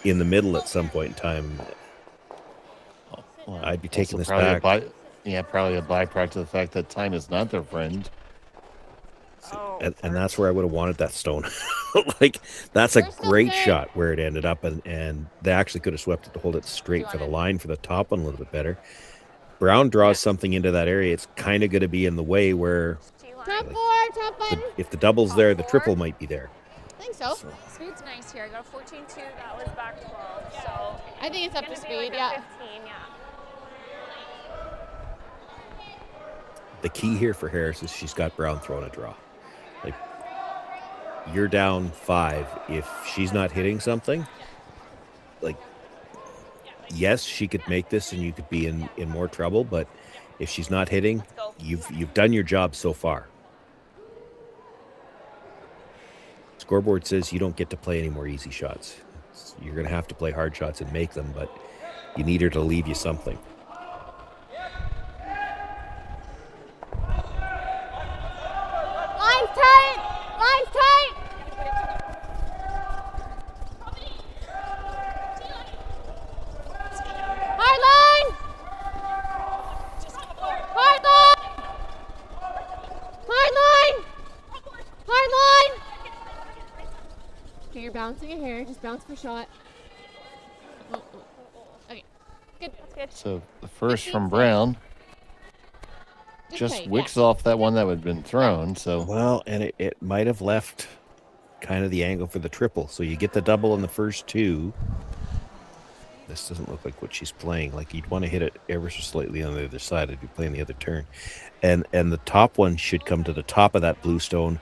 in the middle at some point in time. Well, I'd be taking this probably back. Probably a byproduct of the fact that time is not their friend. And that's where I would have wanted that stone. Like, that's a great shot where it ended up, and they actually could have swept it to hold it straight for the line for the top one a little bit better. Brown draws something into that area. It's kind of going to be in the way where, if the double's there, the triple might be there. I think so. Speed's nice here. I got a 14.2. That was back 12. So I think it's up to speed, like yeah. 15, yeah. The key here for Harris is she's got Brown throwing a draw. Like, you're down 5. If she's not hitting something, like, yes, she could make this and you could be in more trouble, but if she's not hitting, you've done your job so far. Scoreboard says you don't get to play any more easy shots. You're going to have to play hard shots and make them, but you need her to leave you something. Line's tight! Line's tight! Hard line! bouncing a hair. Just bounce for shot. Oh, oh. Okay. Good. That's good. So the first from Brown just tight, wicks off that one that had been thrown. So Well, and it might have left kind of the angle for the triple. So you get the double in the first two. This doesn't look like what she's playing. Like you'd want to hit it ever so slightly on the other side. I'd be playing the other turn. And the top one should come to the top of that blue stone,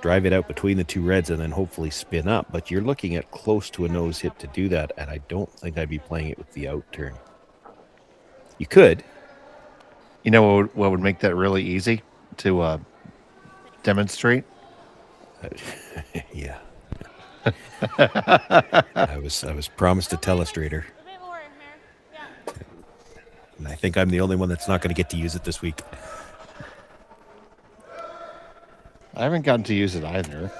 drive it out between the two reds, and then hopefully spin up. But you're looking at close to a nose hit to do that, and I don't think I'd be playing it with the out turn. You could. you know what would make that really easy to demonstrate? Yeah. I was promised a telestrator. And I think I'm the only one that's not going to get to use it this week. I haven't gotten to use it either.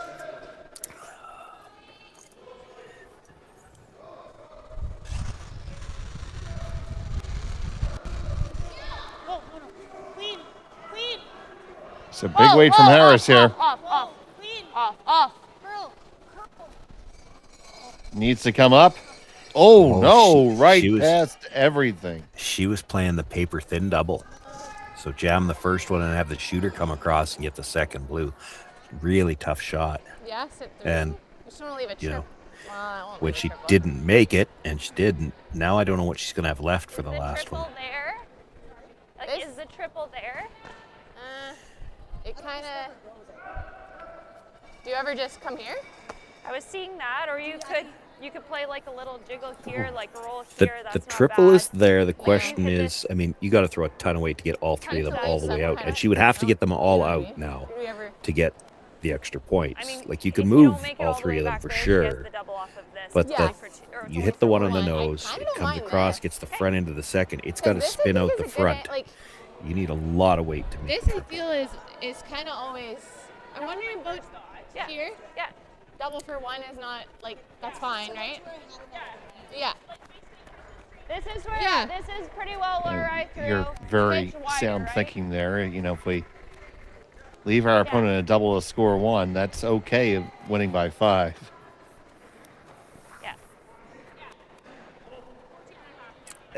It's a big weight from Harris here. Off. Needs to come up. Oh, no, right she was, past everything. She was playing the paper thin double. So jam the first one and have the shooter come across and get the second blue. Really tough shot. Yeah, sit through. And, Just want to leave a you trip. know, Well, when she didn't make it, and she didn't, now I don't know what she's going to have left for the last one. There? Like, is the triple there? It kind of... Do you ever just come here? I was seeing that, or you could play like a little jiggle here, like roll The here. That's triple not is there. The question is, I mean, you got to throw a ton of weight to get all three of them all the way out. And she would have to get them all out now to get the extra points. Like, you can move all three of them for sure. But you hit the one on the nose, it comes across, gets the front end of the second. It's got to spin out the front. You need a lot of weight to make This, I feel, is kind of always... I'm wondering about here. Yeah. Double for one is not, like, that's fine, right? Yeah. This is where, this is pretty well where I threw. You're very sound thinking there. You know, if we leave our opponent a double to score one, that's okay of winning by 5.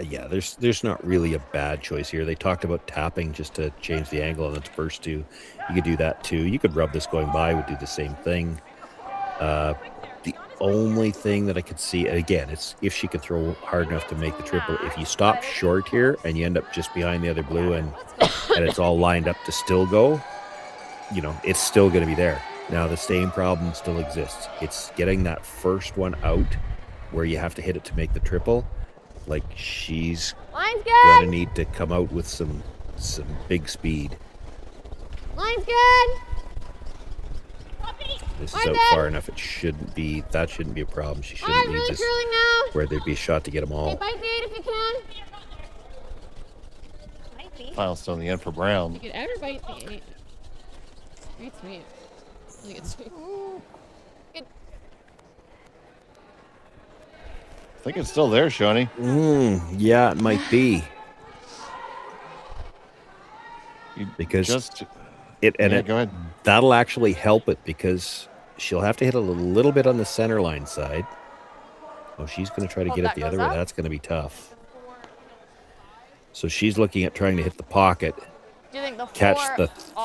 Yeah, there's not really a bad choice here. They talked about tapping just to change the angle on the first two. You could do that too. You could rub this going by, would do the same thing. The only thing that I could see, again, it's if she could throw hard enough to make the triple. If you stop short here and you end up just behind the other blue and it's all lined up to still go, you know, it's still going to be there. Now, the same problem still exists. It's getting that first one out where you have to hit it to make the triple. Like, she's going to need to come out with some big speed. Line's good. This is out far enough. That shouldn't be a problem. She shouldn't need this where there'd be a shot to get them all. Okay, bite the 8 if you can. Milestone the end for Brown. You could ever bite the 8. Very sweet. Really good sweet. Good. I think it's still there, Shoney. Yeah, it might be. Because go ahead. That'll actually help it because she'll have to hit a little bit on the center line side. Oh, she's going to try to get it the other way. That's going to be tough. So she's looking at trying to hit the pocket, catch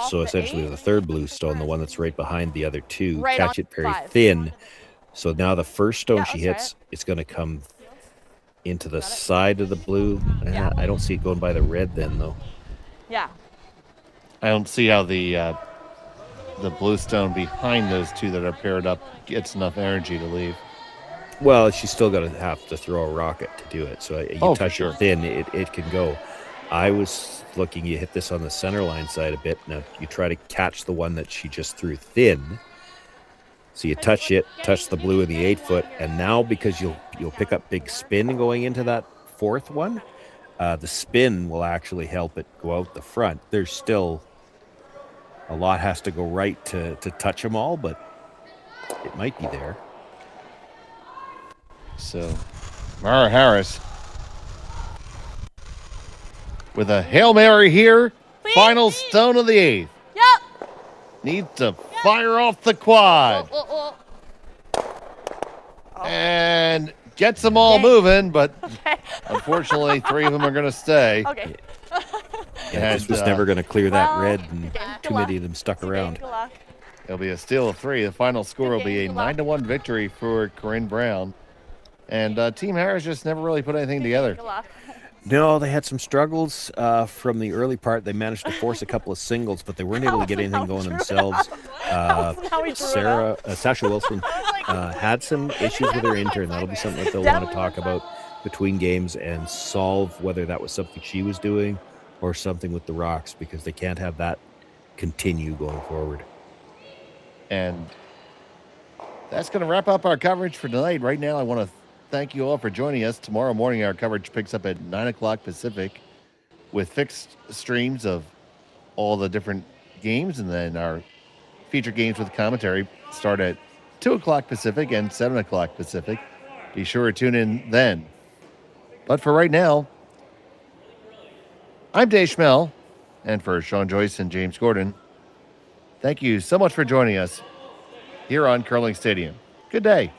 so essentially the third blue stone, the one that's right behind the other two, catch it very thin. So now the first stone she hits, it's going to come into the side of the blue. I don't see it going by the red then, though. Yeah. I don't see how the blue stone behind those two that are paired up gets enough energy to leave. Well, she's still going to have to throw a rocket to do it. So you touch it thin, it can go. I was looking, you hit this on the center line side a bit. Now you try to catch the one that she just threw thin. So you touch it, touch the blue in the 8-foot, and now because you'll pick up big spin going into that fourth one, the spin will actually help it go out the front. There's still a lot has to go right to touch them all, but it might be there. So, Mahra Harris with a Hail Mary here. Please, Final stone of the 8th. Yep. Needs to fire off the quad. and gets them all moving, but unfortunately, 3 of them are going to stay. Okay. Yeah, this was never going to clear that red, and too many of them stuck around. It'll be a steal of 3. The final score will be a 9-1 victory for Corryn Brown. And Team Harris just never really put anything together. No, they had some struggles from the early part. They managed to force a couple of singles, but they weren't able to get anything going themselves. Sasha Wilson had some issues with her intern. That'll be something that they'll want to talk about between games and solve, whether that was something she was doing or something with the rocks, because they can't have that continue going forward. And that's going to wrap up our coverage for tonight. Right now, I want to thank you all for joining us. Tomorrow morning, our coverage picks up at 9 o'clock Pacific with fixed streams of all the different games. And then our feature games with commentary start at 2 o'clock Pacific and 7 o'clock Pacific. Be sure to tune in then. But for right now, I'm Dave Schmel, and for Sean Joyce and James Gordon, thank you so much for joining us here on Curling Stadium. Good day.